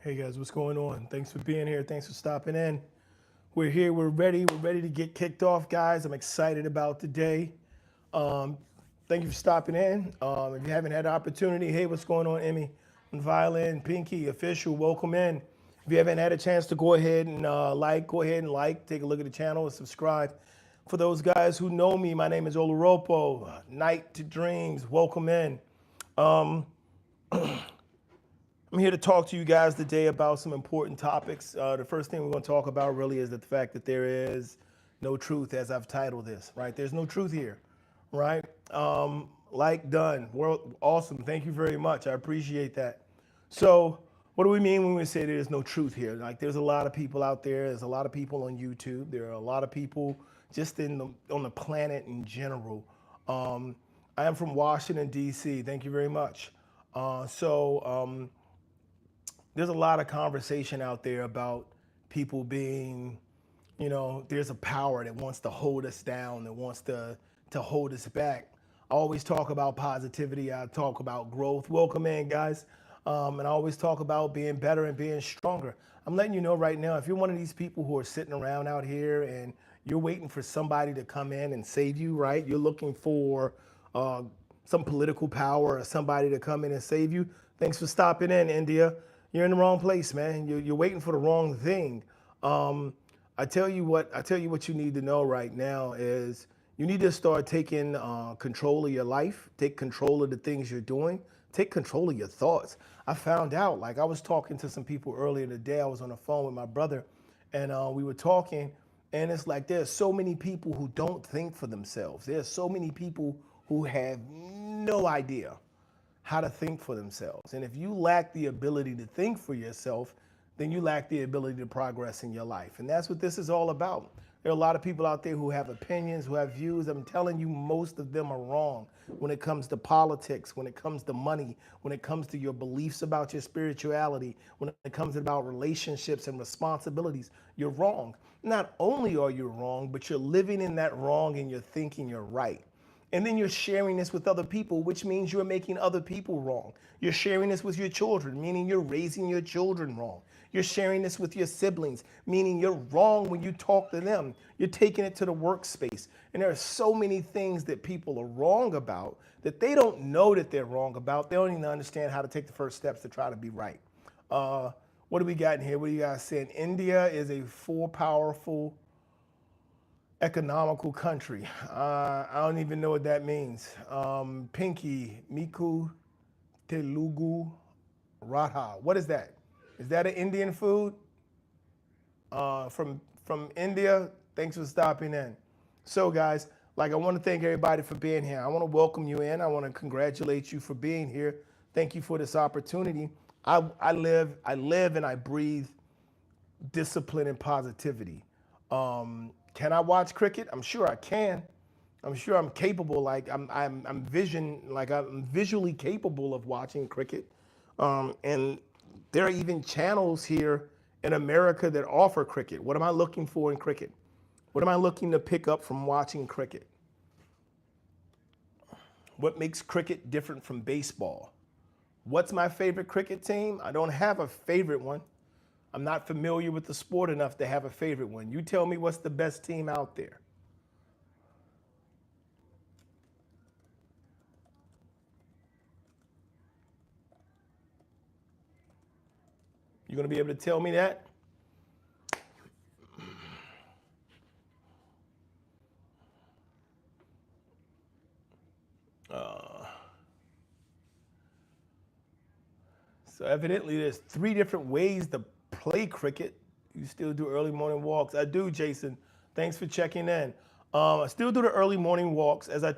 Hey guys, what's going on? Thanks for being here. Thanks for stopping in. We're here. We're ready. We're ready to get kicked off, guys. I'm excited about today. Um, Thank you for stopping in. If you haven't had the opportunity, hey, what's going on, Emmy? And Violin, Pinky, Official, welcome in. If you haven't had a chance to go ahead and go ahead and take a look at the channel and subscribe. For those guys who know me, my name is Oloropo. Night to Dreams, welcome in. Um, I'm here to talk to you guys today about some important topics. The first thing we're going to talk about really is that the fact that there is no truth, as I've titled this, right? There's no truth here, right? Done. World, awesome. Thank you very much. I appreciate that. So, what do we mean when we say there's no truth here? Like, there's a lot of people out there. There's a lot of people on YouTube. There are a lot of people just on the planet in general. I am from Washington, D.C. Thank you very much. There's a lot of conversation out there about people being, there's a power that wants to hold us down, that wants to hold us back. I always talk about positivity. I talk about growth. Welcome in, guys. And I always talk about being better and being stronger. I'm letting you know right now, if you're one of these people who are sitting around out here and you're waiting for somebody to come in and save you, right? You're looking for uh, some political power or somebody to come in and save you. Thanks for stopping in, India. You're in the wrong place, man. You're waiting for the wrong thing. Um, I tell you what you need to know right now is you need to start taking control of your life, take control of the things you're doing, take control of your thoughts. I found out, like I was talking to some people earlier today. I was on the phone with my brother, and we were talking, and it's like there's so many people who don't think for themselves. There's so many people who have no idea how to think for themselves. And if you lack the ability to think for yourself, then you lack the ability to progress in your life. And that's what this is all about. There are a lot of people out there who have opinions, who have views. I'm telling you, most of them are wrong when it comes to politics, when it comes to money, when it comes to your beliefs about your spirituality, when it comes about relationships and responsibilities. You're wrong. Not only are you wrong, but you're living in that wrong and you're thinking you're right. And then you're sharing this with other people, which means you're making other people wrong. You're sharing this with your children, meaning you're raising your children wrong. You're sharing this with your siblings, meaning you're wrong when you talk to them. You're taking it to the workspace. And there are so many things that people are wrong about that they don't know that they're wrong about. They don't even understand how to take the first steps to try to be right. Uh, what do we got in here? What do you guys saying? India is a full, powerful, economical country. I don't even know what that means. Pinky, Miku, Telugu, Ratha. What is that? Is that an Indian food? From India. Thanks for stopping in. So, guys, like I want to thank everybody for being here. I want to welcome you in. I want to congratulate you for being here. Thank you for this opportunity. I live and I breathe discipline and positivity. Can I watch cricket? I'm sure I can. I'm sure I'm capable. I'm visually capable of watching cricket. And there are even channels here in America that offer cricket. What am I looking for in cricket? What am I looking to pick up from watching cricket? What makes cricket different from baseball? What's my favorite cricket team? I don't have a favorite one. I'm not familiar with the sport enough to have a favorite one. You tell me what's the best team out there. You're going to be able to tell me that? Uh, so evidently there's three different ways to play cricket. You still do early morning walks. I do, Jason. Thanks for checking in. I still do the early morning walks. As I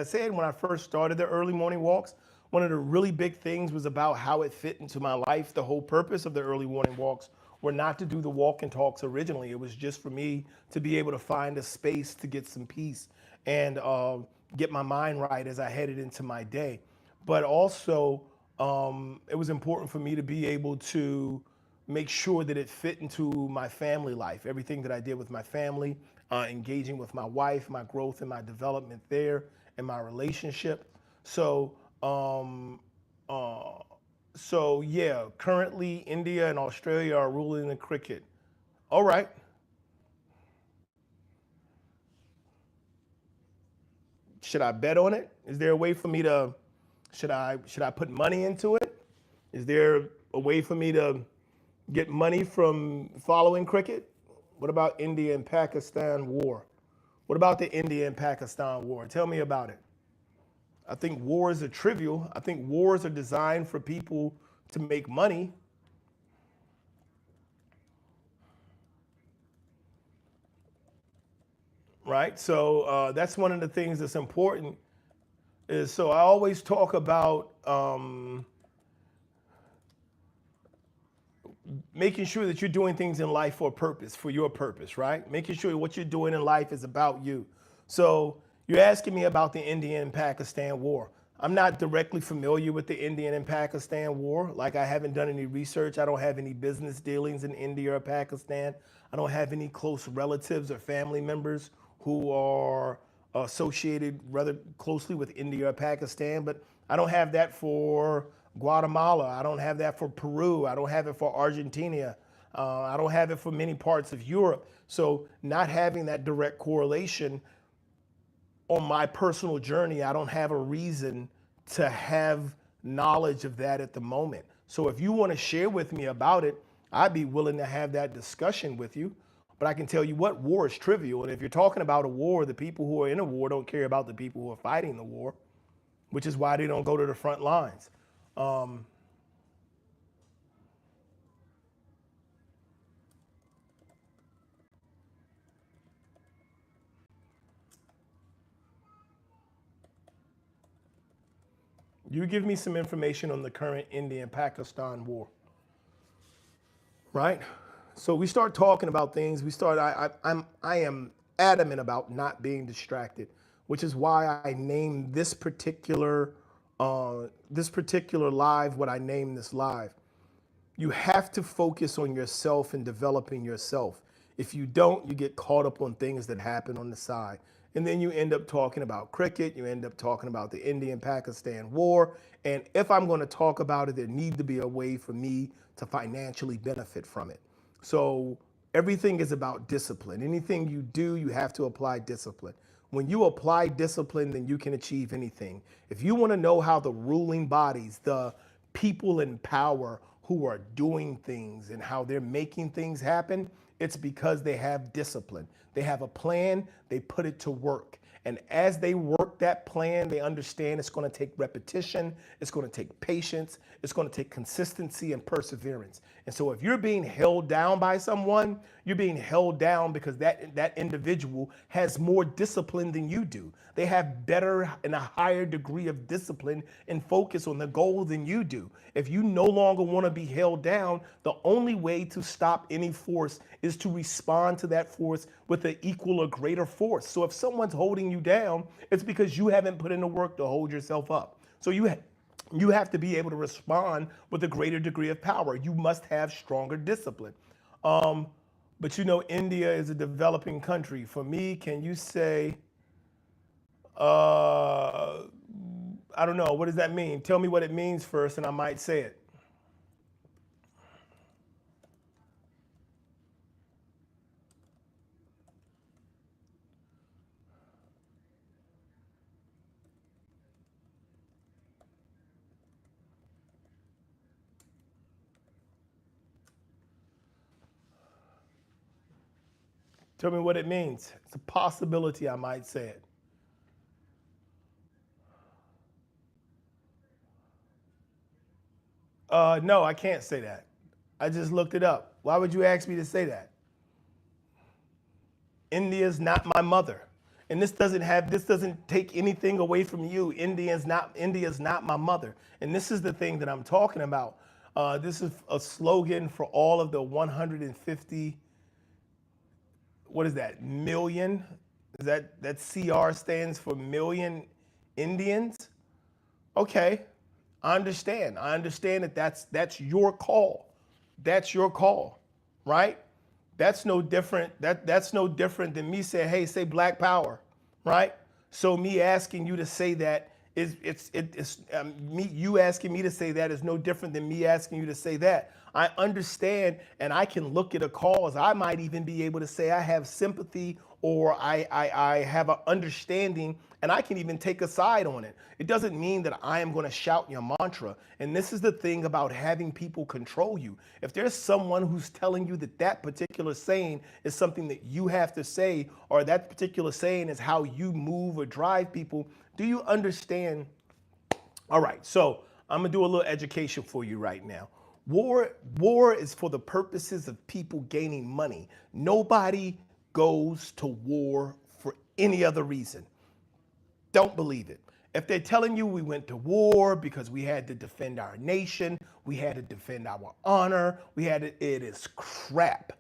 said, when I first started the early morning walks, one of the really big things was about how it fit into my life. The whole purpose of the early morning walks were not to do the walk and talks originally. It was just for me to be able to find a space to get some peace and get my mind right as I headed into my day. But also, it was important for me to be able to make sure that it fit into my family life. Everything that I did with my family, engaging with my wife, my growth and my development there, and my relationship. So, um, uh, So yeah, currently India and Australia are ruling the cricket. All right. Should I bet on it? Is there a way for me to should I put money into it? Is there a way for me to get money from following cricket? What about India and Pakistan war? What about the India and Pakistan war? Tell me about it. I think wars are trivial. I think wars are designed for people to make money, right? So that's one of the things that's important. Is so I always talk about making sure that you're doing things in life for a purpose, for your purpose, right? Making sure what you're doing in life is about you. So you're asking me about the Indian and Pakistan war. I'm not directly familiar with the Indian and Pakistan war. Like I haven't done any research. I don't have any business dealings in India or Pakistan. I don't have any close relatives or family members who are associated rather closely with India or Pakistan, but I don't have that for Guatemala. I don't have that for Peru. I don't have it for Argentina. I don't have it for many parts of Europe. So, not having that direct correlation on my personal journey, I don't have a reason to have knowledge of that at the moment. So, if you want to share with me about it, I'd be willing to have that discussion with you. But I can tell you what, war is trivial. And if you're talking about a war, the people who are in a war don't care about the people who are fighting the war, which is why they don't go to the front lines. Um, you give me some information on the current India-Pakistan war, right? So we start talking about things. I am adamant about not being distracted, which is why I named this particular live what I named this live. You have to focus on yourself and developing yourself. If you don't, you get caught up on things that happen on the side. And then you end up talking about cricket, you end up talking about the Indian Pakistan war. And if I'm going to talk about it, there needs to be a way for me to financially benefit from it. So everything is about discipline. Anything you do, you have to apply discipline. When you apply discipline, then you can achieve anything. If you want to know how the ruling bodies, the people in power who are doing things and how they're making things happen, it's because they have discipline. They have a plan, they put it to work. And as they work that plan, they understand it's going to take repetition, it's going to take patience, it's going to take consistency and perseverance. And so if you're being held down by someone, you're being held down because that individual has more discipline than you do. They have better and a higher degree of discipline and focus on the goal than you do. If you no longer want to be held down, the only way to stop any force is to respond to that force with an equal or greater force. So if someone's holding you down, it's because you haven't put in the work to hold yourself up. So you have to be able to respond with a greater degree of power. You must have stronger discipline. Um, but you know, India is a developing country. For me, can you say, uh, I don't know, what does that mean? Tell me what it means first, and I might say it. Tell me what it means. It's a possibility, I might say it. No, I can't say that. I just looked it up. Why would you ask me to say that? India's not my mother. And this doesn't take anything away from you. India's not my mother. And this is the thing that I'm talking about. This is a slogan for all of the 150, what is that, million? Is that CR stands for million Indians? Okay, I understand. I understand that that's your call. That's your call, right? That's no different. That's no different than me saying, "Hey, say Black Power," right? So me asking you to say that It's me, you asking me to say that is no different than me asking you to say that. I understand, and I can look at a cause. I might even be able to say I have sympathy, or I have an understanding, and I can even take a side on it. It doesn't mean that I am going to shout your mantra. And this is the thing about having people control you. If there's someone who's telling you that that particular saying is something that you have to say, or that particular saying is how you move or drive people, do you understand? All right, so I'm gonna do a little education for you right now. War is for the purposes of people gaining money. Nobody goes to war for any other reason. Don't believe it. If they're telling you we went to war because we had to defend our nation, we had to defend our honor, it is crap.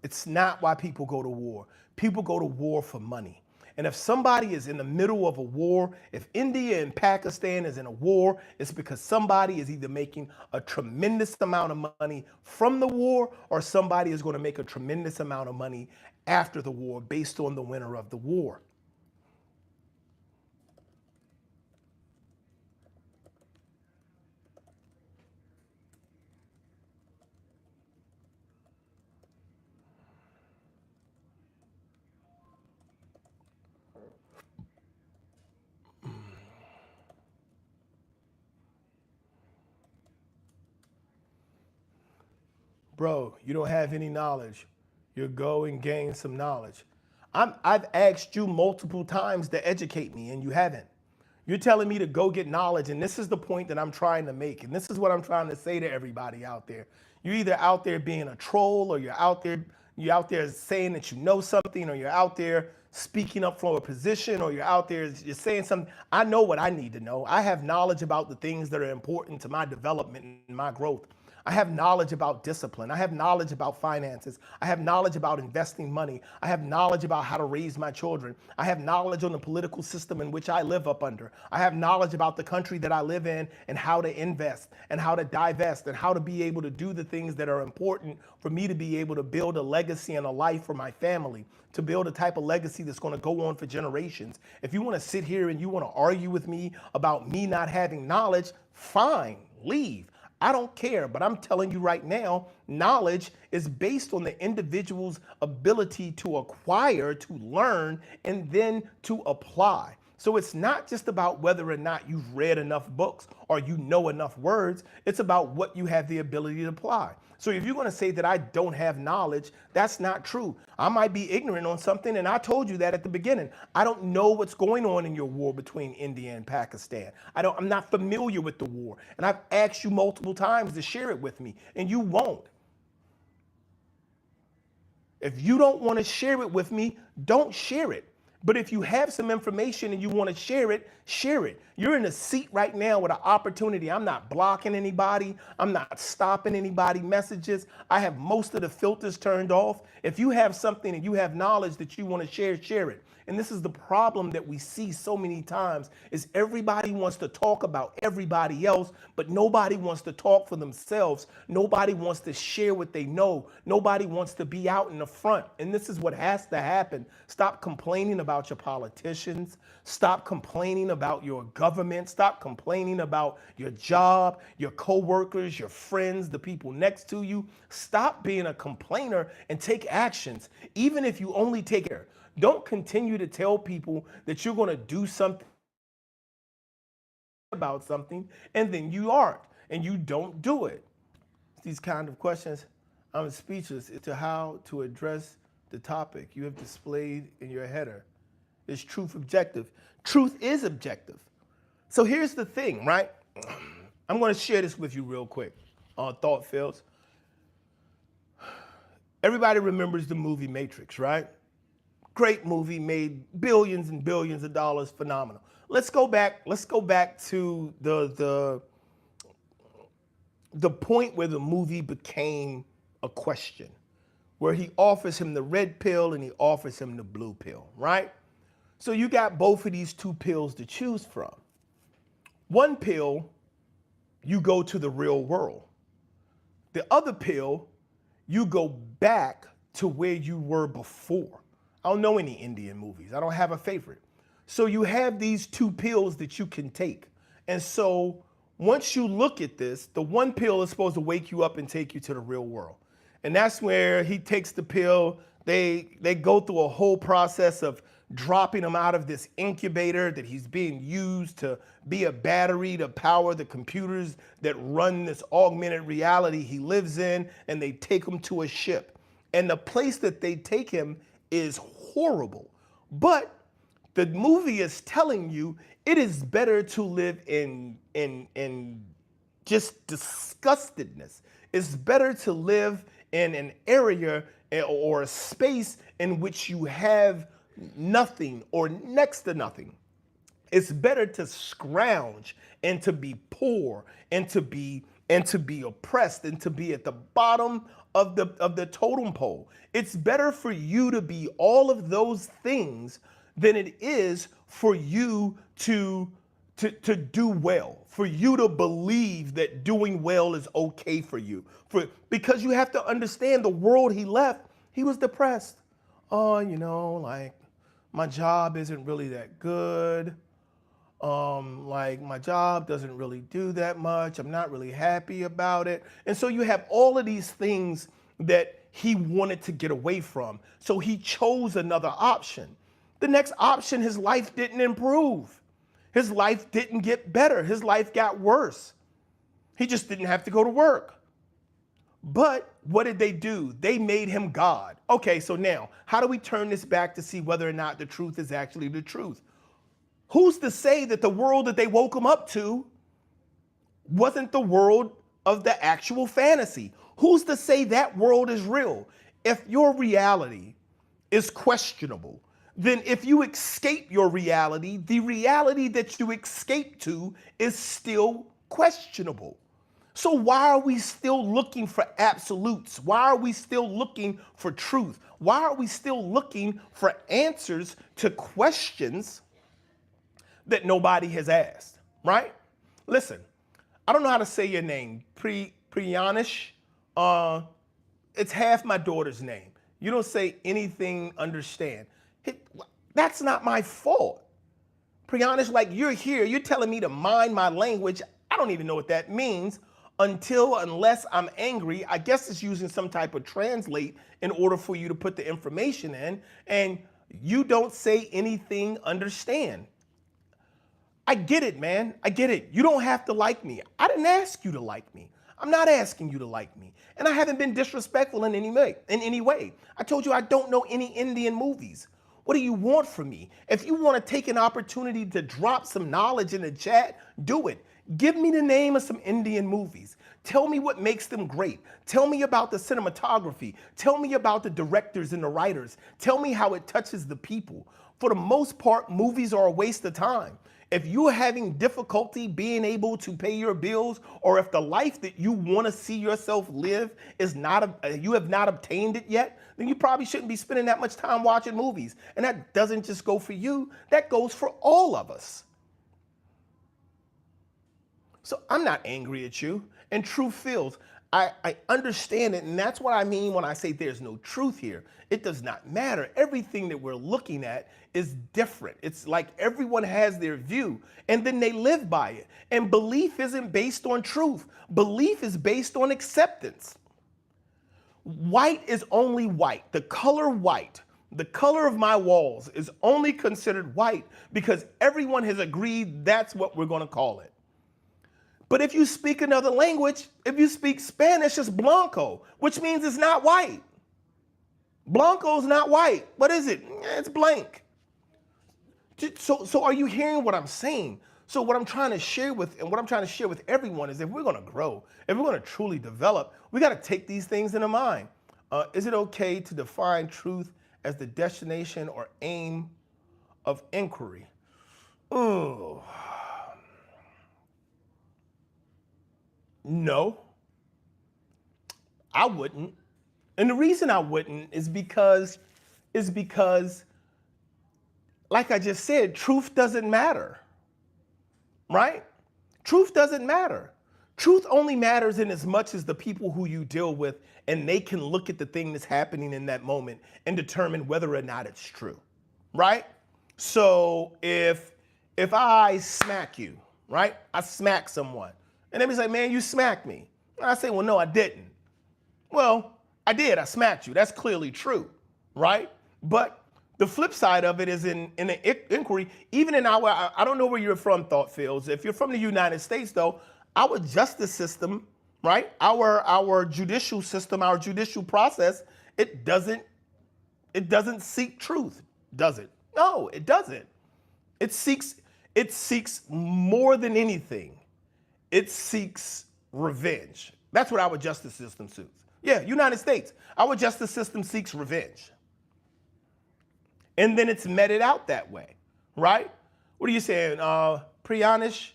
It's not why people go to war. People go to war for money. And if somebody is in the middle of a war, if India and Pakistan is in a war, it's because somebody is either making a tremendous amount of money from the war, or somebody is going to make a tremendous amount of money after the war based on the winner of the war. Bro, you don't have any knowledge. You go and gain some knowledge. I've asked you multiple times to educate me, and you haven't. You're telling me to go get knowledge, and this is the point that I'm trying to make, and this is what I'm trying to say to everybody out there. You're either out there being a troll, or you're out there saying that you know something, or you're out there speaking up for a position, or you're saying something. I know what I need to know. I have knowledge about the things that are important to my development and my growth. I have knowledge about discipline. I have knowledge about finances. I have knowledge about investing money. I have knowledge about how to raise my children. I have knowledge on the political system in which I live up under. I have knowledge about the country that I live in, and how to invest and how to divest and how to be able to do the things that are important for me to be able to build a legacy and a life for my family, to build a type of legacy that's going to go on for generations. If you want to sit here and you want to argue with me about me not having knowledge, fine, leave. I don't care, but I'm telling you right now, knowledge is based on the individual's ability to acquire, to learn, and then to apply. So it's not just about whether or not you've read enough books or you know enough words. It's about what you have the ability to apply. So if you're going to say that I don't have knowledge, that's not true. I might be ignorant on something, and I told you that at the beginning. I don't know what's going on in your war between India and Pakistan. I'm not familiar with the war, and I've asked you multiple times to share it with me, and you won't. If you don't want to share it with me, don't share it. But if you have some information and you want to share it, share it. You're in a seat right now with an opportunity. I'm not blocking anybody. I'm not stopping anybody messages. I have most of the filters turned off. If you have something and you have knowledge that you want to share, share it. And this is the problem that we see so many times, is everybody wants to talk about everybody else, but nobody wants to talk for themselves. Nobody wants to share what they know. Nobody wants to be out in the front. And this is what has to happen. Stop complaining about your politicians. Stop complaining about your government. Stop complaining about your job, your coworkers, your friends, the people next to you. Stop being a complainer and take actions, even if you only take care. Don't continue to tell people that you're going to do something about something, and then you aren't, and you don't do it. These kind of questions, I'm speechless as to how to address the topic you have displayed in your header. Is truth objective? Truth is objective. So here's the thing, right? I'm going to share this with you real quick on Thought Fields. Everybody remembers the movie Matrix, right? Great movie, made billions and billions of dollars, phenomenal. Let's go back to the point where the movie became a question, where he offers him the red pill and he offers him the blue pill, right? So you got both of these two pills to choose from. One pill, you go to the real world. The other pill, you go back to where you were before. I don't know any Indian movies. I don't have a favorite. So you have these two pills that you can take. And so once you look at this, the one pill is supposed to wake you up and take you to the real world. And that's where he takes the pill. They go through a whole process of dropping him out of this incubator that he's being used to be a battery to power the computers that run this augmented reality he lives in, and they take him to a ship. And the place that they take him is horrible. But the movie is telling you it is better to live in just disgustedness. It's better to live in an area or a space in which you have nothing or next to nothing. It's better to scrounge and to be poor and to be oppressed and to be at the bottom of the totem pole. It's better for you to be all of those things than it is for you to do well, for you to believe that doing well is okay for you. Because you have to understand the world he left, he was depressed. Oh, like my job isn't really that good. Like my job doesn't really do that much. I'm not really happy about it. And so you have all of these things that he wanted to get away from. So he chose another option. The next option, his life didn't improve. His life didn't get better. His life got worse. He just didn't have to go to work. But what did they do? They made him God. Okay, so now, how do we turn this back to see whether or not the truth is actually the truth? Who's to say that the world that they woke him up to wasn't the world of the actual fantasy? Who's to say that world is real? If your reality is questionable, then if you escape your reality, the reality that you escape to is still questionable. So why are we still looking for absolutes? Why are we still looking for truth? Why are we still looking for answers to questions that nobody has asked, right? Listen, I don't know how to say your name, Priyanish. It's half my daughter's name. You don't say anything, understand. That's not my fault. Priyanish, like you're here, you're telling me to mind my language. I don't even know what that means unless I'm angry. I guess it's using some type of translate in order for you to put the information in, and you don't say anything, understand. I get it, man. I get it. You don't have to like me. I didn't ask you to like me. I'm not asking you to like me. And I haven't been disrespectful in any way. I told you I don't know any Indian movies. What do you want from me? If you want to take an opportunity to drop some knowledge in the chat, do it. Give me the name of some Indian movies. Tell me what makes them great. Tell me about the cinematography. Tell me about the directors and the writers. Tell me how it touches the people. For the most part, movies are a waste of time. If you're having difficulty being able to pay your bills, or if the life that you want to see yourself live is you have not obtained it yet, then you probably shouldn't be spending that much time watching movies. And that doesn't just go for you, that goes for all of us. So I'm not angry at you. And truth feels, I understand it, and that's what I mean when I say there's no truth here. It does not matter. Everything that we're looking at is different. It's like everyone has their view, and then they live by it. And belief isn't based on truth. Belief is based on acceptance. White is only white. The color white, the color of my walls is only considered white because everyone has agreed that's what we're going to call it. But if you speak another language, if you speak Spanish, it's blanco, which means it's not white. Blanco is not white. What is it? It's blank. So are you hearing what I'm saying? So what I'm trying to share with everyone is if we're going to grow, if we're going to truly develop, we got to take these things into mind. Is it okay to define truth as the destination or aim of inquiry? Oh. No, I wouldn't. And the reason I wouldn't is because, like I just said, truth doesn't matter, right? Truth doesn't matter. Truth only matters in as much as the people who you deal with, and they can look at the thing that's happening in that moment and determine whether or not it's true, right? So if I smack you, right? I smack someone, and they be like, "Man, you smacked me." And I say, "Well, no, I didn't." Well, I did. I smacked you. That's clearly true, right? But the flip side of it is in the inquiry, even in our, I don't know where you're from, Thought Fields. If you're from the United States, though, our justice system, right? Our judicial system, our judicial process, it doesn't seek truth, does it? No, it doesn't. It seeks it seeks more than anything. It seeks revenge. That's what our justice system seeks. Yeah, United States. Our justice system seeks revenge. And then it's meted out that way, right? What are you saying? Priyanish,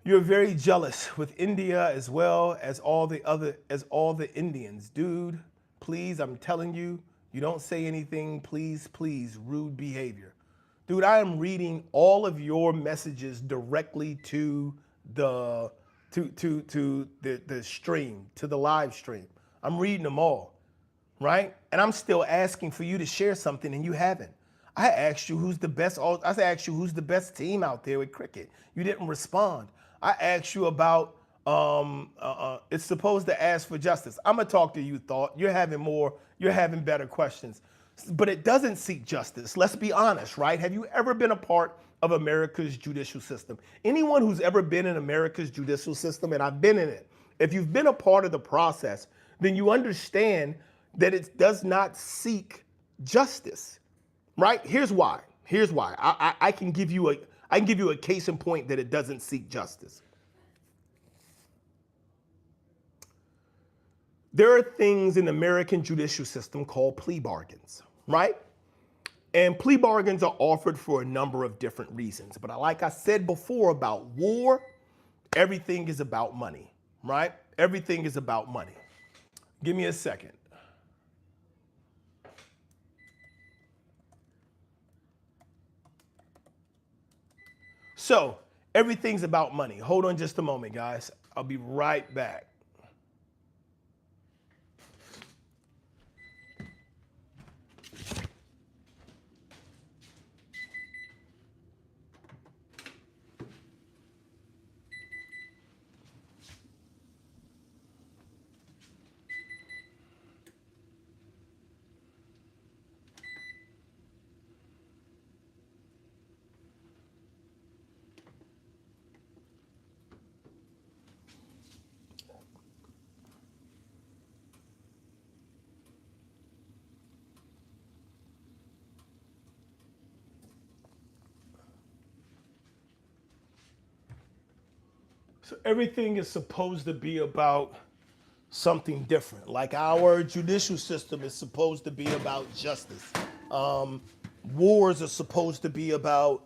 you're very jealous with India as well as all the Indians. Dude, please, I'm telling you, you don't say anything, please, please, rude behavior. Dude, I am reading all of your messages directly to the the stream, to the live stream. I'm reading them all, right? And I'm still asking for you to share something, and you haven't. I asked you who's the best. I asked you who's the best team out there with cricket. You didn't respond. I asked you about. It's supposed to ask for justice. I'm gonna talk to you, Thought. You're having more. You're having better questions, but it doesn't seek justice. Let's be honest, right? Have you ever been a part of America's judicial system? Anyone who's ever been in America's judicial system, and I've been in it, if you've been a part of the process, then you understand that it does not seek justice, right? Here's why. Here's why. I can give you a case in point that it doesn't seek justice. There are things in the American judicial system called plea bargains, right? And plea bargains are offered for a number of different reasons. But like I said before about war, everything is about money, right? Everything is about money. Give me a second. So everything's about money. Hold on just a moment, guys. I'll be right back. So everything is supposed to be about something different. Like our judicial system is supposed to be about justice. Um, Wars are supposed to be about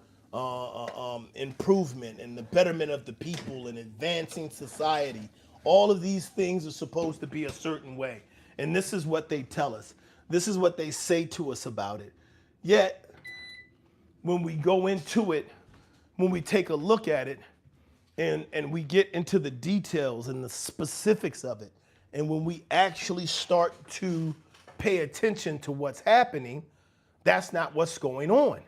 improvement and the betterment of the people and advancing society. All of these things are supposed to be a certain way. And this is what they tell us. This is what they say to us about it. Yet, when we go into it, when we take a look at it, and we get into the details and the specifics of it, and when we actually start to pay attention to what's happening, that's not what's going on,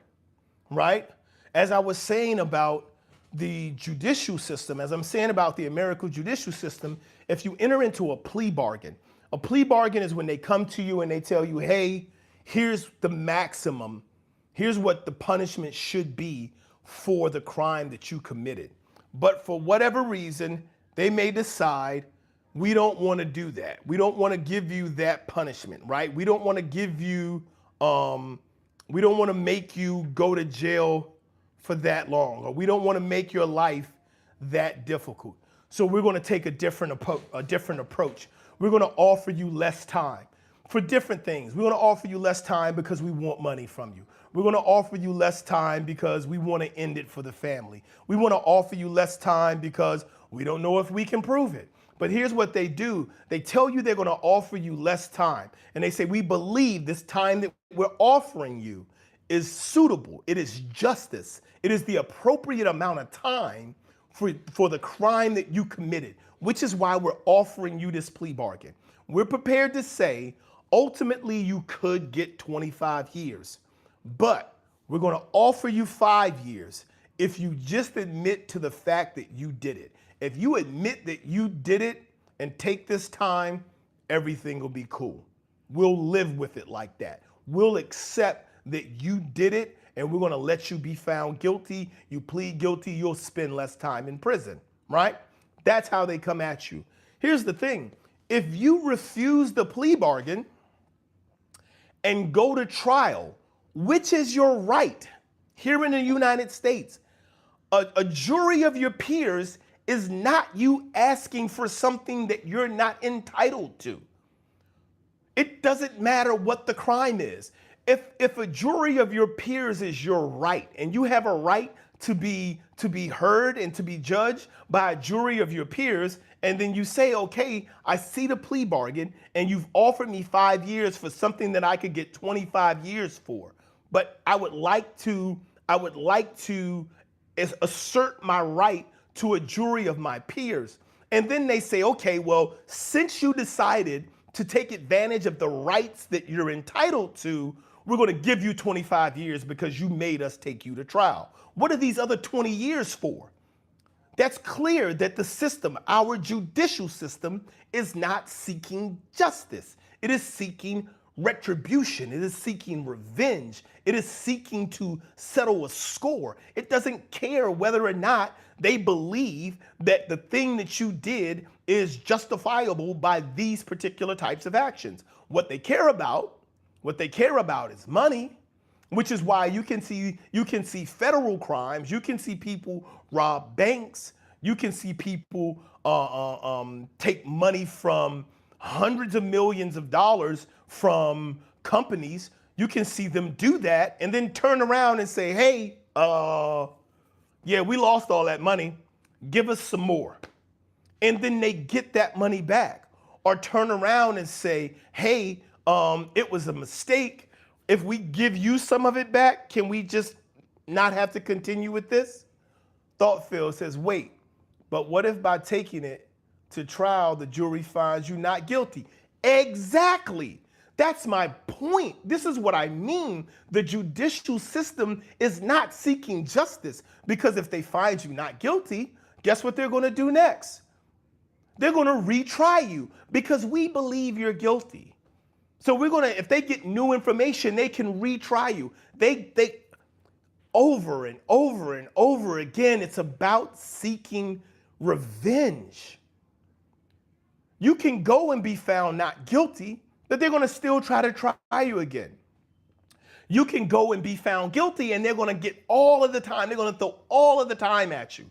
right? As I was saying about the judicial system, as I'm saying about the American judicial system, if you enter into a plea bargain is when they come to you and they tell you, hey, here's the maximum, here's what the punishment should be for the crime that you committed. But for whatever reason, they may decide we don't want to do that. We don't want to give you that punishment, right? We don't want to give you, we don't want to make you go to jail for that long, or we don't want to make your life that difficult. So we're going to take a different approach. We're going to offer you less time for different things. We're going to offer you less time because we want money from you. We're going to offer you less time because we want to end it for the family. We want to offer you less time because we don't know if we can prove it. But here's what they do. They tell you they're going to offer you less time. And they say, we believe this time that we're offering you is suitable. It is justice. It is the appropriate amount of time for the crime that you committed, which is why we're offering you this plea bargain. We're prepared to say, ultimately, you could get 25 years. But We're going to offer you 5 years if you just admit to the fact that you did it. If you admit that you did it and take this time, everything will be cool. We'll live with it like that. We'll accept that you did it, and we're going to let you be found guilty. You plead guilty, you'll spend less time in prison, right? That's how they come at you. Here's the thing. If you refuse the plea bargain and go to trial, which is your right here in the United States, a jury of your peers is not you asking for something that you're not entitled to. It doesn't matter what the crime is. If a jury of your peers is your right, and you have a right to be heard and to be judged by a jury of your peers, and then you say, okay, I see the plea bargain, and you've offered me 5 years for something that I could get 25 years for, but I would like to assert my right to a jury of my peers. And then they say, okay, well, since you decided to take advantage of the rights that you're entitled to, we're going to give you 25 years because you made us take you to trial. What are these other 20 years for? That's clear that the system, our judicial system, is not seeking justice. It is seeking retribution. It is seeking revenge. It is seeking to settle a score. It doesn't care whether or not they believe that the thing that you did is justifiable by these particular types of actions. What they care about is money, which is why you can see federal crimes. You can see people rob banks. You can see people take money from hundreds of millions of dollars from companies. You can see them do that and then turn around and say, hey, yeah, we lost all that money. Give us some more. And then they get that money back. Or turn around and say, hey, it was a mistake. If we give you some of it back, can we just not have to continue with this? Thoughtfield says, wait, but what if by taking it to trial, the jury finds you not guilty? Exactly. That's my point. This is what I mean. The judicial system is not seeking justice, because if they find you not guilty, guess what they're going to do next? They're going to retry you because we believe you're guilty. So we're going to, if they get new information, they can retry you. They over and over and over again, it's about seeking revenge. You can go and be found not guilty, but they're going to still try to try you again. You can go and be found guilty, and they're going to get all of the time. They're going to throw all of the time at you.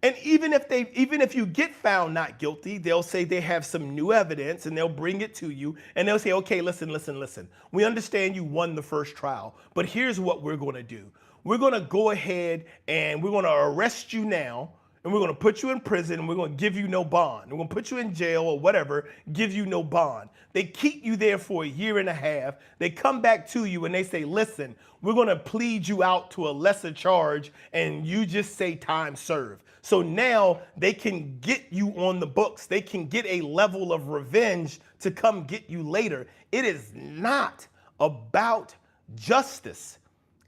And even if you get found not guilty, they'll say they have some new evidence, and they'll bring it to you, and they'll say, okay, listen. We understand you won the first trial, but here's what we're going to do. We're going to go ahead and we're going to arrest you now, and we're going to put you in prison, and we're going to give you no bond. We're going to put you in jail or whatever, give you no bond. They keep you there for a year and a half. They come back to you and they say, listen, we're going to plead you out to a lesser charge, and you just say time served. So now they can get you on the books. They can get a level of revenge to come get you later. It is not about justice.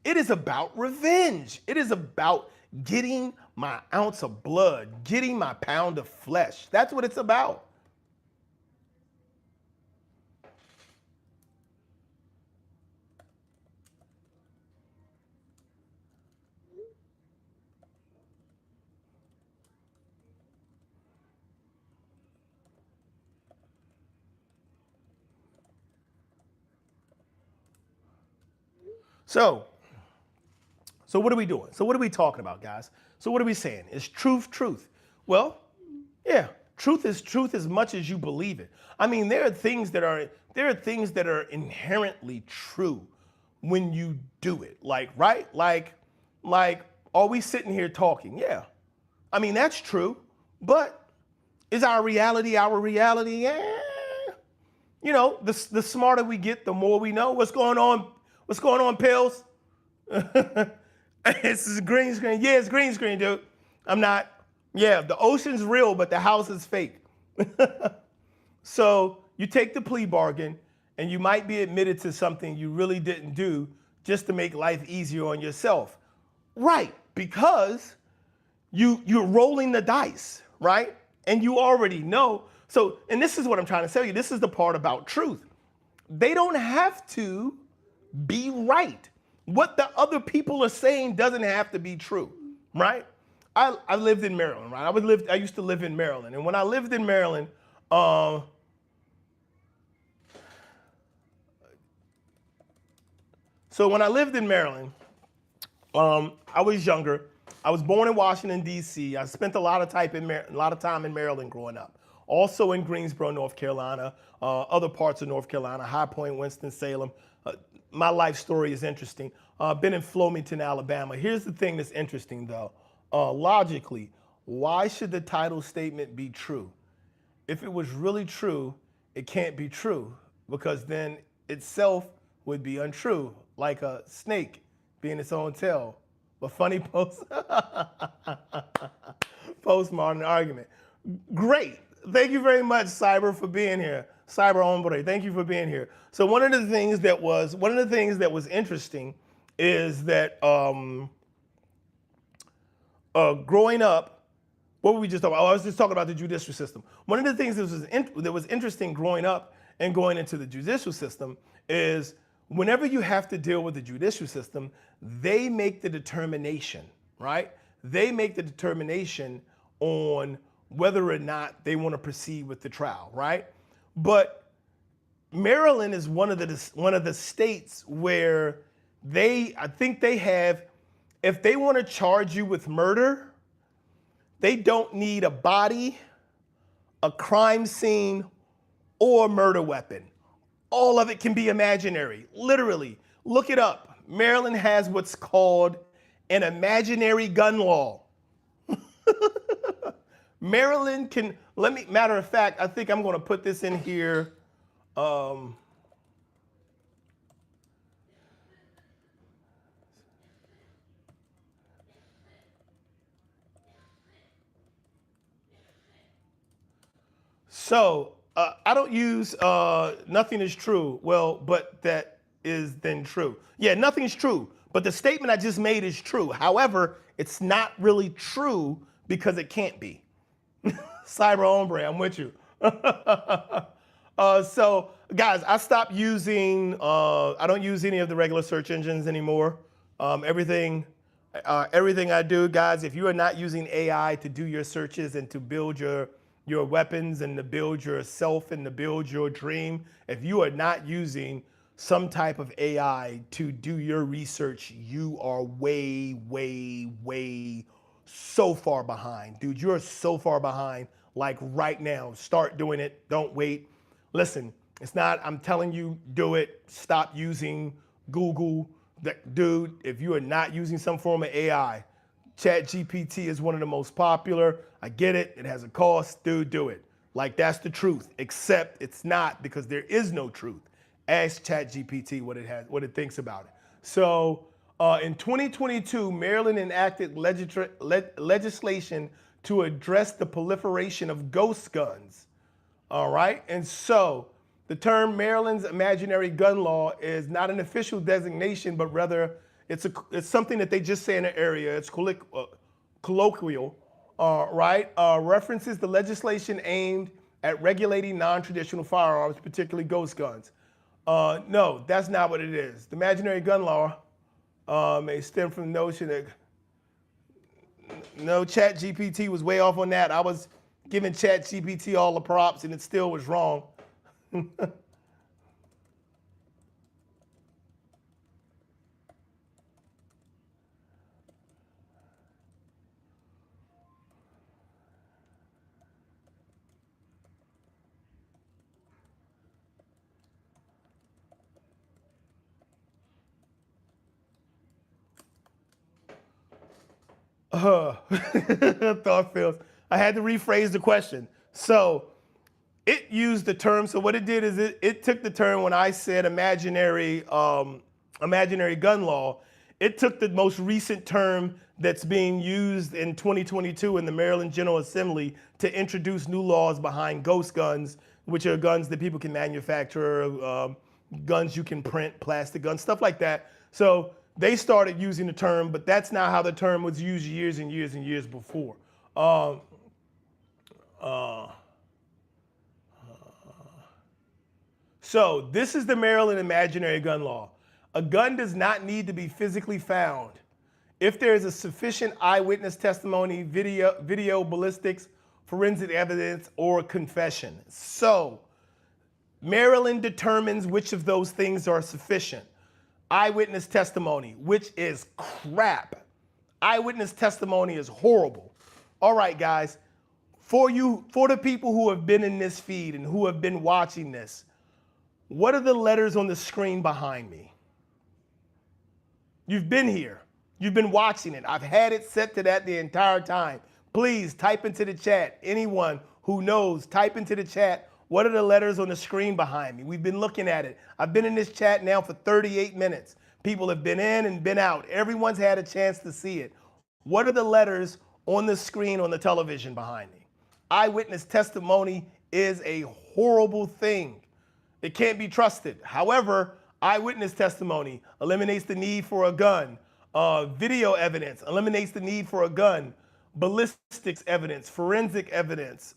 It is about revenge. It is about getting my ounce of blood, getting my pound of flesh. That's what it's about. So what are we doing? So what are we talking about, guys? So what are we saying? Is truth truth? Well, yeah, truth is truth as much as you believe it. I mean, there are things that are inherently true when you do it. Like, right? Like, are we sitting here talking? Yeah. I mean, that's true. But is our reality our reality? Yeah. You know, the smarter we get, the more we know. What's going on? What's going on, Pills? It's green screen. Yeah, it's green screen, dude. I'm not. Yeah, the ocean's real, but the house is fake. So you take the plea bargain, and you might be admitted to something you really didn't do just to make life easier on yourself. Right, because you're rolling the dice, right? And you already know. So, and this is what I'm trying to tell you. This is the part about truth. They don't have to be right. What the other people are saying doesn't have to be true, right? I lived in Maryland, right? I used to live in Maryland, and when I lived in Maryland, so when I lived in Maryland, I was younger. I was born in Washington, D.C. I spent a lot of time in Maryland growing up. Also in Greensboro, North Carolina, other parts of North Carolina, High Point, Winston-Salem. My life story is interesting. Been in Flomaton, Alabama. Here's the thing that's interesting, though. Logically, why should the title statement be true? If it was really true, it can't be true, because then itself would be untrue, like a snake being its own tail. But funny postmodern argument. Great. Thank you very much, Cyber, for being here. Cyber Hombre, thank you for being here. So one of the things that was interesting is that growing up, what were we just talking about? Oh, I was just talking about the judicial system. One of the things that was interesting growing up and going into the judicial system is whenever you have to deal with the judicial system, they make the determination, right? They make the determination on whether or not they want to proceed with the trial, right? But Maryland is one of the states where I think they have, if they want to charge you with murder, they don't need a body, a crime scene, or a murder weapon. All of it can be imaginary, literally. Look it up. Maryland has what's called an imaginary gun law. Maryland can, matter of fact, I think I'm going to put this in here. So I don't use nothing is true. Well, but that is then true. Yeah, nothing is true. But the statement I just made is true. However, it's not really true because it can't be. Cyber Hombre, I'm with you. So, guys, I stopped using, I don't use any of the regular search engines anymore. Everything I do, guys, if you are not using AI to do your searches and to build your weapons and to build yourself and to build your dream, if you are not using some type of AI to do your research, you are way, way, way so far behind. Dude, you're so far behind. Like right now, start doing it. Don't wait. Listen, it's not, I'm telling you, do it. Stop using Google. Dude, if you are not using some form of AI, ChatGPT is one of the most popular. I get it. It has a cost. Dude, do it. Like, that's the truth. Except it's not, because there is no truth. Ask ChatGPT what it thinks about it. So in 2022, Maryland enacted legislation to address the proliferation of ghost guns. All right. And so the term Maryland's imaginary gun law is not an official designation, but rather it's something that they just say in the area. It's colloquial, right? References the legislation aimed at regulating non-traditional firearms, particularly ghost guns. No, that's not what it is. The imaginary gun law may stem from the notion that no, ChatGPT was way off on that. I was giving ChatGPT all the props and it still was wrong. Thought fails. I had to rephrase the question. So it used the term. So what it did is it took the term when I said imaginary gun law. It took the most recent term that's being used in 2022 in the Maryland General Assembly to introduce new laws behind ghost guns, which are guns that people can manufacture, guns you can print, plastic guns, stuff like that. So they started using the term, but that's not how the term was used years and years and years before. Um, uh, so this is the Maryland imaginary gun law. A gun does not need to be physically found if there is a sufficient eyewitness testimony, video ballistics, forensic evidence, or confession. So Maryland determines which of those things are sufficient. Eyewitness testimony, which is crap. Eyewitness testimony is horrible. All right, guys, for the people who have been in this feed and who have been watching this, what are the letters on the screen behind me? You've been here. You've been watching it. I've had it set to that the entire time. Please type into the chat. Anyone who knows, type into the chat. What are the letters on the screen behind me? We've been looking at it. I've been in this chat now for 38 minutes. People have been in and been out. Everyone's had a chance to see it. What are the letters on the screen on the television behind me? Eyewitness testimony is a horrible thing. It can't be trusted. However, eyewitness testimony eliminates the need for a gun. Video evidence eliminates the need for a gun. Ballistics evidence, forensic evidence.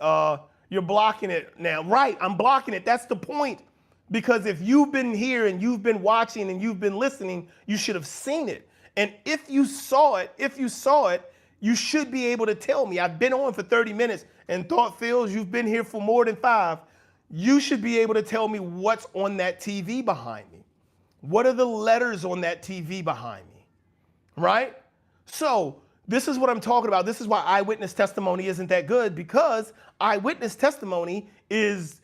You're blocking it now. Right, I'm blocking it. That's the point. Because if you've been here and you've been watching and you've been listening, you should have seen it. And if you saw it, you should be able to tell me. I've been on for 30 minutes and Thought Feels, you've been here for more than 5. You should be able to tell me what's on that TV behind me. What are the letters on that TV behind me? Right? So this is what I'm talking about. This is why eyewitness testimony isn't that good, because eyewitness testimony is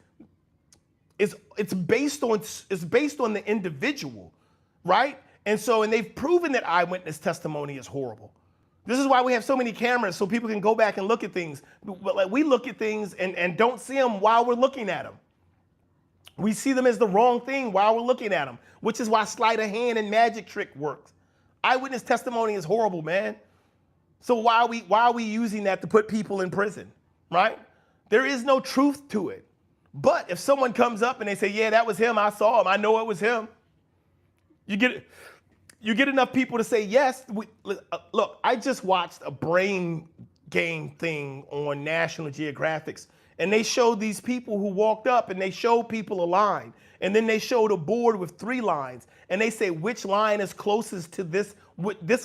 based on the individual, right? And they've proven that eyewitness testimony is horrible. This is why we have so many cameras, so people can go back and look at things. But like, we look at things and don't see them while we're looking at them. We see them as the wrong thing while we're looking at them, which is why sleight of hand and magic trick works. Eyewitness testimony is horrible, man. So why are we using that to put people in prison, right? There is no truth to it. But if someone comes up and they say, yeah, that was him, I saw him, I know it was him, you get enough people to say yes. Look, I just watched a brain game thing on National Geographic, and they showed these people who walked up and they showed people a line. And then they showed a board with 3 lines. And they say, which line is closest to this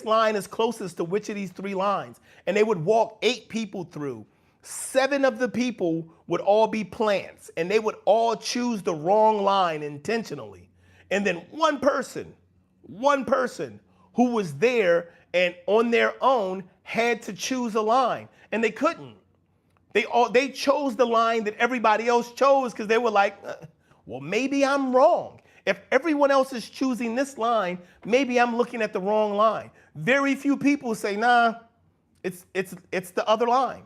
line is closest to which of these 3 lines? And they would walk 8 people through. 7 of the people would all be plants, and they would all choose the wrong line intentionally. And then one person who was there and on their own had to choose a line, and they couldn't. They chose the line that everybody else chose because they were like, well, maybe I'm wrong. If everyone else is choosing this line, maybe I'm looking at the wrong line. Very few people say, nah, it's the other line.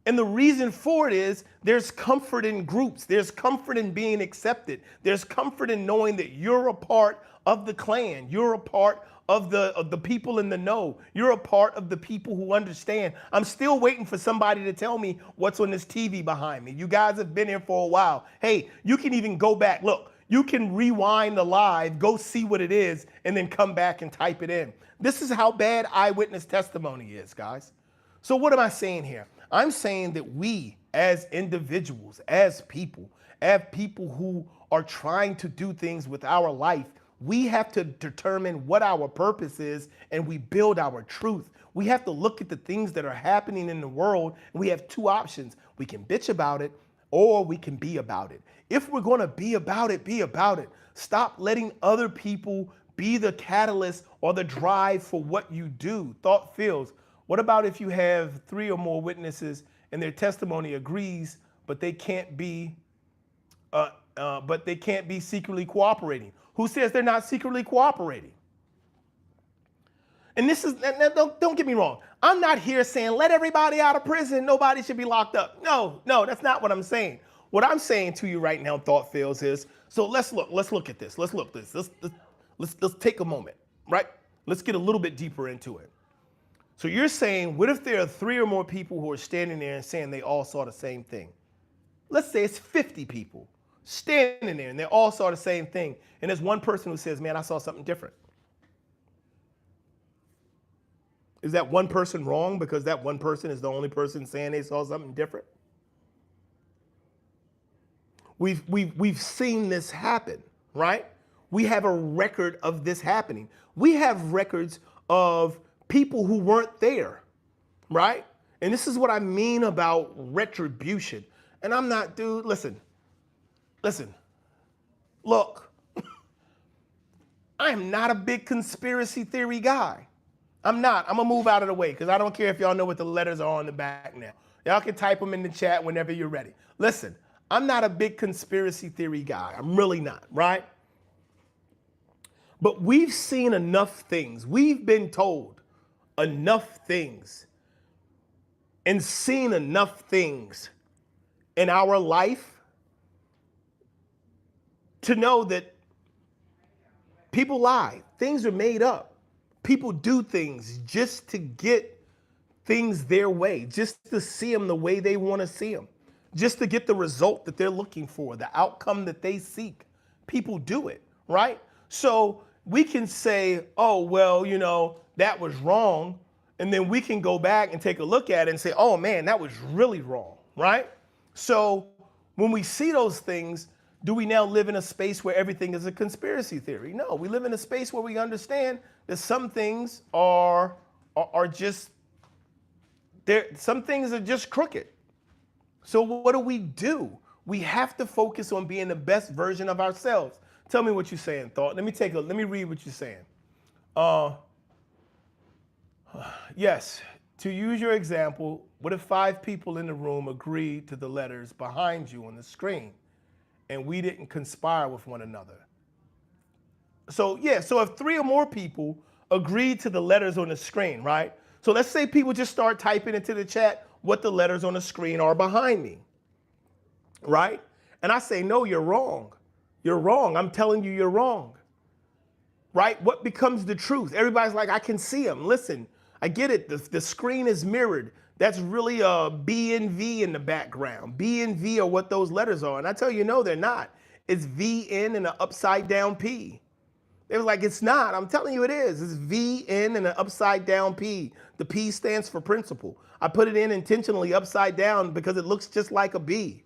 And the reason for it is there's comfort in groups. There's comfort in being accepted. There's comfort in knowing that you're a part of the clan. You're a part of the people in the know. You're a part of the people who understand. I'm still waiting for somebody to tell me what's on this TV behind me. You guys have been here for a while. Hey, you can even go back. Look, you can rewind the live, go see what it is, and then come back and type it in. This is how bad eyewitness testimony is, guys. So what am I saying here? I'm saying that we, as individuals, as people who are trying to do things with our life, we have to determine what our purpose is, and we build our truth. We have to look at the things that are happening in the world, and we have 2 options. We can bitch about it, or we can be about it. If we're gonna be about it, be about it. Stop letting other people be the catalyst or the drive for what you do. Thought Feels. What about if you have 3 or more witnesses and their testimony agrees, but they can't be secretly cooperating? Who says they're not secretly cooperating? And this is, don't get me wrong. I'm not here saying let everybody out of prison. Nobody should be locked up. No, that's not what I'm saying. What I'm saying to you right now, Thought Feels, is, so let's look at this. Let's take a moment, right? Let's get a little bit deeper into it. So you're saying, what if there are 3 or more people who are standing there and saying they all saw the same thing? Let's say it's 50 people standing there and they all saw the same thing. And there's one person who says, man, I saw something different. Is that one person wrong because that one person is the only person saying they saw something different? We've seen this happen, right? We have a record of this happening. We have records of people who weren't there, right? And this is what I mean about retribution. And I'm not, dude, listen, look, I am not a big conspiracy theory guy. I'm not. I'm going to move out of the way because I don't care if y'all know what the letters are on the back now. Y'all can type them in the chat whenever you're ready. Listen, I'm not a big conspiracy theory guy. I'm really not, right? But we've seen enough things. We've been told enough things and seen enough things in our life to know that people lie. Things are made up. People do things just to get things their way, just to see them the way they want to see them, just to get the result that they're looking for, the outcome that they seek. People do it, right? So we can say, oh, well, you know, that was wrong. And then we can go back and take a look at it and say, oh, man, that was really wrong, right? So when we see those things, do we now live in a space where everything is a conspiracy theory? No, we live in a space where we understand that some things are just, some things are just crooked. So what do? We have to focus on being the best version of ourselves. Tell me what you're saying, Thought. Let me read what you're saying. Yes, to use your example, what if 5 people in the room agreed to the letters behind you on the screen and we didn't conspire with one another? So yeah, so if 3 or more people agreed to the letters on the screen, right? So let's say people just start typing into the chat what the letters on the screen are behind me, right? And I say, no, you're wrong. You're wrong. I'm telling you, you're wrong, right? What becomes the truth? Everybody's like, I can see them. Listen, I get it. The screen is mirrored. That's really a B and V in the background. B and V are what those letters are. And I tell you, no, they're not. It's VN and an upside down P. They were like, it's not. I'm telling you it is. It's VN and an upside down P. The P stands for principle. I put it in intentionally upside down because it looks just like a B.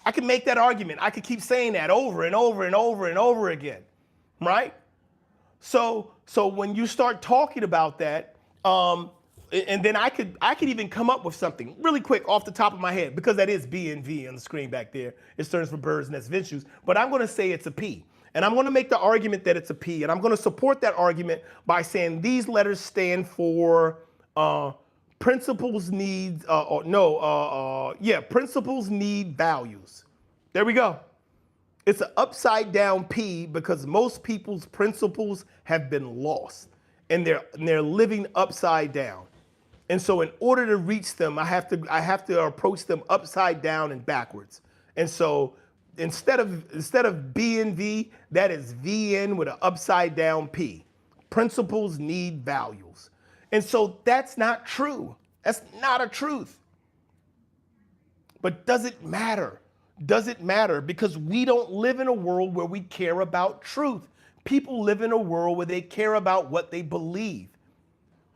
I can make that argument. I could keep saying that over and over and over and over again, right? So when you start talking about that, and then I could even come up with something really quick off the top of my head, because that is B and V on the screen back there. It stands for birds, nests, ventures. But I'm going to say it's a P. And I'm going to make the argument that it's a P. And I'm going to support that argument by saying these letters stand for principles need, principles need values. There we go. It's an upside down P because most people's principles have been lost and they're living upside down. And so in order to reach them, I have to approach them upside down and backwards. And so instead of B and V, that is VN with an upside down P. Principles need values. And so that's not true. That's not a truth. But does it matter? Does it matter? Because we don't live in a world where we care about truth. People live in a world where they care about what they believe,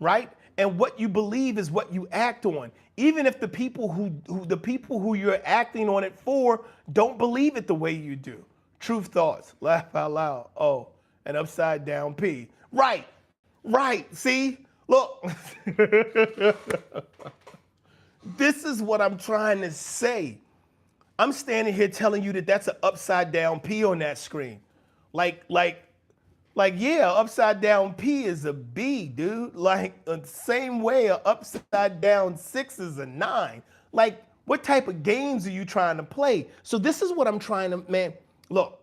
right? And what you believe is what you act on. Even if the people who you're acting on it for don't believe it the way you do. Truth thoughts, laugh out loud. Oh, an upside down P. Right. See, look. This is what I'm trying to say. I'm standing here telling you that that's an upside down P on that screen. Like, yeah, upside down P is a B, dude. Like, the same way an upside down 6 is a 9. Like, what type of games are you trying to play? So this is what I'm trying to, man, look.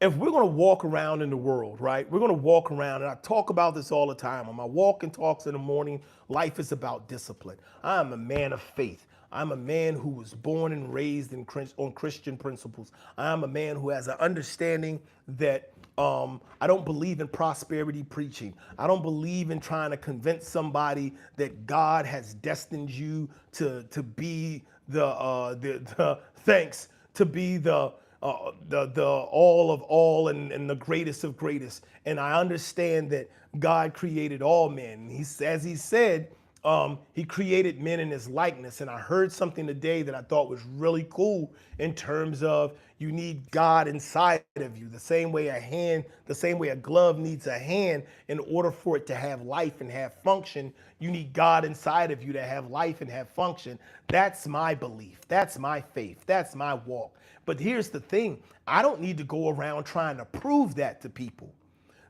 If we're going to walk around in the world, right? We're going to walk around, and I talk about this all the time. On my walk and talks in the morning, life is about discipline. I'm a man of faith. I'm a man who was born and raised on Christian principles. I'm a man who has an understanding that I don't believe in prosperity preaching. I don't believe in trying to convince somebody that God has destined you to be the the all of all and the greatest of greatest. And I understand that God created all men. As he said, he created men in his likeness. And I heard something today that I thought was really cool in terms of you need God inside of you. The same way a glove needs a hand in order for it to have life and have function, you need God inside of you to have life and have function. That's my belief. That's my faith. That's my walk. But here's the thing. I don't need to go around trying to prove that to people.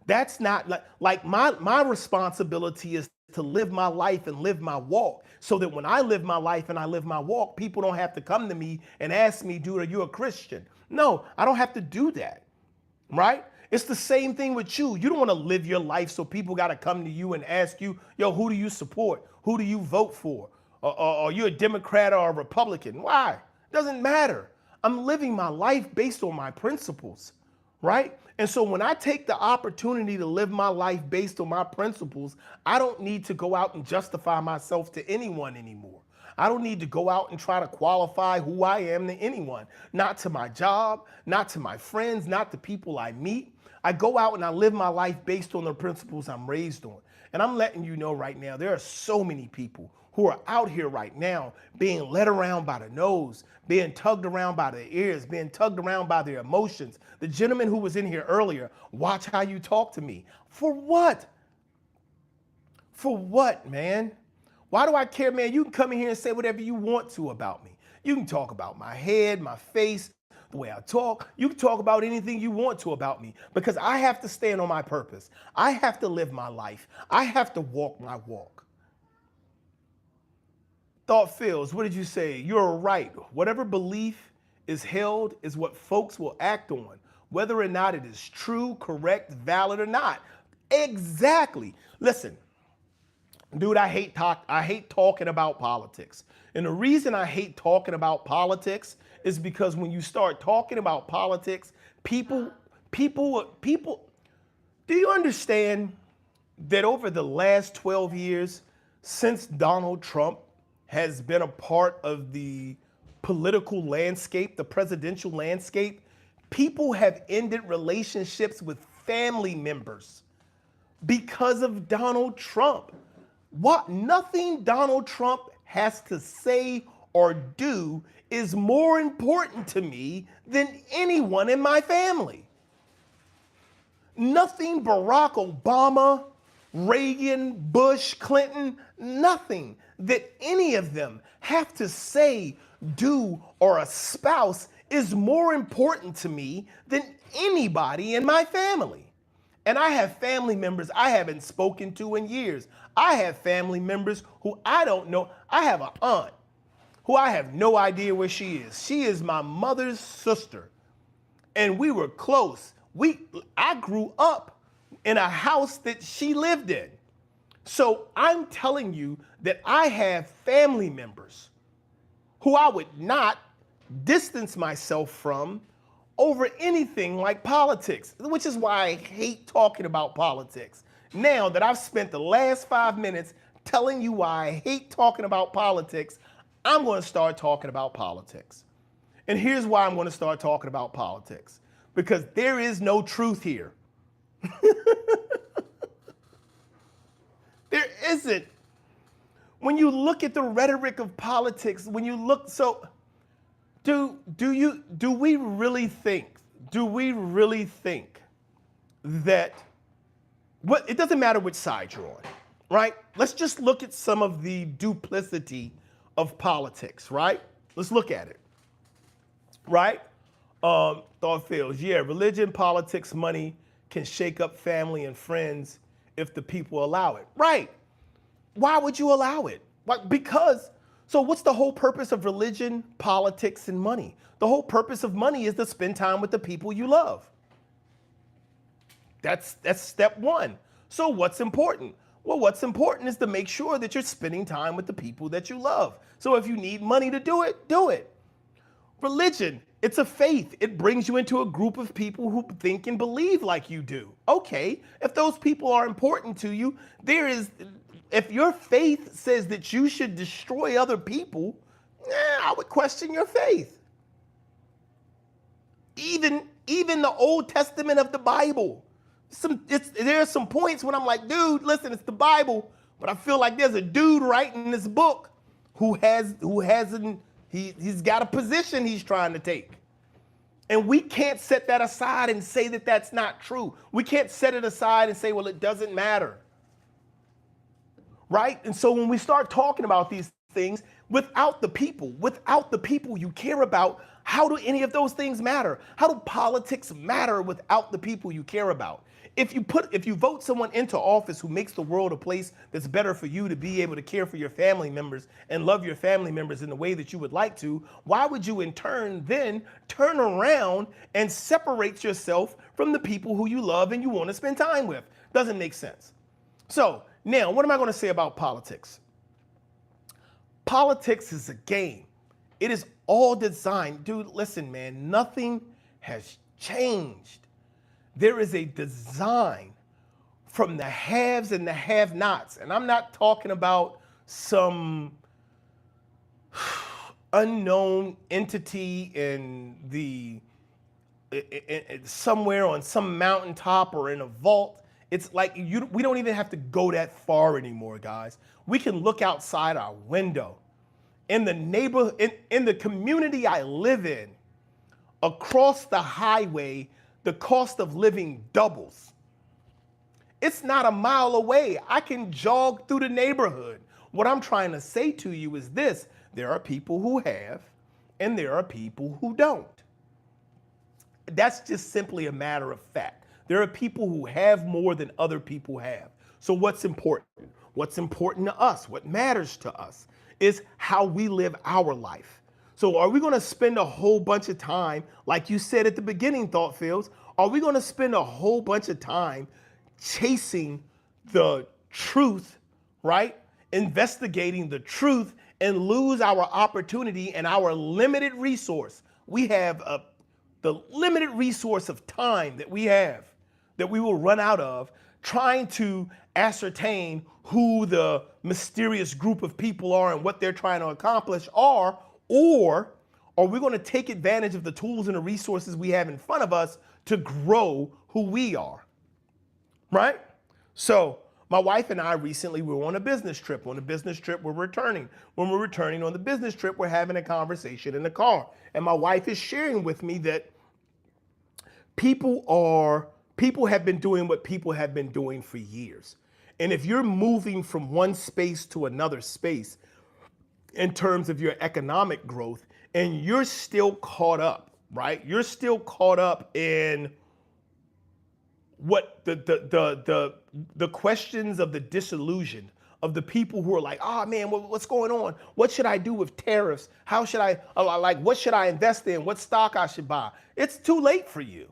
That's not like my responsibility is to live my life and live my walk so that when I live my life and I live my walk, people don't have to come to me and ask me, dude, are you a Christian? No, I don't have to do that, right? It's the same thing with you. You don't want to live your life so people got to come to you and ask you, yo, who do you support? Who do you vote for? Are you a Democrat or a Republican? Why? Doesn't matter. I'm living my life based on my principles, right? And so when I take the opportunity to live my life based on my principles, I don't need to go out and justify myself to anyone anymore. I don't need to go out and try to qualify who I am to anyone, not to my job, not to my friends, not to people I meet. I go out and I live my life based on the principles I'm raised on. And I'm letting you know right now, there are so many people who are out here right now being led around by the nose, being tugged around by the ears, being tugged around by their emotions. The gentleman who was in here earlier, watch how you talk to me. For what? For what, man? Why do I care, man? You can come in here and say whatever you want to about me. You can talk about my head, my face, the way I talk. You can talk about anything you want to about me because I have to stand on my purpose. I have to live my life. I have to walk my walk. Thought Fields, what did you say? You're right. Whatever belief is held is what folks will act on, whether or not it is true, correct, valid or not. Exactly. Listen, dude, I hate talking about politics. And the reason I hate talking about politics is because when you start talking about politics, people, do you understand that over the last 12 years, since Donald Trump has been a part of the political landscape, the presidential landscape, people have ended relationships with family members because of Donald Trump. What nothing Donald Trump has to say or do is more important to me than anyone in my family. Nothing Barack Obama, Reagan, Bush, Clinton, nothing that any of them have to say, do, or espouse is more important to me than anybody in my family. And I have family members I haven't spoken to in years. I have family members who I don't know. I have an aunt who I have no idea where she is. She is my mother's sister. And we were close. I grew up in a house that she lived in. So I'm telling you that I have family members who I would not distance myself from over anything like politics, which is why I hate talking about politics. Now that I've spent the last 5 minutes telling you why I hate talking about politics, I'm going to start talking about politics. And here's why I'm going to start talking about politics. Because there is no truth here. There isn't. When you look at the rhetoric of politics, when you look, so do we really think that it doesn't matter which side you're on, right? Let's just look at some of the duplicity of politics, right? Let's look at it, right? Thought Fields, yeah, religion, politics, money can shake up family and friends if the people allow it. Right. Why would you allow it? So what's the whole purpose of religion, politics, and money? The whole purpose of money is to spend time with the people you love. That's step one. So what's important? Well, what's important is to make sure that you're spending time with the people that you love. So if you need money to do it, do it. Religion, it's a faith. It brings you into a group of people who think and believe like you do. Okay, if those people are important to you, if your faith says that you should destroy other people, I would question your faith. Even the Old Testament of the Bible. There's some points when I'm like, dude, listen, it's the Bible, but I feel like there's a dude writing this book he's got a position he's trying to take. And we can't set that aside and say that that's not true. We can't set it aside and say, well, it doesn't matter. Right? And so when we start talking about these things without the people you care about, how do any of those things matter? How do politics matter without the people you care about? If you vote someone into office who makes the world a place that's better for you to be able to care for your family members and love your family members in the way that you would like to, why would you in turn then turn around and separate yourself from the people who you love and you want to spend time with? Doesn't make sense. So now, what am I going to say about politics? Politics is a game. It is all designed. Dude, listen, man, nothing has changed. There is a design from the haves and the have-nots. And I'm not talking about some unknown entity somewhere on some mountaintop or in a vault. It's like we don't even have to go that far anymore, guys. We can look outside our window. In the community I live in, across the highway, the cost of living doubles. It's not a mile away. I can jog through the neighborhood. What I'm trying to say to you is this: there are people who have, and there are people who don't. That's just simply a matter of fact. There are people who have more than other people have. So what's important? What's important to us, what matters to us, is how we live our life. So are we going to spend a whole bunch of time, like you said at the beginning, Thought Fields, are we going to spend a whole bunch of time chasing the truth, right? Investigating the truth and lose our opportunity and our limited resource? We have the limited resource of time that we have, that we will run out of trying to ascertain who the mysterious group of people are and what they're trying to accomplish are, or are we going to take advantage of the tools and the resources we have in front of us to grow who we are, right? So my wife and I recently were on a business trip. On a business trip, we're returning. When we're returning on the business trip, we're having a conversation in the car. And my wife is sharing with me that people have been doing what people have been doing for years. And if you're moving from one space to another space in terms of your economic growth, and you're still caught up, right? You're still caught up in what the questions of the disillusioned, of the people who are like, oh man, what's going on? What should I do with tariffs? How should I, what should I invest in? What stock I should buy? It's too late for you.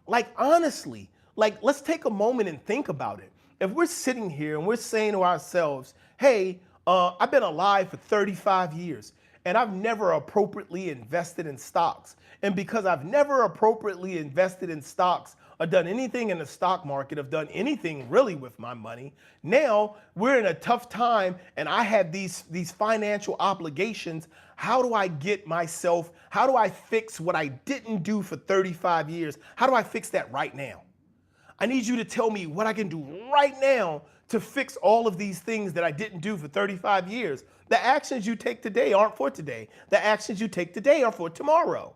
Like, honestly, let's take a moment and think about it. If we're sitting here and we're saying to ourselves, hey, I've been alive for 35 years and I've never appropriately invested in stocks. And because I've never appropriately invested in stocks or done anything in the stock market, or done anything really with my money, now we're in a tough time and I have these financial obligations. How do I fix what I didn't do for 35 years? How do I fix that right now? I need you to tell me what I can do right now to fix all of these things that I didn't do for 35 years. The actions you take today aren't for today. The actions you take today are for tomorrow.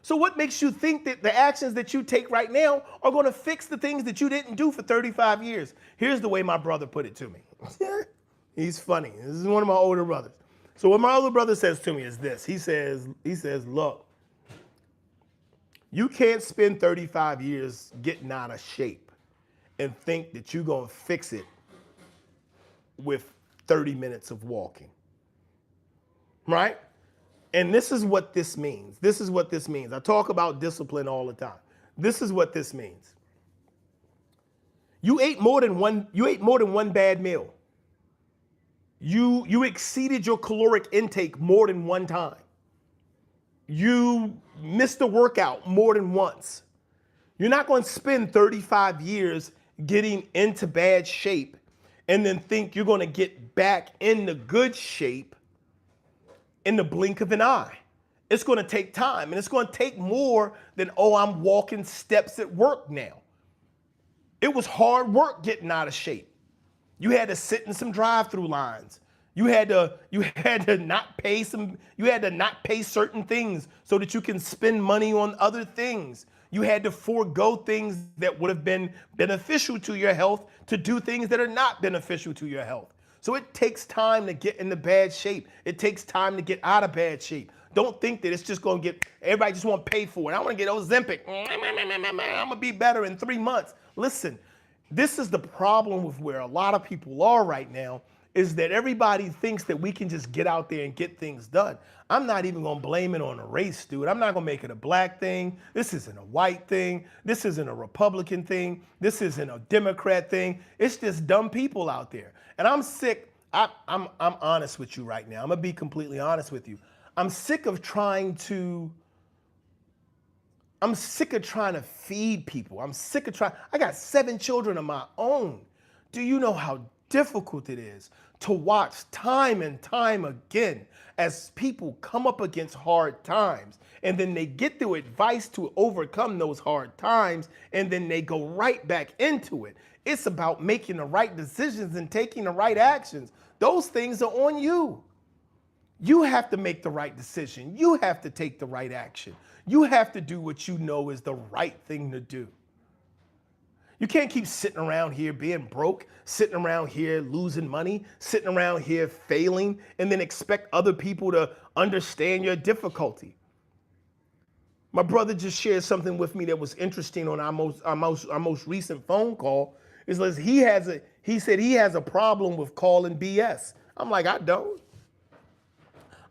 So what makes you think that the actions that you take right now are going to fix the things that you didn't do for 35 years? Here's the way my brother put it to me. He's funny. This is one of my older brothers. So what my older brother says to me is this. He says, look, you can't spend 35 years getting out of shape and think that you're going to fix it with 30 minutes of walking, right? And this is what this means. This is what this means. I talk about discipline all the time. This is what this means. You ate more than one bad meal. You exceeded your caloric intake more than one time. You missed a workout more than once. You're not going to spend 35 years getting into bad shape and then think you're going to get back into good shape in the blink of an eye. It's going to take time, and it's going to take more than, oh, I'm walking steps at work now. It was hard work getting out of shape. You had to sit in some drive-through lines. You had to not pay certain things so that you can spend money on other things. You had to forego things that would have been beneficial to your health to do things that are not beneficial to your health. So it takes time to get into bad shape. It takes time to get out of bad shape. Don't think that it's just going to everybody just want to pay for it. I want to get Ozempic. I'm going to be better in 3 months. Listen, this is the problem with where a lot of people are right now, is that everybody thinks that we can just get out there and get things done. I'm not even going to blame it on a race, dude. I'm not going to make it a black thing. This isn't a white thing. This isn't a Republican thing. This isn't a Democrat thing. It's just dumb people out there. And I'm sick. I'm honest with you right now. I'm going to be completely honest with you. I'm sick of trying to feed people. I got 7 children of my own. Do you know how difficult it is to watch time and time again as people come up against hard times, and then they get the advice to overcome those hard times, and then they go right back into it? It's about making the right decisions and taking the right actions. Those things are on you. You have to make the right decision. You have to take the right action. You have to do what you know is the right thing to do. You can't keep sitting around here being broke, sitting around here losing money, sitting around here failing, and then expect other people to understand your difficulty. My brother just shared something with me that was interesting on our most recent phone call. Is that he said he has a problem with calling BS. I'm like, I don't.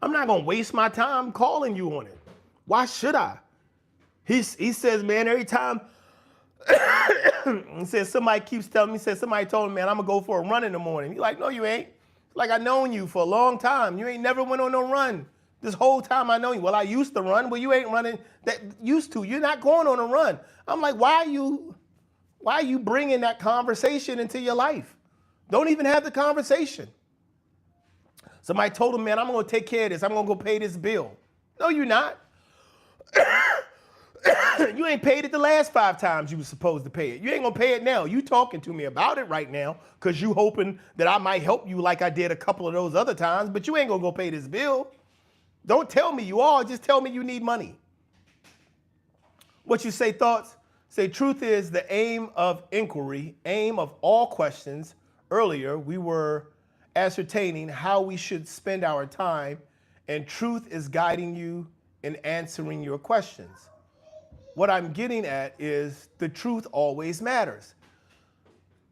I'm not going to waste my time calling you on it. Why should I? He says, man, every time he says somebody keeps telling me, somebody told him, man, I'm going to go for a run in the morning. He's like, no, you ain't. Like, I've known you for a long time. You ain't never went on no run. This whole time I know you. Well, I used to run. Well, you ain't running that used to. You're not going on a run. I'm like, why are you bringing that conversation into your life? Don't even have the conversation. Somebody told him, man, I'm going to take care of this. I'm going to go pay this bill. No, you're not. You ain't paid it the last 5 times you were supposed to pay it. You ain't going to pay it now. You talking to me about it right now because you hoping that I might help you like I did a couple of those other times, but you ain't going to go pay this bill. Don't tell me you are. Just tell me you need money. What you say, thoughts? Say, truth is the aim of inquiry, aim of all questions. Earlier, we were ascertaining how we should spend our time, and truth is guiding you in answering your questions. What I'm getting at is the truth always matters.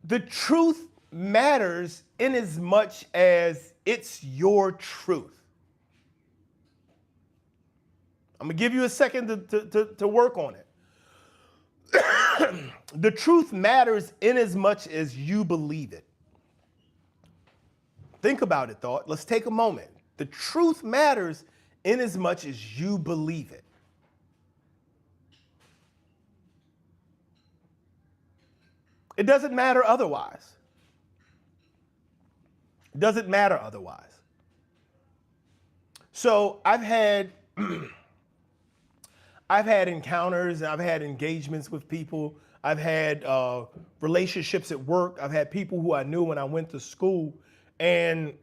The truth matters in as much as it's your truth. I'm going to give you a second to work on it. The truth matters in as much as you believe it. Think about it, thought. Let's take a moment. The truth matters in as much as you believe it. It doesn't matter otherwise. It doesn't matter otherwise. So I've had encounters, I've had engagements with people. I've had relationships at work. I've had people who I knew when I went to school, and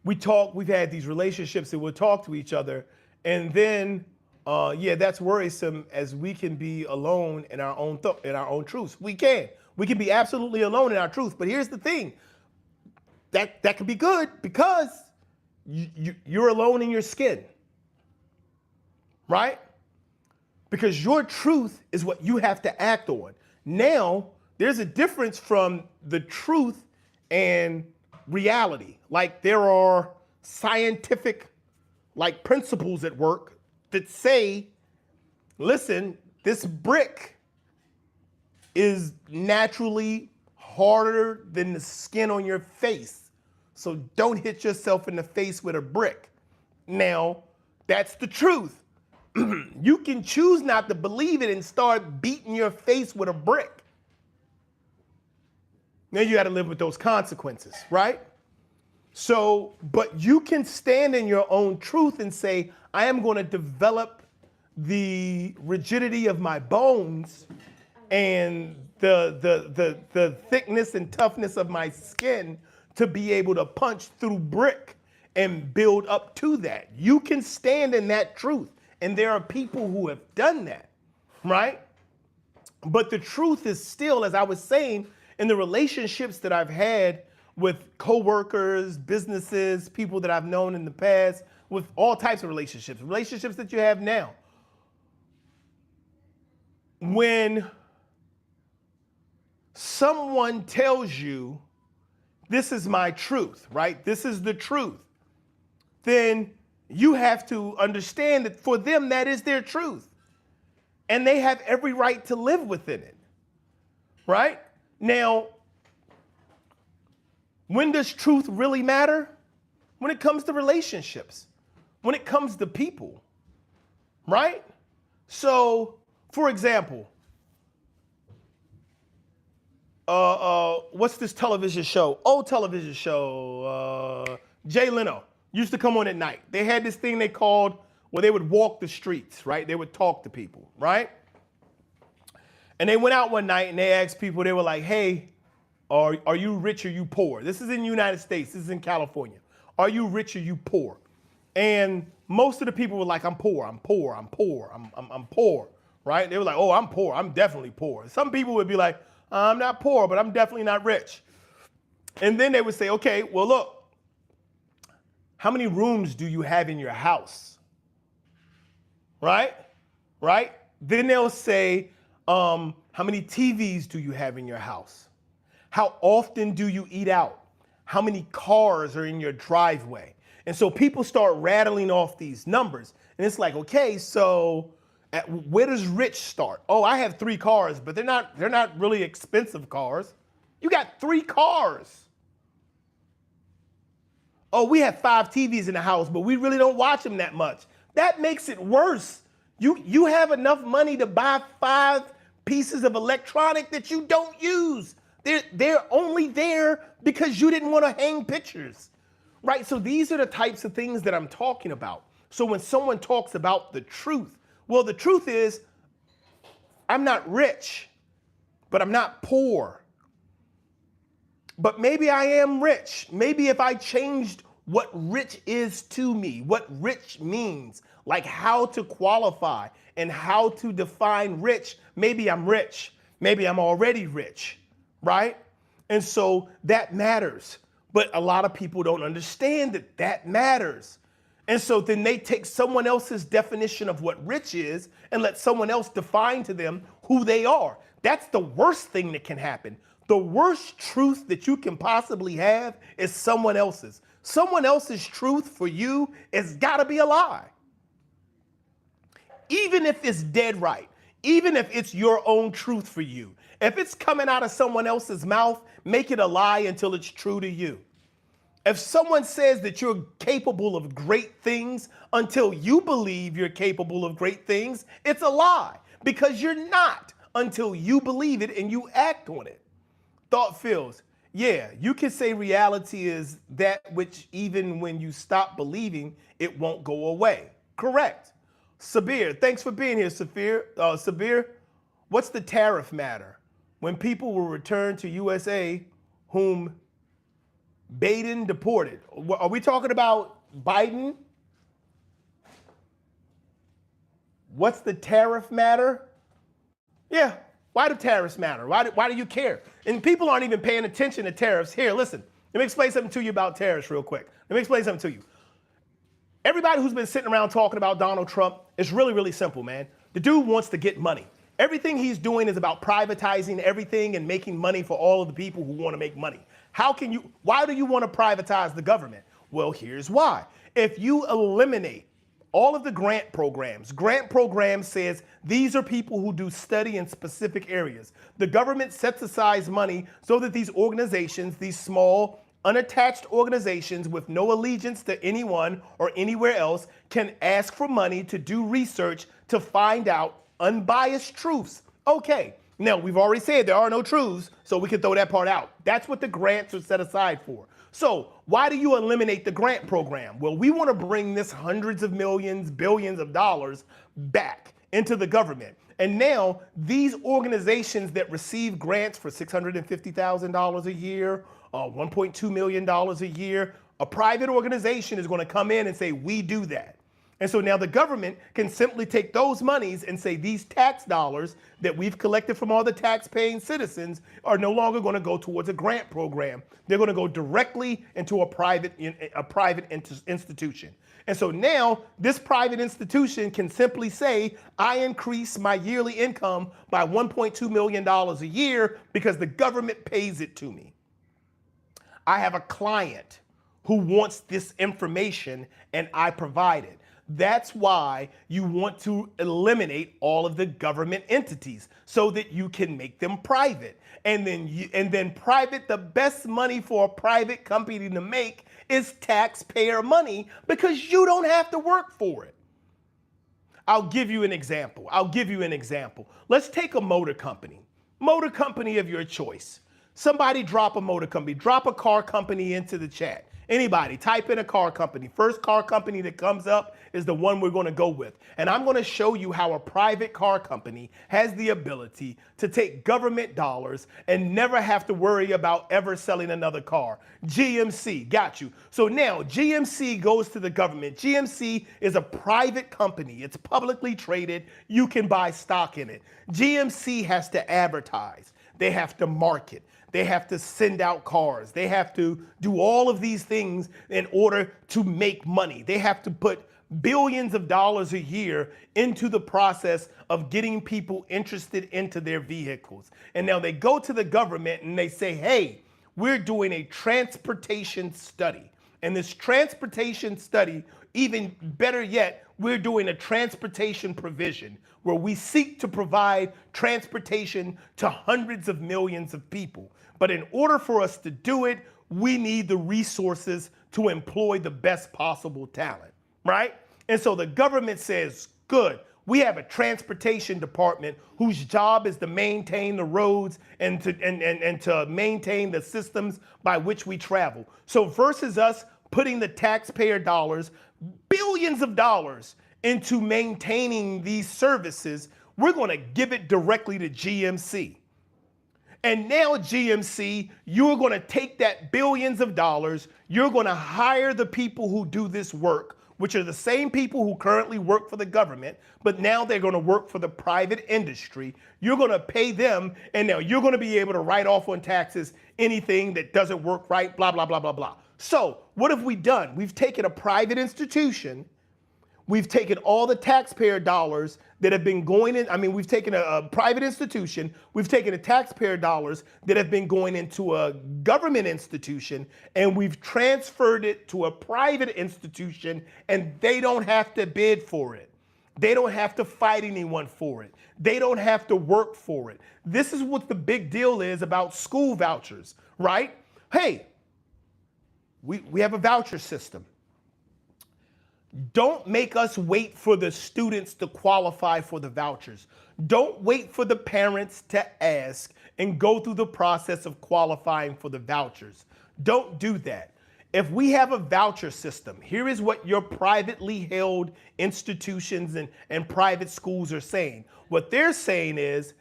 we've had these relationships that we'll talk to each other, and then that's worrisome, as we can be alone in our own truths. We can be absolutely alone in our truth. But here's the thing, that can be good because you're alone in your skin, right? Because your truth is what you have to act on. Now, there's a difference from the truth and reality. Like, there are scientific principles at work that say, listen, this brick is naturally harder than the skin on your face. So don't hit yourself in the face with a brick. Now, that's the truth. You can choose not to believe it and start beating your face with a brick. Now you got to live with those consequences, right? So, but you can stand in your own truth and say, I am going to develop the rigidity of my bones and the thickness and toughness of my skin to be able to punch through brick and build up to that. You can stand in that truth. And there are people who have done that, right? But the truth is still, as I was saying, in the relationships that I've had with coworkers, businesses, people that I've known in the past, with all types of relationships that you have now. When someone tells you, this is my truth, right? This is the truth. Then you have to understand that for them, that is their truth. And they have every right to live within it, right? Now, when does truth really matter? When it comes to relationships, when it comes to people, right? So, for example, what's this television show? Old television show, Jay Leno used to come on at night. They had this thing they called, where they would walk the streets, right? They would talk to people, right? And they went out one night and they asked people, they were like, hey, are you rich or you poor? This is in the United States, this is in California. Are you rich or you poor? And most of the people were like, I'm poor, I'm poor, I'm poor, I'm poor, right? They were like, oh, I'm poor, I'm definitely poor. Some people would be like, I'm not poor, but I'm definitely not rich. And then they would say, okay, well, look, how many rooms do you have in your house? Right? Right? Then they'll say, how many TVs do you have in your house? How often do you eat out? How many cars are in your driveway? And so people start rattling off these numbers. And it's like, okay, so where does rich start? Oh, I have 3 cars, but they're not really expensive cars. You got 3 cars. Oh, we have 5 TVs in the house, but we really don't watch them that much. That makes it worse. You have enough money to buy 5 pieces of electronic that you don't use. They're only there because you didn't want to hang pictures, right? So these are the types of things that I'm talking about. So when someone talks about the truth, well, the truth is, I'm not rich, but I'm not poor. But maybe I am rich. Maybe if I changed what rich is to me, what rich means, like how to qualify and how to define rich, maybe I'm rich. Maybe I'm already rich, right? And so that matters. But a lot of people don't understand that that matters. And so then they take someone else's definition of what rich is and let someone else define to them who they are. That's the worst thing that can happen. The worst truth that you can possibly have is someone else's. Someone else's truth for you has got to be a lie. Even if it's dead right, even if it's your own truth for you, if it's coming out of someone else's mouth, make it a lie until it's true to you. If someone says that you're capable of great things until you believe you're capable of great things, it's a lie because you're not until you believe it and you act on it. Thought feels, yeah, you can say reality is that which even when you stop believing, it won't go away. Correct. Sabir, thanks for being here, Sabir. What's the tariff matter? When people will return to USA whom Biden deported. Are we talking about Biden? What's the tariff matter? Yeah, why do tariffs matter? Why do you care? And people aren't even paying attention to tariffs. Here, listen, let me explain something to you about tariffs real quick. Let me explain something to you. Everybody who's been sitting around talking about Donald Trump, it's really, really simple, man. The dude wants to get money. Everything he's doing is about privatizing everything and making money for all of the people who want to make money. Why do you want to privatize the government? Well, here's why. If you eliminate all of the grant programs says these are people who do study in specific areas. The government sets aside money so that these organizations, these small, unattached organizations with no allegiance to anyone or anywhere else can ask for money to do research to find out unbiased truths. Okay, now we've already said there are no truths, so we can throw that part out. That's what the grants are set aside for. So why do you eliminate the grant program? Well, we want to bring this hundreds of millions, billions of dollars back into the government. And now these organizations that receive grants for $650,000 a year, $1.2 million a year, a private organization is going to come in and say, we do that. And so now the government can simply take those monies and say these tax dollars that we've collected from all the tax-paying citizens are no longer going to go towards a grant program. They're going to go directly into a private institution. And so now this private institution can simply say, I increase my yearly income by $1.2 million a year because the government pays it to me. I have a client who wants this information and I provide it. That's why you want to eliminate all of the government entities so that you can make them private. And then private, the best money for a private company to make is taxpayer money because you don't have to work for it. I'll give you an example. Let's take a motor company of your choice. Somebody drop a motor company, drop a car company into the chat. Anybody, type in a car company. First car company that comes up is the one we're going to go with. And I'm going to show you how a private car company has the ability to take government dollars and never have to worry about ever selling another car. GMC, got you. So now GMC goes to the government. GMC is a private company. It's publicly traded. You can buy stock in it. GMC has to advertise. They have to market. They have to send out cars. They have to do all of these things in order to make money. They have to put billions of dollars a year into the process of getting people interested into their vehicles. And now they go to the government and they say, hey, we're doing a transportation study. And this transportation study, even better yet, we're doing a transportation provision where we seek to provide transportation to hundreds of millions of people. But in order for us to do it, we need the resources to employ the best possible talent, right? And so the government says, good, we have a transportation department whose job is to maintain the roads and to maintain the systems by which we travel. So versus us putting the taxpayer dollars, billions of dollars into maintaining these services, we're going to give it directly to GMC. And now GMC, you're going to take that billions of dollars, you're going to hire the people who do this work, which are the same people who currently work for the government, but now they're going to work for the private industry. You're going to pay them, and now you're going to be able to write off on taxes anything that doesn't work right, blah, blah, blah, blah, blah. So what have we done? We've taken a private institution. We've taken all the taxpayer dollars that have been going in. I mean, we've taken a private institution. We've taken the taxpayer dollars that have been going into a government institution, and we've transferred it to a private institution, and they don't have to bid for it. They don't have to fight anyone for it. They don't have to work for it. This is what the big deal is about school vouchers, right? Hey, we have a voucher system. Don't make us wait for the students to qualify for the vouchers. Don't wait for the parents to ask and go through the process of qualifying for the vouchers. Don't do that. If we have a voucher system, here is what your privately held institutions and private schools are saying. What they're saying is,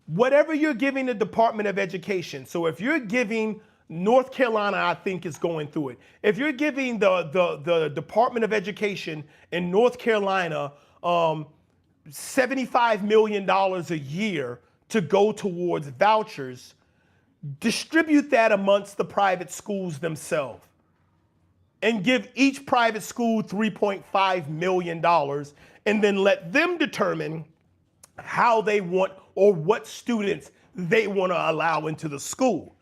whatever you're giving the Department of Education, so if you're giving North Carolina, I think, is going through it. If you're giving the Department of Education in North Carolina $75 million a year to go towards vouchers, distribute that amongst the private schools themselves and give each private school $3.5 million and then let them determine how they want or what students they want to allow into the school.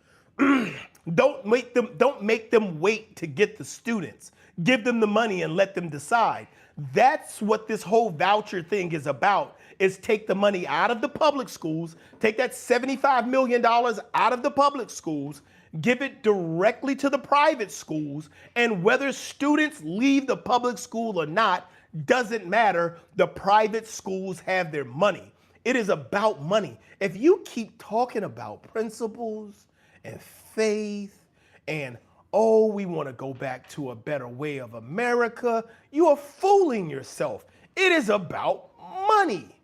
Don't make them wait to get the students. Give them the money and let them decide. That's what this whole voucher thing is about, is take the money out of the public schools, take that $75 million out of the public schools, give it directly to the private schools, and whether students leave the public school or not doesn't matter. The private schools have their money. It is about money. If you keep talking about principles and faith and Oh, we want to go back to a better way of America. You are fooling yourself. It is about money.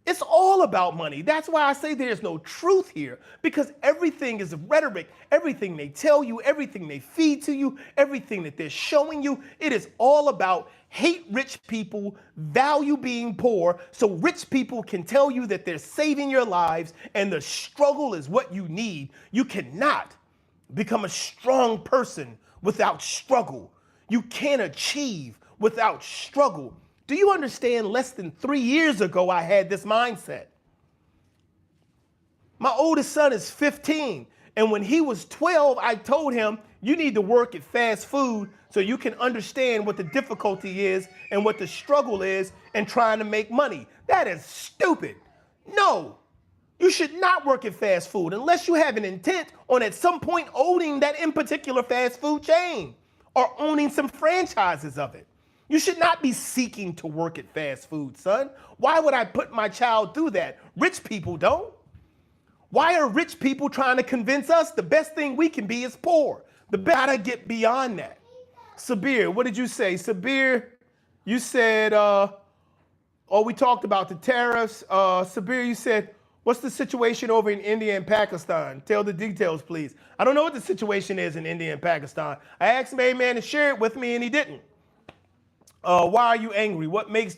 It's all about money. That's why I say there's no truth here, because everything is rhetoric. Everything they tell you, everything they feed to you, everything that they're showing you, it is all about hate rich people, value being poor, so rich people can tell you that they're saving your lives and the struggle is what you need. You cannot become a strong person without struggle. You can't achieve without struggle. Do you understand? Less than 3 years ago, I had this mindset. My oldest son is 15. And when he was 12, I told him, you need to work at fast food so you can understand what the difficulty is and what the struggle is in trying to make money. That is stupid. No, you should not work at fast food unless you have an intent on at some point owning that in particular fast food chain or owning some franchises of it. You should not be seeking to work at fast food, son. Why would I put my child through that? Rich people don't. Why are rich people trying to convince us the best thing we can be is poor? Gotta get beyond that. Sabir, what did you say? Sabir, you said, we talked about the tariffs. Sabir, you said, what's the situation over in India and Pakistan? Tell the details, please. I don't know what the situation is in India and Pakistan. I asked my man to share it with me and he didn't. Why are you angry? What makes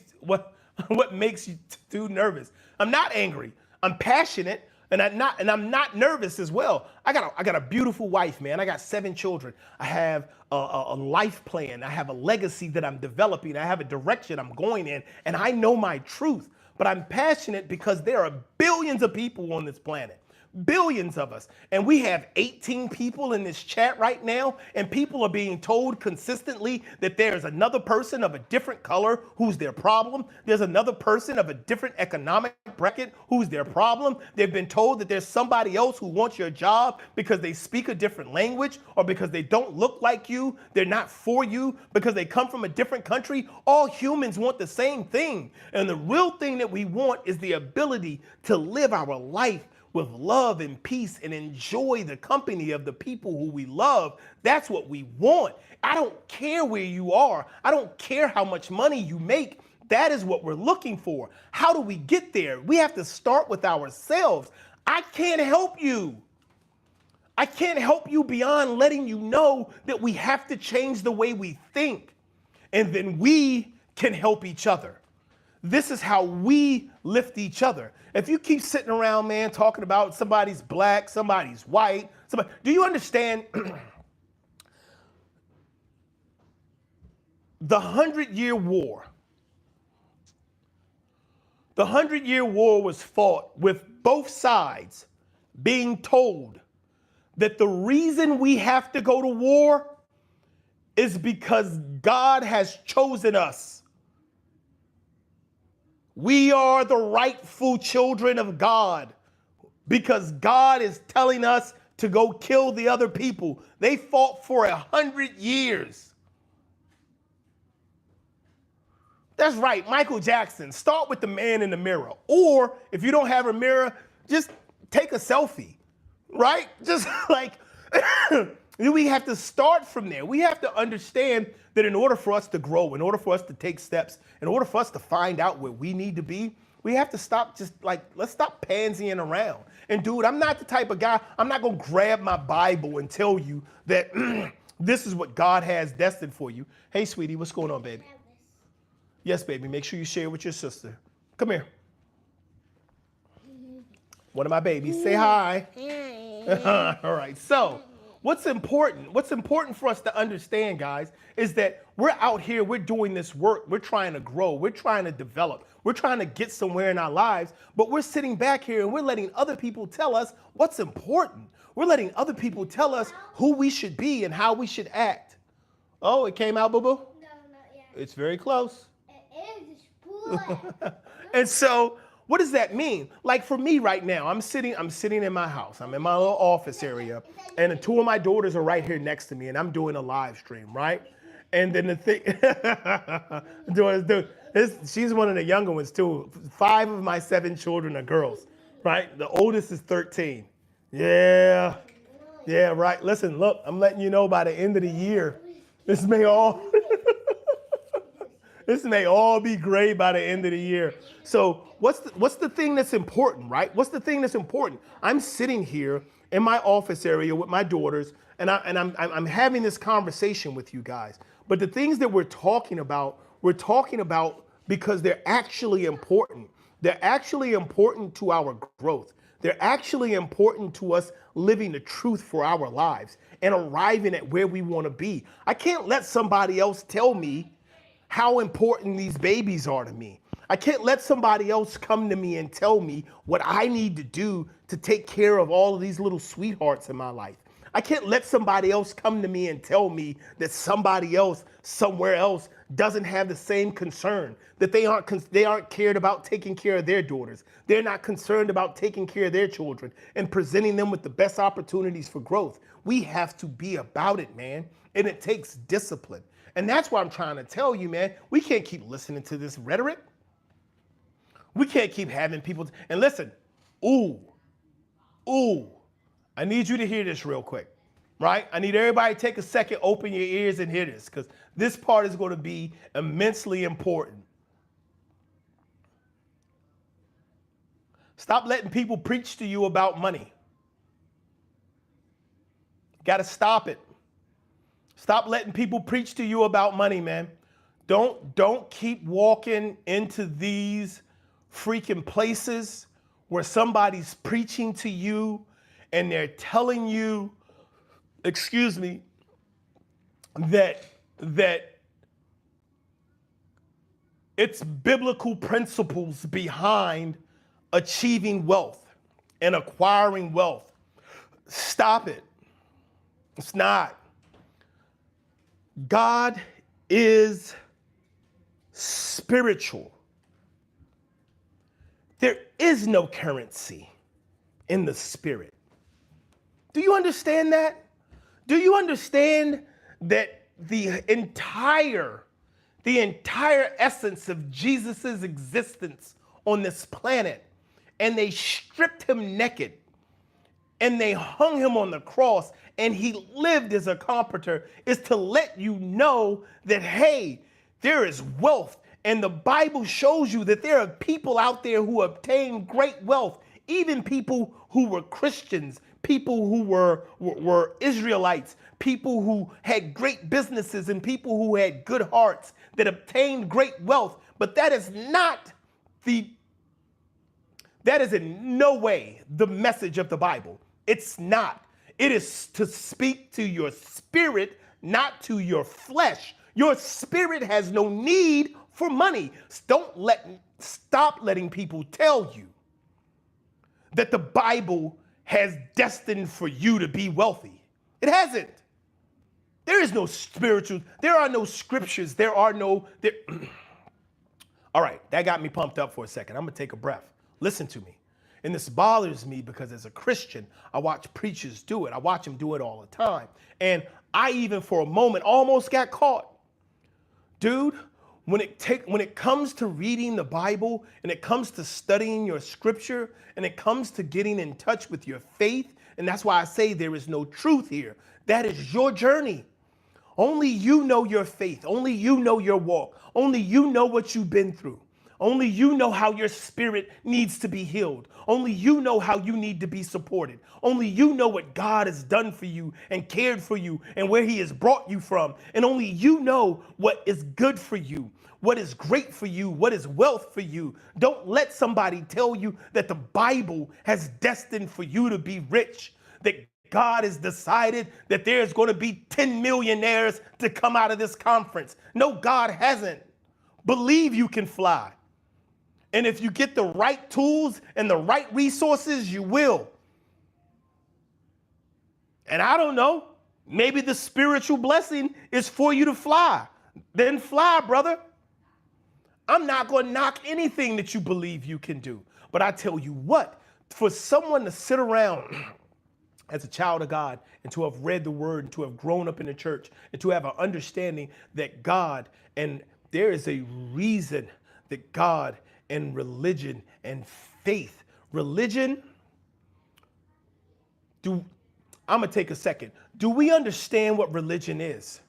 you too nervous? I'm not angry. I'm passionate, and I'm not nervous as well. I got a beautiful wife, man. I got 7 children. I have a life plan. I have a legacy that I'm developing. I have a direction I'm going in, and I know my truth. But I'm passionate because there are billions of people on this planet. Billions of us. And we have 18 people in this chat right now, and people are being told consistently that there's another person of a different color who's their problem. There's another person of a different economic bracket who's their problem. They've been told that there's somebody else who wants your job because they speak a different language or because they don't look like you. They're not for you because they come from a different country. All humans want the same thing. And the real thing that we want is the ability to live our life with love and peace and enjoy the company of the people who we love. That's what we want. I don't care where you are. I don't care how much money you make. That is what we're looking for. How do we get there? We have to start with ourselves. I can't help you. I can't help you beyond letting you know that we have to change the way we think. And then we can help each other. This is how we lift each other. If you keep sitting around, man, talking about somebody's black, somebody's white, do you understand the 100-Year War? The 100-Year War was fought with both sides being told that the reason we have to go to war is because God has chosen us. We are the rightful children of God because God is telling us to go kill the other people. They fought for 100 years. That's right, Michael Jackson. Start with the man in the mirror. Or if you don't have a mirror, just take a selfie, right? Just like, we have to start from there. We have to understand that in order for us to grow, in order for us to take steps, in order for us to find out where we need to be, we have to stop let's stop pansying around. And dude, I'm not the type of guy, I'm not gonna grab my Bible and tell you that this is what God has destined for you. Hey, sweetie, what's going on, baby? Yes, baby, make sure you share with your sister. Come here. One of my babies, say hi. All right, so what's important for us to understand, guys, is that we're out here, we're doing this work, we're trying to grow, we're trying to develop, we're trying to get somewhere in our lives, but we're sitting back here and we're letting other people tell us what's important. We're letting other people tell us who we should be and how we should act. Oh, it came out, boo-boo? No, not yet. It's very close. It is spoiled. And so, what does that mean? Like for me right now, I'm sitting in my house. I'm in my little office area, and the 2 of my daughters are right here next to me, and I'm doing a live stream, right? And then the thing, she's one of the younger ones too. 5 of my 7 children are girls, right? The oldest is 13. Yeah. Yeah, right. Listen, look, I'm letting you know by the end of the year, this may all this may all be great by the end of the year. So what's the thing that's important, right? What's the thing that's important? I'm sitting here in my office area with my daughters, and I'm having this conversation with you guys. But the things that we're talking about because they're actually important. They're actually important to our growth. They're actually important to us living the truth for our lives and arriving at where we want to be. I can't let somebody else tell me how important these babies are to me. I can't let somebody else come to me and tell me what I need to do to take care of all of these little sweethearts in my life. I can't let somebody else come to me and tell me that somebody else somewhere else doesn't have the same concern, that they aren't cared about taking care of their daughters. They're not concerned about taking care of their children and presenting them with the best opportunities for growth. We have to be about it, man. And it takes discipline. And that's what I'm trying to tell you, man. We can't keep listening to this rhetoric. We can't keep having people. And listen, ooh, I need you to hear this real quick, right? I need everybody to take a second, open your ears and hear this, because this part is going to be immensely important. Stop letting people preach to you about money. Got to stop it. Stop letting people preach to you about money, man. Don't keep walking into these freaking places where somebody's preaching to you and they're telling you, excuse me, that it's biblical principles behind achieving wealth and acquiring wealth. Stop it. It's not. God is spiritual. There is no currency in the spirit. Do you understand that? Do you understand that the entire essence of Jesus's existence on this planet, and they stripped him naked and they hung him on the cross and he lived as a comforter, is to let you know that, hey, there is wealth. And the Bible shows you that there are people out there who obtain great wealth, even people who were Christians, people who were Israelites, people who had great businesses and people who had good hearts that obtained great wealth. But that is in no way the message of the Bible. It's not. It is to speak to your spirit, not to your flesh. Your spirit has no need for money. Stop letting people tell you that the Bible has destined for you to be wealthy. It hasn't. There is no spiritual, there are no scriptures, all right, that got me pumped up for a second. I'm gonna take a breath. Listen to me. And this bothers me because as a Christian, I watch preachers do it. I watch them do it all the time. And I even for a moment almost got caught. Dude, when it comes to reading the Bible and it comes to studying your scripture and it comes to getting in touch with your faith, and that's why I say there is no truth here. That is your journey. Only you know your faith. Only you know your walk. Only you know what you've been through. Only you know how your spirit needs to be healed. Only you know how you need to be supported. Only you know what God has done for you and cared for you and where he has brought you from. And only you know what is good for you, what is great for you, what is wealth for you. Don't let somebody tell you that the Bible has destined for you to be rich, that God has decided that there's going to be 10 millionaires to come out of this conference. No, God hasn't. Believe you can fly. And if you get the right tools and the right resources, you will. And I don't know, maybe the spiritual blessing is for you to fly. Then fly, brother. I'm not going to knock anything that you believe you can do. But I tell you what, for someone to sit around as a child of God and to have read the word and to have grown up in the church and to have an understanding that God, and there is a reason that God and religion and faith, religion, I'm going to take a second. Do we understand what religion is?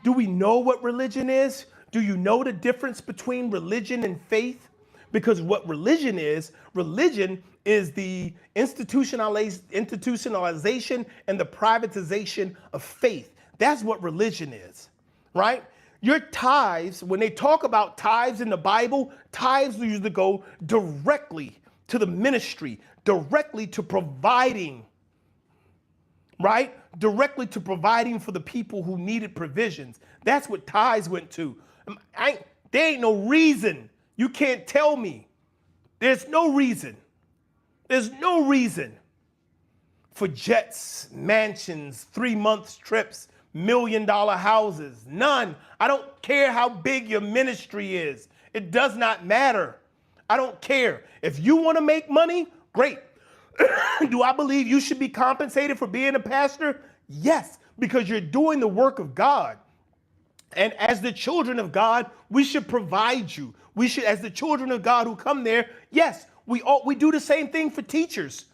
Do we know what religion is? Do you know the difference between religion and faith? Because what religion is the institutionalization and the privatization of faith. That's what religion is, right? Your tithes, when they talk about tithes in the Bible, tithes usually go directly to the ministry, directly to providing, right? Directly to providing for the people who needed provisions. That's what tithes went to. There ain't no reason. You can't tell me. There's no reason. There's no reason for jets, mansions, 3-month trips, $1 million houses. None. I don't care how big your ministry is. It does not matter. I don't care. If you want to make money, great. Do I believe you should be compensated for being a pastor? Yes, because you're doing the work of God. And as the children of God, we should provide you. We should, as the children of God who come there, yes, we do the same thing for teachers,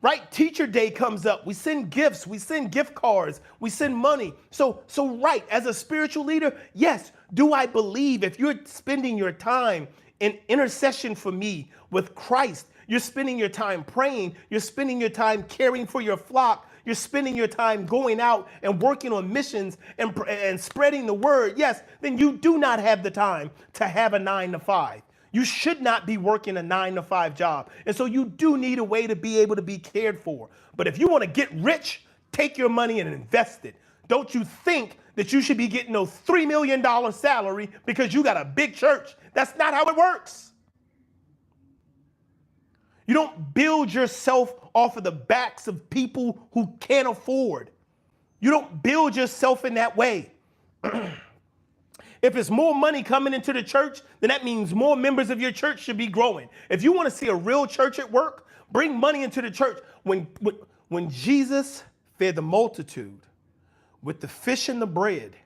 right? Teacher Day comes up. We send gifts. We send gift cards. We send money. So right, as a spiritual leader, yes, do I believe if you're spending your time in intercession for me with Christ, you're spending your time praying, you're spending your time caring for your flock, you're spending your time going out and working on missions and spreading the word, yes, then you do not have the time to have a 9-to-5. You should not be working a 9-to-5 job. And so you do need a way to be able to be cared for. But if you want to get rich, take your money and invest it. Don't you think that you should be getting no $3 million salary because you got a big church. That's not how it works. You don't build yourself off of the backs of people who can't afford. You don't build yourself in that way. If it's more money coming into the church, then that means more members of your church should be growing. If you want to see a real church at work, bring money into the church. When Jesus fed the multitude with the fish and the bread,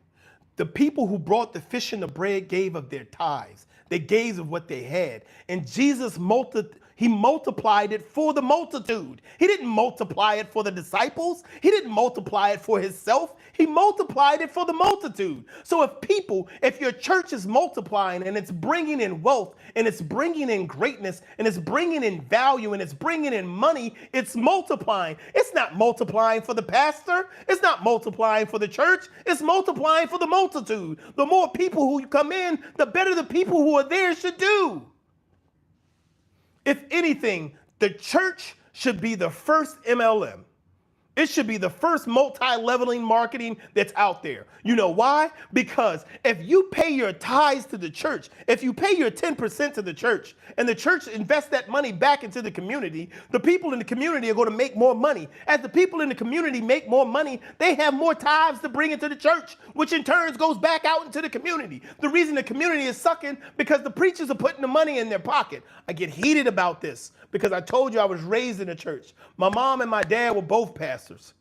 the people who brought the fish and the bread gave of their tithes. They gave of what they had. And Jesus multiplied it for the multitude. He didn't multiply it for the disciples. He didn't multiply it for himself. He multiplied it for the multitude. So if your church is multiplying and it's bringing in wealth and it's bringing in greatness and it's bringing in value and it's bringing in money, it's multiplying. It's not multiplying for the pastor. It's not multiplying for the church. It's multiplying for the multitude. The more people who come in, the better the people who are there should do. If anything, the church should be the first MLM. It should be the first multi-leveling marketing that's out there. You know why? Because if you pay your tithes to the church, if you pay your 10% to the church, and the church invests that money back into the community, the people in the community are going to make more money. As the people in the community make more money, they have more tithes to bring into the church, which in turn goes back out into the community. The reason the community is sucking because the preachers are putting the money in their pocket. I get heated about this because I told you I was raised in a church. My mom and my dad were both pastors.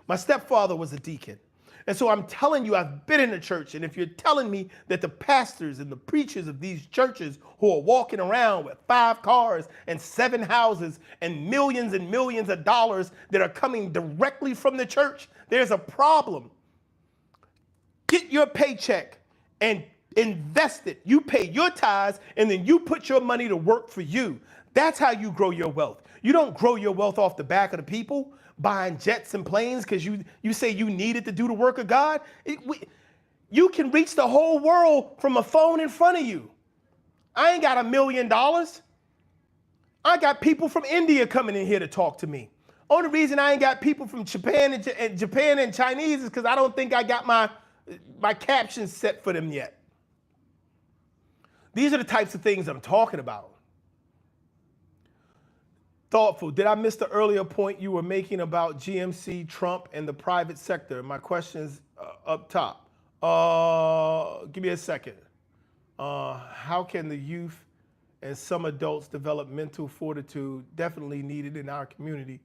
My stepfather was a deacon. And so I'm telling you, I've been in the church. And if you're telling me that the pastors and the preachers of these churches who are walking around with 5 cars and 7 houses and millions of dollars that are coming directly from the church, there's a problem. Get your paycheck and invest it. You pay your tithes and then you put your money to work for you. That's how you grow your wealth. You don't grow your wealth off the back of the people buying jets and planes because you say you need it to do the work of God. You can reach the whole world from a phone in front of you. I ain't got $1 million. I got people from India coming in here to talk to me. Only reason I ain't got people from Japan and Chinese is because I don't think I got my captions set for them yet. These are the types of things I'm talking about. Thoughtful. Did I miss the earlier point you were making about GMC, Trump, and the private sector? My question's up top. Give me a second. How can the youth and some adults develop mental fortitude? Definitely needed in our community.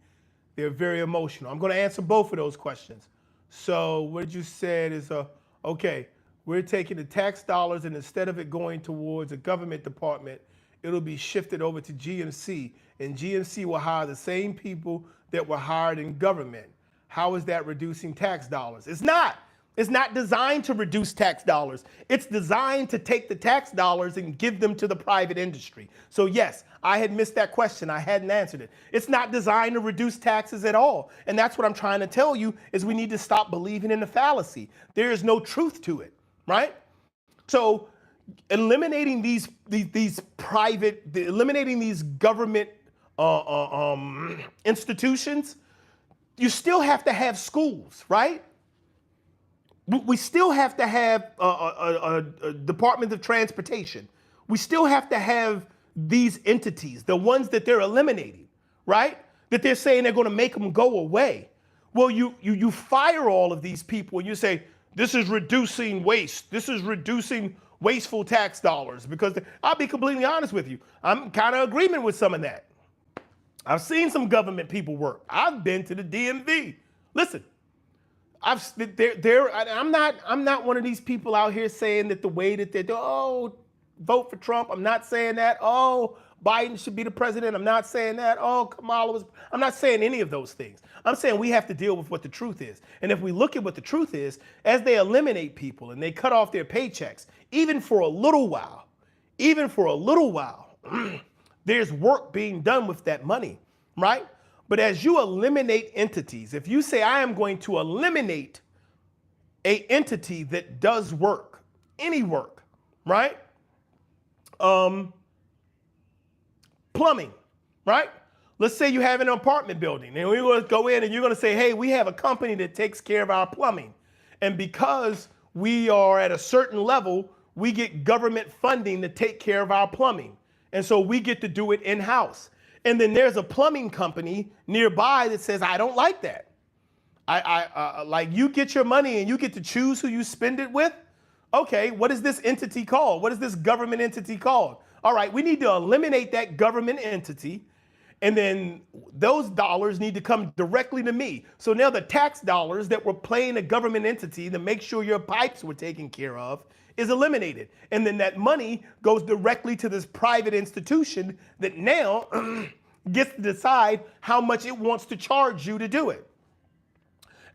They're very emotional. I'm going to answer both of those questions. So what you said is, okay, we're taking the tax dollars and instead of it going towards a government department, it'll be shifted over to GMC, and GMC will hire the same people that were hired in government. How is that reducing tax dollars? It's not. It's not designed to reduce tax dollars. It's designed to take the tax dollars and give them to the private industry. So yes, I had missed that question. I hadn't answered it. It's not designed to reduce taxes at all. And that's what I'm trying to tell you is we need to stop believing in the fallacy. There is no truth to it, right? So eliminating these government institutions, you still have to have schools, right? We still have to have a Department of Transportation. We still have to have these entities, the ones that they're eliminating, right? That they're saying they're going to make them go away. Well, you fire all of these people and you say, this is reducing waste. This is reducing wasteful tax dollars. Because I'll be completely honest with you. I'm kind of agreement with some of that. I've seen some government people work. I've been to the DMV. Listen, I'm not one of these people out here saying that the way that they do, oh, vote for Trump. I'm not saying that. Oh, Biden should be the president. I'm not saying that. Oh, Kamala was. I'm not saying any of those things. I'm saying we have to deal with what the truth is. And if we look at what the truth is, as they eliminate people and they cut off their paychecks, even for a little while, there's work being done with that money, right? But as you eliminate entities, if you say, I am going to eliminate a entity that does work, any work, right? Plumbing, right? Let's say you have an apartment building and we're going to go in and you're going to say, hey, we have a company that takes care of our plumbing. And because we are at a certain level, we get government funding to take care of our plumbing. And so we get to do it in-house. And then there's a plumbing company nearby that says, I don't like that. Like you get your money and you get to choose who you spend it with. Okay, what is this entity called? What is this government entity called? All right, we need to eliminate that government entity. And then those dollars need to come directly to me. So now the tax dollars that were paying a government entity to make sure your pipes were taken care of is eliminated. And then that money goes directly to this private institution that now gets to decide how much it wants to charge you to do it.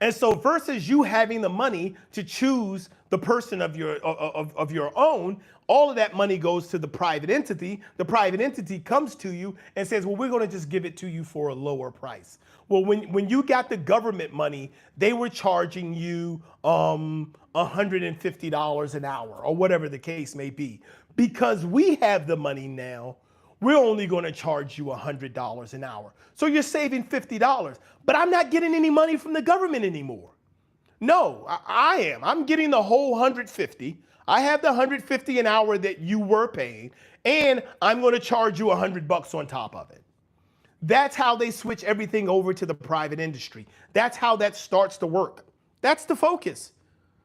And so versus you having the money to choose the person of your own, all of that money goes to the private entity. The private entity comes to you and says, well, we're going to just give it to you for a lower price. Well, when you got the government money, they were charging you $150 an hour or whatever the case may be. Because we have the money now, we're only going to charge you $100 an hour. So you're saving $50, but I'm not getting any money from the government anymore. No, I am. I'm getting the whole 150. I have the 150 an hour that you were paying, and I'm going to charge you $100 on top of it. That's how they switch everything over to the private industry. That's how that starts to work. That's the focus.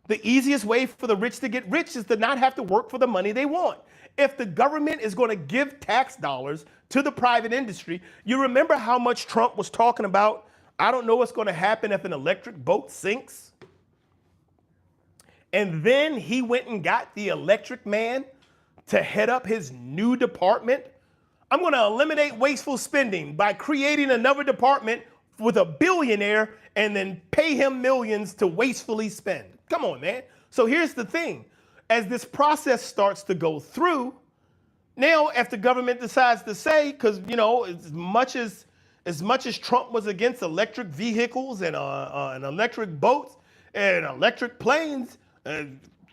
The easiest way for the rich to get rich is to not have to work for the money they want. If the government is going to give tax dollars to the private industry, you remember how much Trump was talking about, I don't know what's going to happen if an electric boat sinks? And then he went and got the electric man to head up his new department. I'm going to eliminate wasteful spending by creating another department with a billionaire and then pay him millions to wastefully spend. Come on, man. So here's the thing. As this process starts to go through, now if the government decides to say, because, you know, as much as Trump was against electric vehicles and electric boats and electric planes,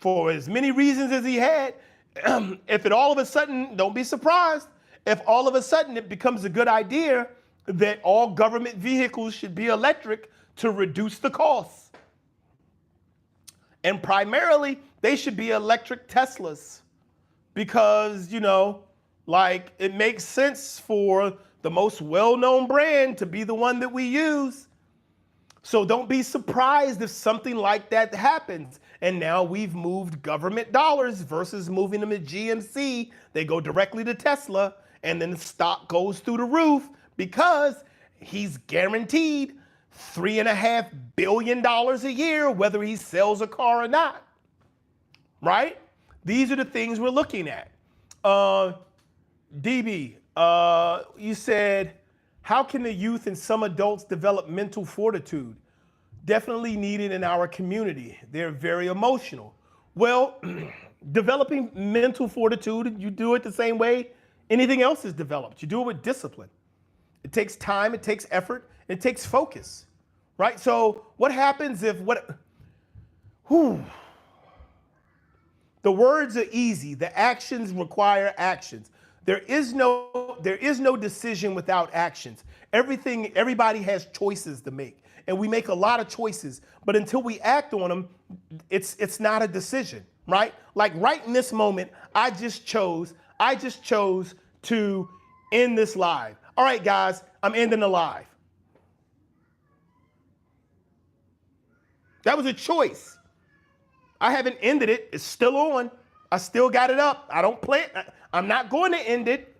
for as many reasons as he had, if it all of a sudden, don't be surprised, if all of a sudden it becomes a good idea that all government vehicles should be electric to reduce the costs. And primarily, they should be electric Teslas because, you know, like it makes sense for the most well-known brand to be the one that we use. So don't be surprised if something like that happens. And now we've moved government dollars versus moving them to GMC. They go directly to Tesla and then the stock goes through the roof because he's guaranteed $3.5 billion a year, whether he sells a car or not, right? These are the things we're looking at. DB, you said, how can the youth and some adults develop mental fortitude? Definitely needed in our community. They're very emotional. Well, developing mental fortitude, you do it the same way anything else is developed. You do it with discipline. It takes time, it takes effort, it takes focus, right? So what happens if whew, the words are easy, the actions require actions. There is no decision without actions. Everybody has choices to make. And we make a lot of choices, but until we act on them, it's not a decision, right? Like right in this moment, I just chose to end this live. All right, guys, I'm ending the live. That was a choice. I haven't ended it. It's still on. I still got it up. I don't plan. I'm not going to end it.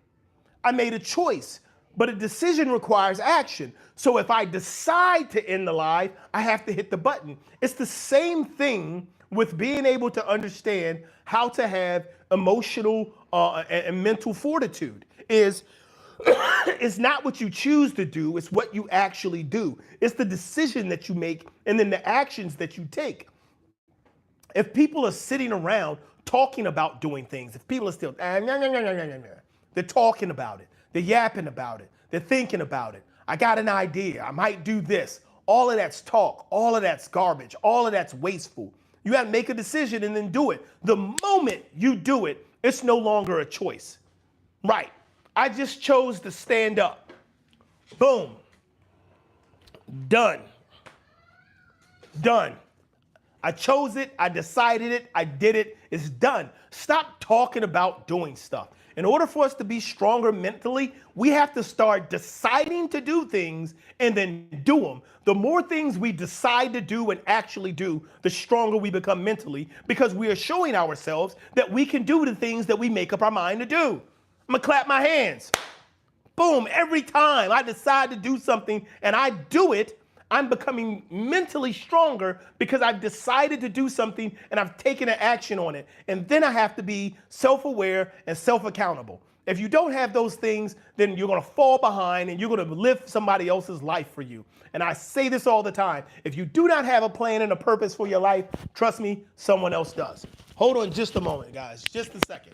I made a choice. But a decision requires action. So if I decide to end the live, I have to hit the button. It's the same thing with being able to understand how to have emotional and mental fortitude. It's not what you choose to do, it's what you actually do. It's the decision that you make and then the actions that you take. If people are sitting around talking about doing things, if people are still, they're talking about it, they're yapping about it, they're thinking about it. I got an idea, I might do this. All of that's talk, all of that's garbage, all of that's wasteful. You got to make a decision and then do it. The moment you do it, it's no longer a choice. Right. I just chose to stand up. Boom. Done. Done. I chose it, I decided it, I did it, it's done. Stop talking about doing stuff. In order for us to be stronger mentally, we have to start deciding to do things and then do them. The more things we decide to do and actually do, the stronger we become mentally because we are showing ourselves that we can do the things that we make up our mind to do. I'm gonna clap my hands. Boom, every time I decide to do something and I do it, I'm becoming mentally stronger because I've decided to do something and I've taken an action on it. And then I have to be self-aware and self-accountable. If you don't have those things, then you're gonna fall behind and you're gonna live somebody else's life for you. And I say this all the time. If you do not have a plan and a purpose for your life, trust me, someone else does. Hold on just a moment, guys, just a second.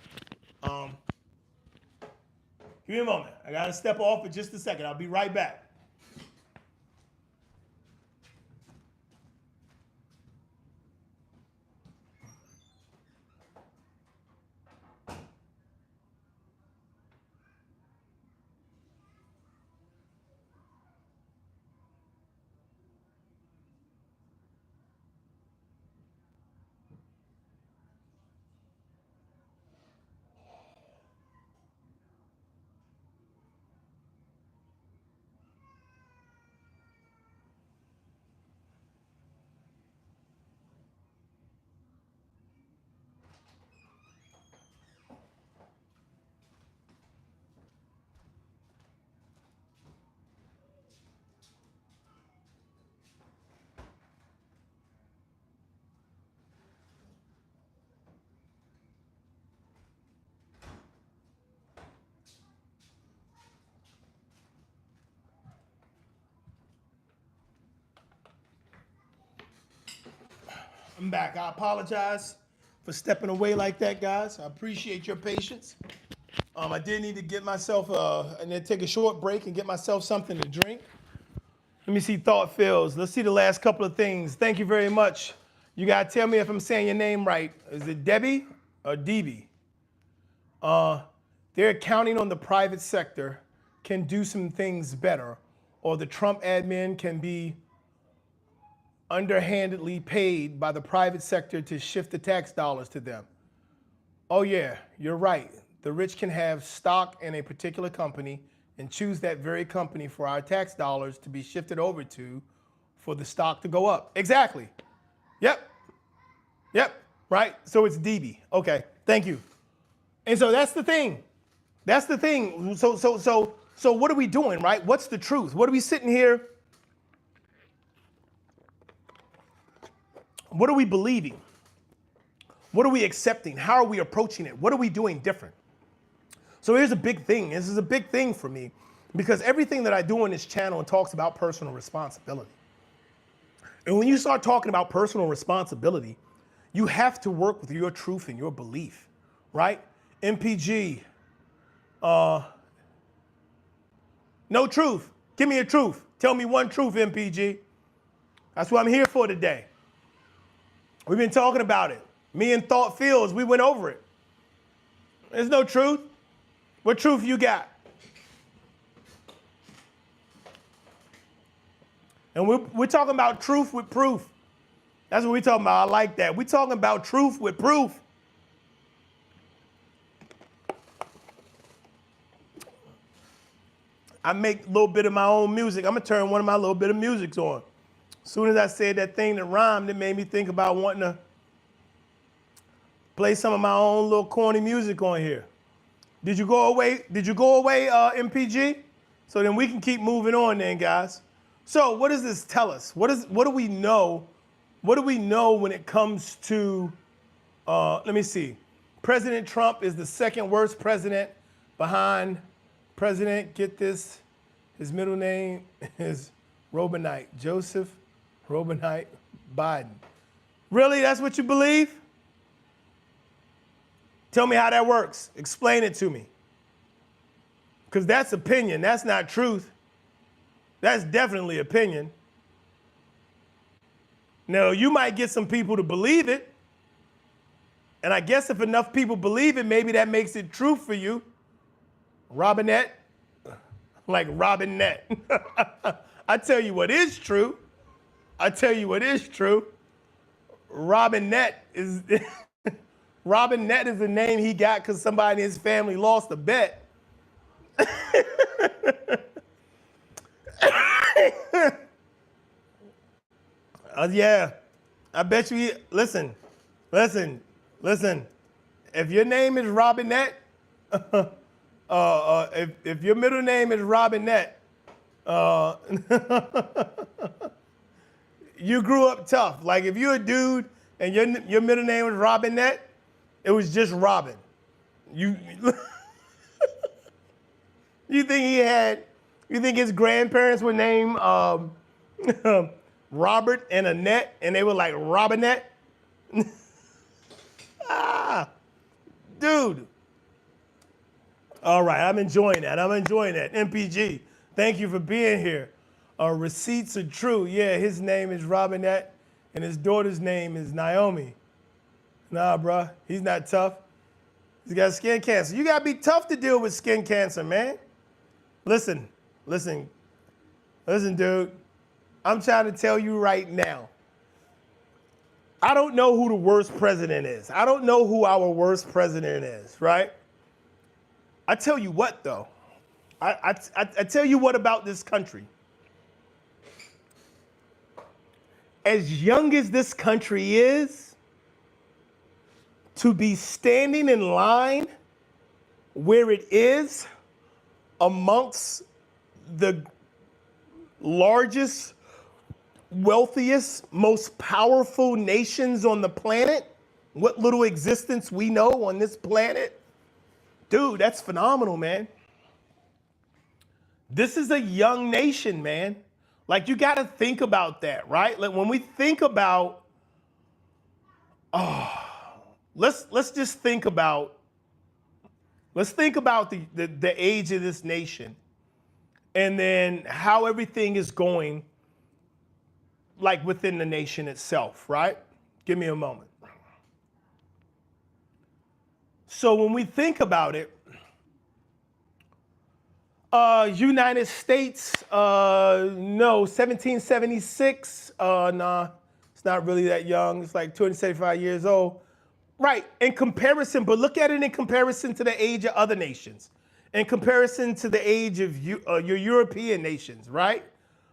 Give me a moment. I gotta step off for just a second. I'll be right back. I'm back. I apologize for stepping away like that, guys. I appreciate your patience. I did need to get myself and then take a short break and get myself something to drink. Let me see thought fills. Let's see the last couple of things. Thank you very much. You gotta tell me if I'm saying your name right. Is it Debbie or DB? They're counting on the private sector can do some things better, or the Trump admin can be underhandedly paid by the private sector to shift the tax dollars to them. Oh yeah, you're right. The rich can have stock in a particular company and choose that very company for our tax dollars to be shifted over to for the stock to go up. Exactly. Yep. Yep. Right. So it's DB. Okay. Thank you. And so that's the thing. That's the thing. So what are we doing, right? What's the truth? What are we sitting here? What are we believing? What are we accepting? How are we approaching it? What are we doing different? So here's a big thing. This is a big thing for me because everything that I do on this channel talks about personal responsibility. And when you start talking about personal responsibility, you have to work with your truth and your belief, right? MPG, no truth. Give me a truth. Tell me one truth, MPG. That's what I'm here for today. We've been talking about it. Me and Thought Fields, we went over it. There's no truth. What truth you got? And we're talking about truth with proof. That's what we're talking about. I like that. We're talking about truth with proof. I make a little bit of my own music. I'm going to turn one of my little bit of music on. As soon as I said that thing that rhymed, it made me think about wanting to play some of my own little corny music on here. Did you go away? Did you go away, MPG? So then we can keep moving on then, guys. So what does this tell us? What do we know? What do we know when it comes to, let me see. President Trump is the second worst president behind President, get this, his middle name is Robinite, Joseph Robinite Biden. Really, that's what you believe? Tell me how that works. Explain it to me. Because that's opinion, that's not truth. That's definitely opinion. Now, you might get some people to believe it. And I guess if enough people believe it, maybe that makes it true for you. Robinette, like Robinette. I tell you what is true. I tell you what is true. Robinette is Robinette is the name he got because somebody in his family lost a bet. Yeah, I bet you. Listen. If your name is Robinette, if your middle name is Robinette, you grew up tough. Like if you're a dude and your middle name was Robinette, it was just Robin. You you think his grandparents were named Robert and Annette, and they were like Robinette? Dude. All right, I'm enjoying that. MPG, thank you for being here. Receipts are true. Yeah, his name is Robinette, and his daughter's name is Naomi. Nah, bruh, he's not tough. He's got skin cancer. You gotta be tough to deal with skin cancer, man. Listen, dude. I'm trying to tell you right now. I don't know who the worst president is. I don't know who our worst president is, right? I tell you what, though. I tell you what about this country. As young as this country is, to be standing in line where it is amongst the largest, wealthiest, most powerful nations on the planet, what little existence we know on this planet, dude, that's phenomenal, man. This is a young nation, man. Like, you got to think about that, right? Like, when we think about, let's just think about, the age of this nation and then how everything is going, like, within the nation itself, right? Give me a moment. So when we think about it, United States, no, 1776, nah, it's not really that young. It's like 275 years old. Right, in comparison, but look at it in comparison to the age of other nations, in comparison to the age of your European nations, right?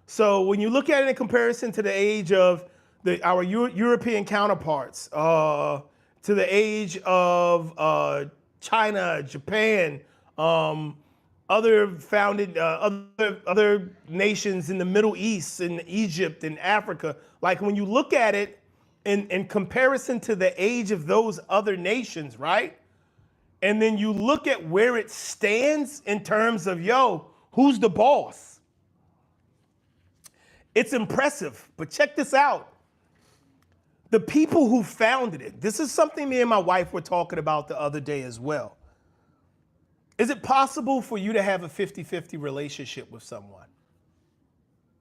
So when you look at it in comparison to the age of our European counterparts, to the age of China, Japan, other nations in the Middle East, in Egypt, in Africa, like when you look at it in comparison to the age of those other nations, right? and then you look at where it stands in terms of, yo, who's the boss? It's impressive, but check this out. The people who founded it, this is something me and my wife were talking about the other day as well. Is it possible for you to have a 50-50 relationship with someone?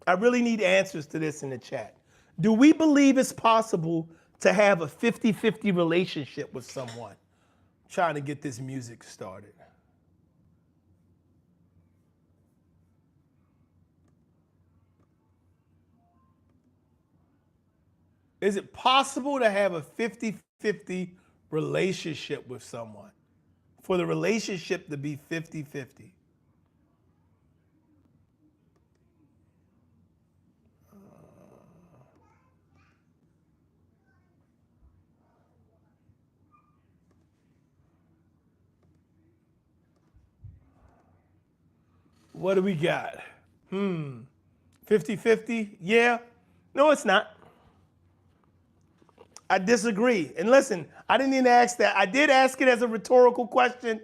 I really need answers to this in the chat. Do we believe it's possible to have a 50-50 relationship with someone? I'm trying to get this music started. Is it possible to have a 50-50 relationship with someone? For the relationship to be 50-50? What do we got? 50-50? Yeah. No, it's not. I disagree. And listen, I didn't even ask that. I did ask it as a rhetorical question.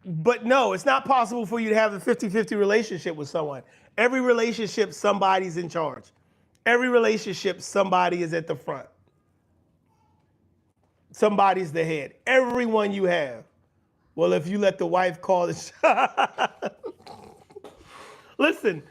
But no, it's not possible for you to have a 50-50 relationship with someone. Every relationship, somebody's in charge. Every relationship, somebody is at the front. Somebody's the head. Everyone you have. Well, if you let the wife call the shot. Listen,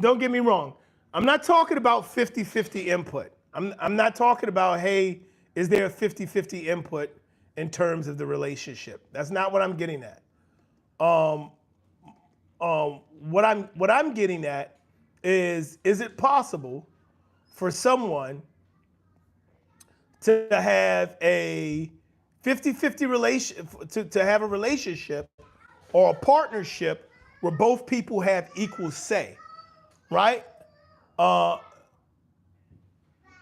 don't get me wrong. I'm not talking about 50-50 input. I'm not talking about, hey, is there a 50-50 input in terms of the relationship? That's not what I'm getting at. What I'm getting at is it possible for someone to have a 50-50 to have a relationship or a partnership where both people have equal say, right?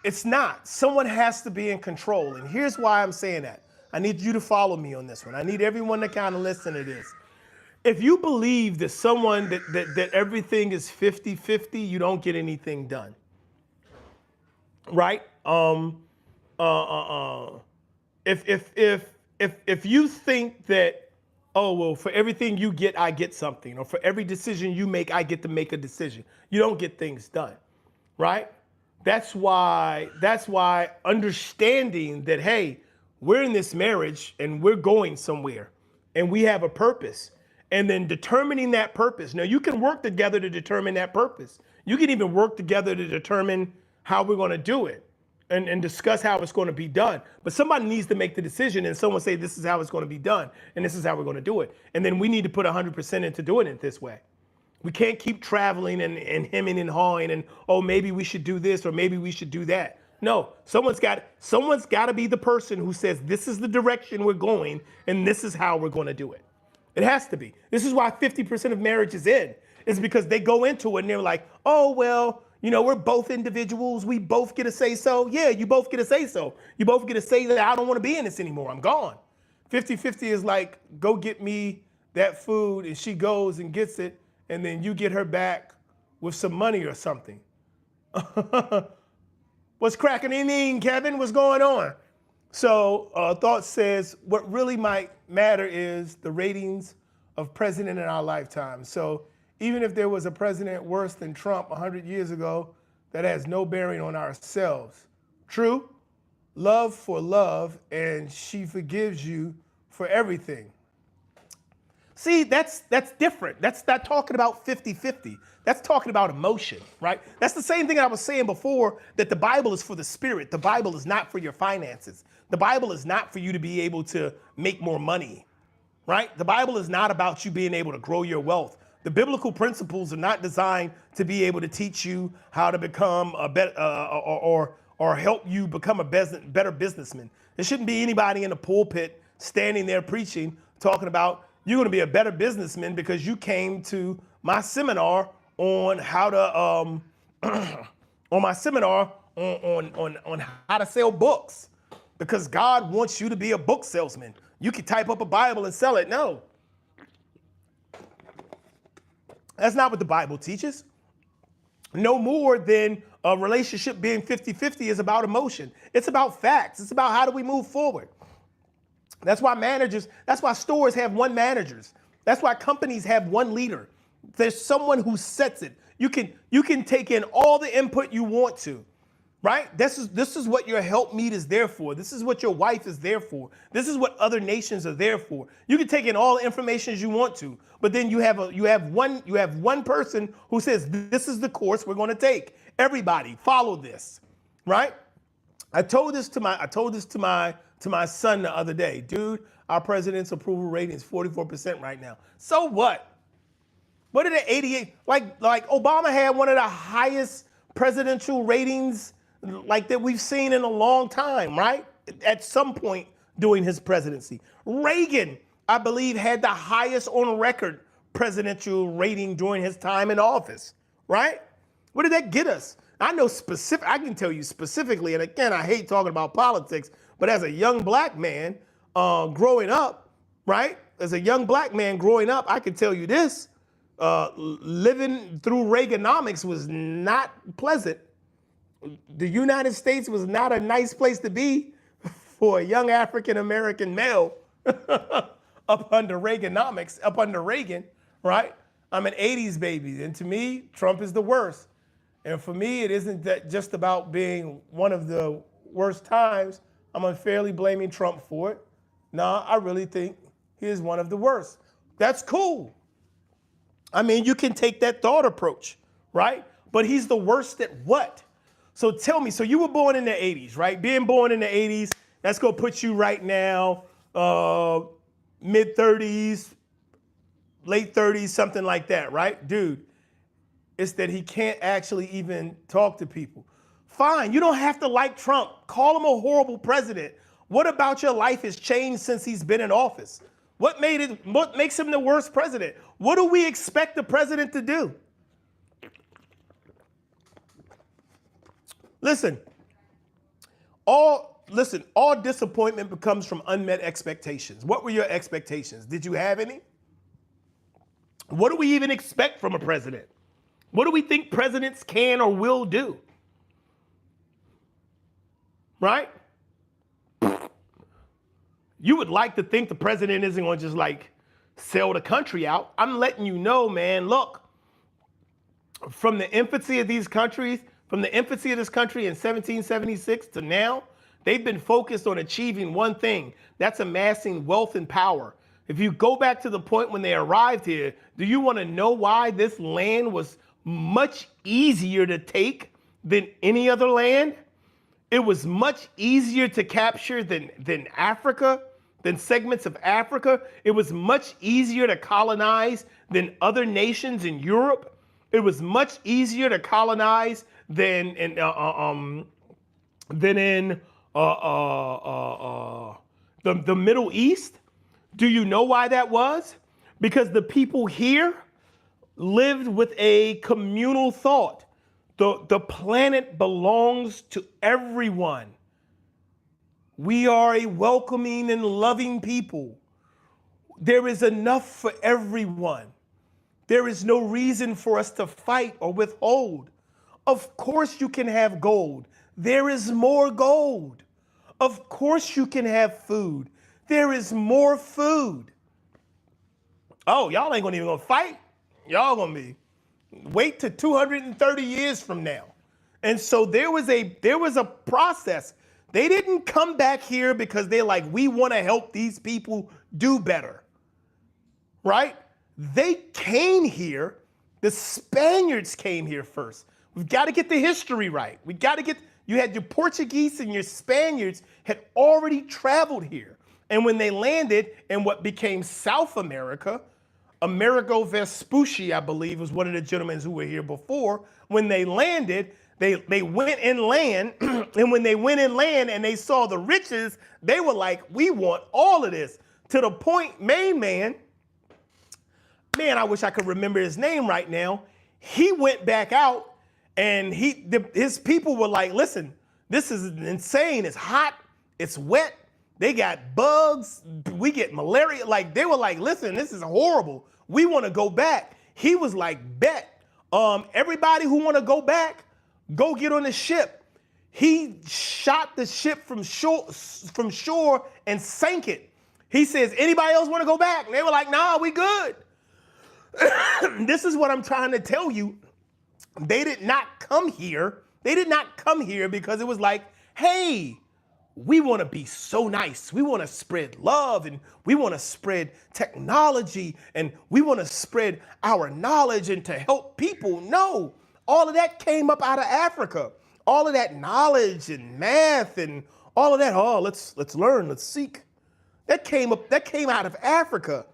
It's not. Someone has to be in control. And here's why I'm saying that. I need you to follow me on this one. I need everyone to kind of listen to this. If you believe that that everything is 50-50, you don't get anything done. Right? If you think that, oh, well, for everything you get, I get something, or for every decision you make, I get to make a decision, you don't get things done, right? That's why understanding that, hey, we're in this marriage and we're going somewhere and we have a purpose, and then determining that purpose. Now, you can work together to determine that purpose. You can even work together to determine how we're going to do it and discuss how it's going to be done. But somebody needs to make the decision, and someone say, this is how it's going to be done, and this is how we're going to do it. And then we need to put 100% into doing it this way. We can't keep traveling and hemming and hawing and, oh, maybe we should do this or maybe we should do that. No, someone's got to be the person who says, this is the direction we're going and this is how we're going to do it. It has to be. This is why 50% of marriages end. It's because they go into it and they're like, oh, well, you know, we're both individuals. We both get to say so. Yeah, you both get to say so. You both get to say that I don't want to be in this anymore. I'm gone. 50-50 is like, go get me that food, and she goes and gets it, and then you get her back with some money or something. What's cracking in, Kevin? What's going on? So Thought says, what really might matter is the ratings of president in our lifetime. So even if there was a president worse than Trump 100 years ago, that has no bearing on ourselves. True? Love for love, and she forgives you for everything. See, that's different. That's not talking about 50-50. That's talking about emotion, right? That's the same thing I was saying before, that the Bible is for the spirit. The Bible is not for your finances. The Bible is not for you to be able to make more money, right? The Bible is not about you being able to grow your wealth. The biblical principles are not designed to be able to teach you how to become a better or help you become a better businessman. There shouldn't be anybody in the pulpit standing there preaching, talking about you're going to be a better businessman because you came to my seminar on how to on my seminar on how to sell books, because God wants you to be a book salesman. You can type up a Bible and sell it. No. That's not what the Bible teaches. No more than a relationship being 50-50 is about emotion. It's about facts. It's about how do we move forward. That's why stores have one managers. That's why companies have one leader. There's someone who sets it. You can take in all the input you want to, right? This is what your helpmeet is there for. This is what your wife is there for. This is what other nations are there for. You can take in all the information you want to, but then you have one person who says this is the course we're going to take. Everybody follow this, right? I told this to my son the other day. Dude, our president's approval rating is 44% right now. So what? What did the 88, like Obama had one of the highest presidential ratings like that we've seen in a long time, right? At some point during his presidency. Reagan, I believe, had the highest on record presidential rating during his time in office, right? What did that get us? I can tell you specifically, and again, I hate talking about politics, but as a young black man growing up, right? As a young black man growing up, I can tell you this, living through Reaganomics was not pleasant. The United States was not a nice place to be for a young African-American male up under Reaganomics, up under Reagan, right? I'm an 80s baby, and to me, Trump is the worst. And for me, it isn't that just about being one of the worst times. I'm unfairly blaming Trump for it. No, I really think he is one of the worst. That's cool. I mean, you can take that thought approach, right? But he's the worst at what? So tell me, so you were born in the 80s, right? Being born in the 80s, that's going to put you right now, mid-30s, late 30s, something like that, right? Dude, it's that he can't actually even talk to people. Fine, you don't have to like Trump. Call him a horrible president. What about your life has changed since he's been in office? What makes him the worst president? What do we expect the president to do? Listen, all disappointment comes from unmet expectations. What were your expectations? Did you have any? What do we even expect from a president? What do we think presidents can or will do? Right? You would like to think the president isn't going to just like sell the country out. I'm letting you know, man, look, from the infancy of these countries, from the infancy of this country in 1776 to now, they've been focused on achieving one thing. That's amassing wealth and power. If you go back to the point when they arrived here, do you want to know why this land was much easier to take than any other land? It was much easier to capture than Africa, than segments of Africa. It was much easier to colonize than other nations in Europe. It was much easier to colonize than in the Middle East. Do you know why that was? Because the people here lived with a communal thought. The planet belongs to everyone. We are a welcoming and loving people. There is enough for everyone. There is no reason for us to fight or withhold. Of course you can have gold. There is more gold. Of course you can have food. There is more food. Oh, y'all ain't even gonna fight. Y'all gonna be wait to 230 years from now. And so there was a process. They didn't come back here because they're like, we want to help these people do better. Right? They came here. The Spaniards came here first. We've got to get the history right. You had your Portuguese and your Spaniards had already traveled here. And when they landed in what became South America, Amerigo Vespucci, I believe, was one of the gentlemen who were here before. When they landed, they went inland, and when they went inland and they saw the riches, they were like, we want all of this. To the point, man, I wish I could remember his name right now. He went back out, and his people were like, listen, this is insane. It's hot. It's wet. They got bugs. We get malaria. Like, they were like, listen, this is horrible. We want to go back. He was like, bet. Everybody who want to go back, go get on the ship. He shot the ship from shore and sank it. He says, anybody else want to go back? And they were like, nah, we good. This is what I'm trying to tell you. They did not come here. They did not come here because it was like, hey, we want to be so nice. We want to spread love and we want to spread technology and we want to spread our knowledge and to help people. No, all of that came up out of Africa. All of that knowledge and math and all of that. Oh, let's learn, let's seek. That came out of Africa.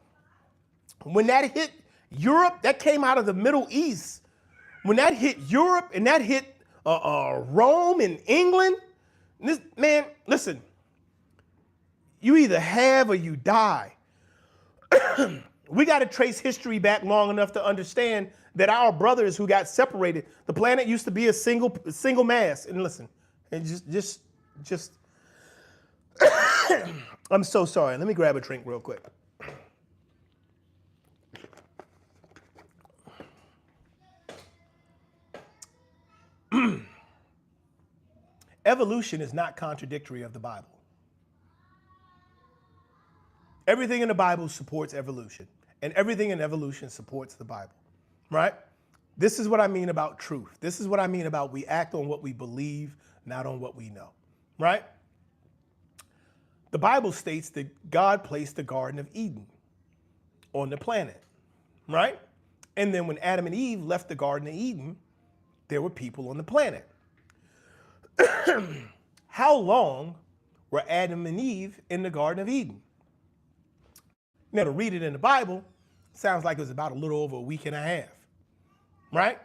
When that hit Europe, that came out of the Middle East. When that hit Europe and that hit Rome and England, man, listen, you either have or you die. We got to trace history back long enough to understand that our brothers who got separated, the planet used to be a single mass. And listen, and just I'm so sorry. Let me grab a drink real quick. Evolution is not contradictory of the Bible. Everything in the Bible supports evolution, and everything in evolution supports the Bible, right? This is what I mean about truth. This is what I mean about we act on what we believe, not on what we know, right? The Bible states that God placed the Garden of Eden on the planet, right? And then when Adam and Eve left the Garden of Eden, there were people on the planet. How long were Adam and Eve in the Garden of Eden? Now, to read it in the Bible, sounds like it was about a little over a week and a half, right?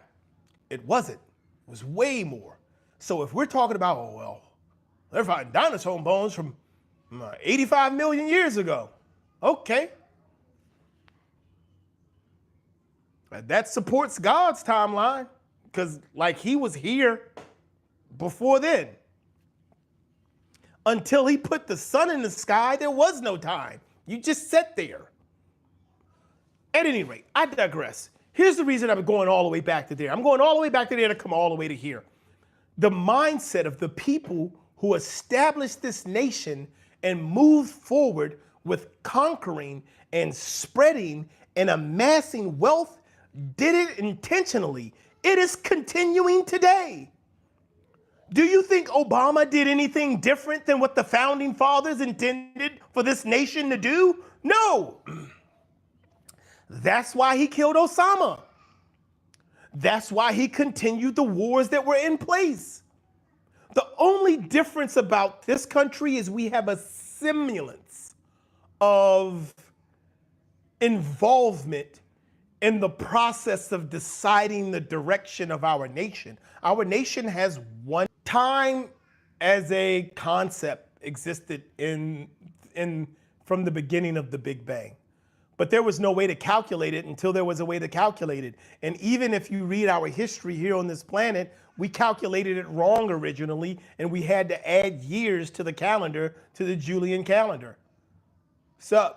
It wasn't. It was way more. So if we're talking about, oh, well, they're finding dinosaur bones from 85 million years ago. Okay. That supports God's timeline because, like, he was here before then. Until he put the sun in the sky, there was no time. You just sat there. At any rate, I digress. Here's the reason I'm going all the way back to there. I'm going all the way back to there to come all the way to here. The mindset of the people who established this nation and moved forward with conquering and spreading and amassing wealth did it intentionally. It is continuing today. Do you think Obama did anything different than what the founding fathers intended for this nation to do? No. That's why he killed Osama. That's why he continued the wars that were in place. The only difference about this country is we have a semblance of involvement in the process of deciding the direction of our nation. Our nation has one time as a concept existed from the beginning of the Big Bang. But there was no way to calculate it until there was a way to calculate it. And even if you read our history here on this planet, we calculated it wrong originally, and we had to add years to the calendar, to the Julian calendar. So,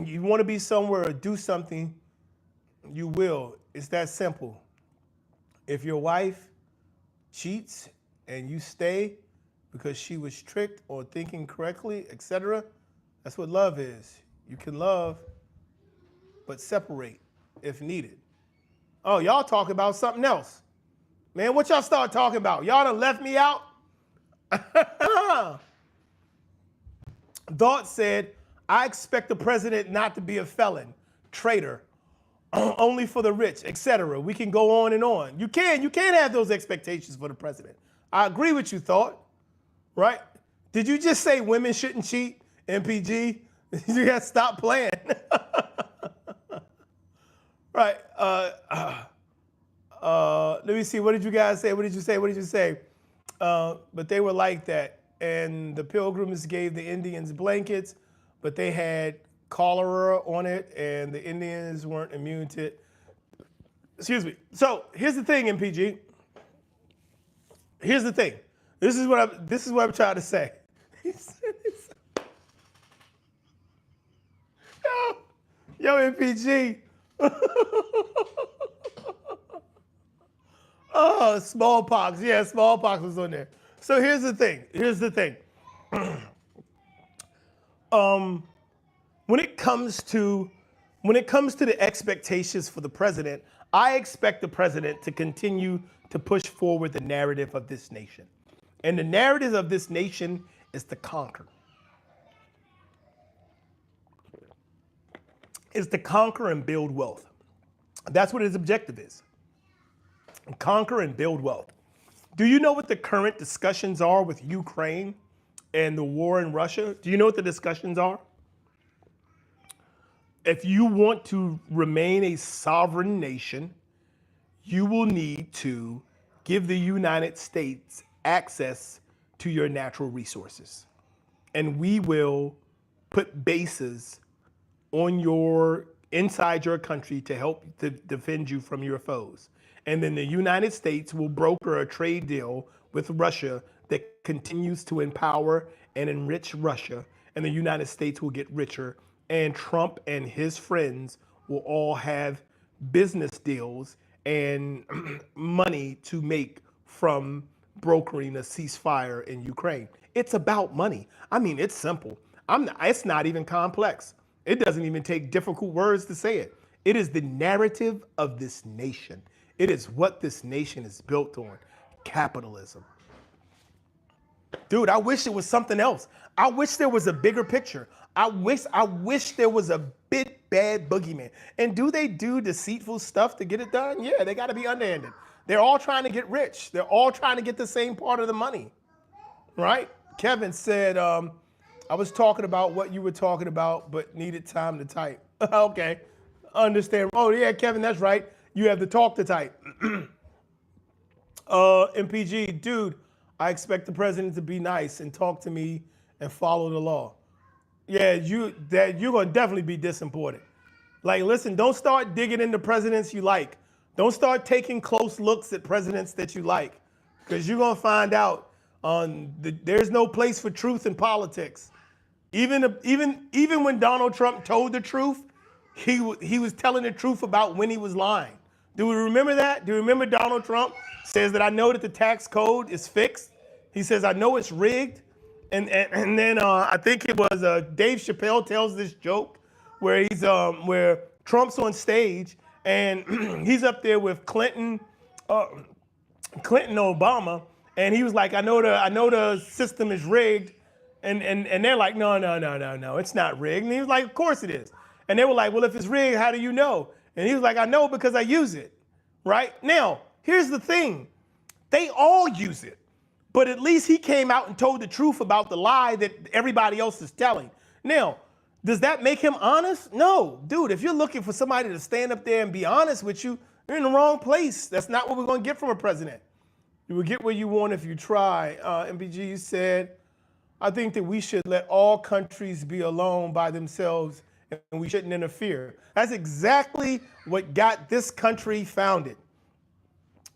you want to be somewhere or do something, you will. It's that simple. If your wife cheats and you stay because she was tricked or thinking correctly, etc., that's what love is. You can love, but separate if needed. Oh, y'all talking about something else. Man, what y'all start talking about? Y'all done left me out? Thought said, I expect the president not to be a felon, traitor, only for the rich, etc. We can go on and on. You can't have those expectations for the president. I agree with you, Thought, right? Did you just say women shouldn't cheat? MPG, you gotta stop playing. Right. Let me see. What did you guys say? What did you say? But they were like that. And the Pilgrims gave the Indians blankets, but they had cholera on it, and the Indians weren't immune to it. Excuse me. So here's the thing, MPG. Here's the thing. This is what I'm trying to say. Yo, MPG. Oh, smallpox. Yeah, smallpox was on there. So here's the thing. When it comes to the expectations for the president, I expect the president to continue to push forward the narrative of this nation. And the narrative of this nation is to conquer. Is to conquer and build wealth. That's what his objective is. Conquer and build wealth. Do you know what the current discussions are with Ukraine and the war in Russia? Do you know what the discussions are? If you want to remain a sovereign nation, you will need to give the United States access to your natural resources. And we will put bases on inside your country to help to defend you from your foes. And then the United States will broker a trade deal with Russia that continues to empower and enrich Russia, and the United States will get richer, and Trump and his friends will all have business deals and money to make from brokering a ceasefire in Ukraine. It's about money. I mean, it's simple. It's not even complex. It doesn't even take difficult words to say it. It is the narrative of this nation. It is what this nation is built on. Capitalism. Dude, I wish it was something else. I wish there was a bigger picture. I wish there was a big bad boogeyman. And do they do deceitful stuff to get it done? Yeah, they got to be underhanded. They're all trying to get rich. They're all trying to get the same part of the money, right? Kevin said, I was talking about what you were talking about, but needed time to type. Okay, understand. Oh yeah, Kevin, that's right. You have to talk to type. MPG, dude, I expect the president to be nice and talk to me and follow the law. Yeah, you're gonna definitely be disappointed. Like, listen, don't start digging into presidents you like. Don't start taking close looks at presidents that you like, because you're gonna find out there's no place for truth in politics. Even when Donald Trump told the truth, he was telling the truth about when he was lying. Do we remember that? Do you remember Donald Trump says that I know that the tax code is fixed? He says, I know it's rigged. And then I think it was Dave Chappelle tells this joke where where Trump's on stage and he's up there with Clinton Obama, and he was like, I know the system is rigged, and they're like, no, it's not rigged. And he was like, of course it is. And they were like, well, if it's rigged, how do you know? And he was like, I know because I use it, right? Now, here's the thing. They all use it. But at least he came out and told the truth about the lie that everybody else is telling. Now, does that make him honest? No. Dude, if you're looking for somebody to stand up there and be honest with you, you're in the wrong place. That's not what we're going to get from a president. You will get what you want if you try. MBG said, I think that we should let all countries be alone by themselves and we shouldn't interfere. That's exactly what got this country founded.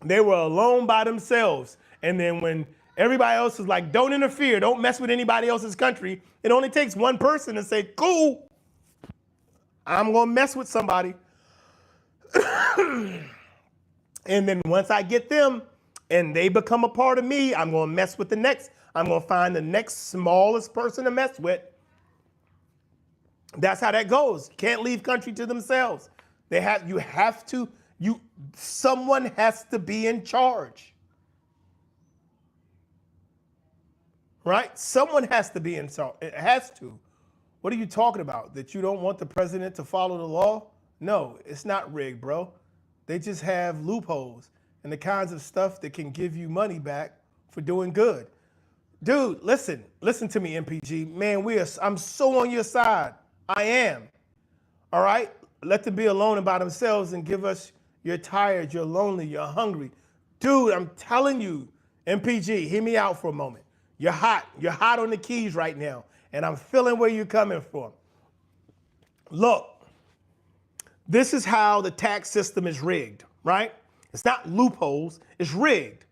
They were alone by themselves. And then when everybody else was like, don't interfere, don't mess with anybody else's country, it only takes one person to say, cool, I'm going to mess with somebody. And then once I get them and they become a part of me, I'm going to mess with the next. I'm going to find the next smallest person to mess with. That's how that goes. You can't leave country to themselves. Someone has to be in charge. Right? Someone has to be in charge. It has to. What are you talking about? That you don't want the president to follow the law? No, it's not rigged, bro. They just have loopholes and the kinds of stuff that can give you money back for doing good. Dude, listen to me, MPG. Man, I'm so on your side. I am. All right? Let them be alone by themselves and give us, you're tired, you're lonely, you're hungry. Dude, I'm telling you, MPG, hear me out for a moment. You're hot. You're hot on the keys right now. And I'm feeling where you're coming from. Look, this is how the tax system is rigged, right? It's not loopholes, it's rigged.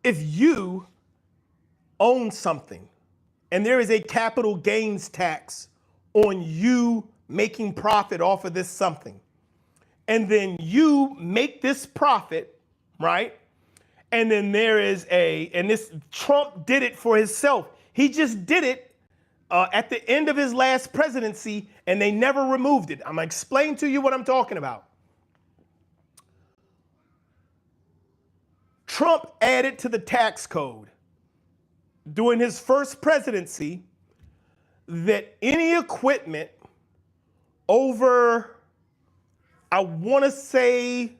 If you own something and there is a capital gains tax on you making profit off of this something, and then you make this profit, right? And then there is and this Trump did it for himself. He just did it at the end of his last presidency, and they never removed it. I'm going to explain to you what I'm talking about. Trump added to the tax code during his first presidency that any equipment over, I want to say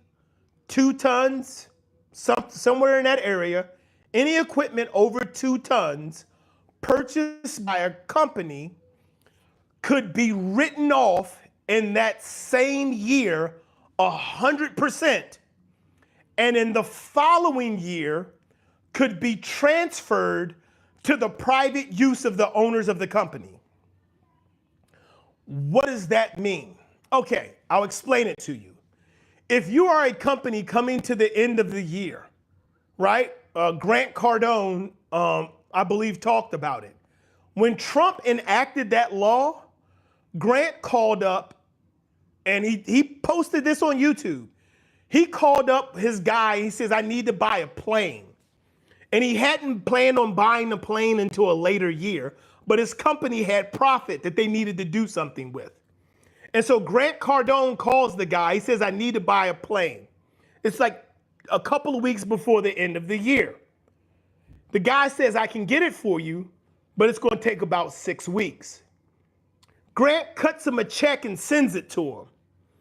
2 tons, somewhere in that area, any equipment over 2 tons purchased by a company could be written off in that same year 100%, and in the following year could be transferred to the private use of the owners of the company. What does that mean? Okay, I'll explain it to you. If you are a company coming to the end of the year, right? Grant Cardone, I believe, talked about it. When Trump enacted that law, Grant called up, and he posted this on YouTube. He called up his guy. He says, I need to buy a plane. And he hadn't planned on buying the plane until a later year, but his company had profit that they needed to do something with. And so Grant Cardone calls the guy. He says, I need to buy a plane. It's like a couple of weeks before the end of the year. The guy says, I can get it for you, but it's going to take about 6 weeks. Grant cuts him a check and sends it to him.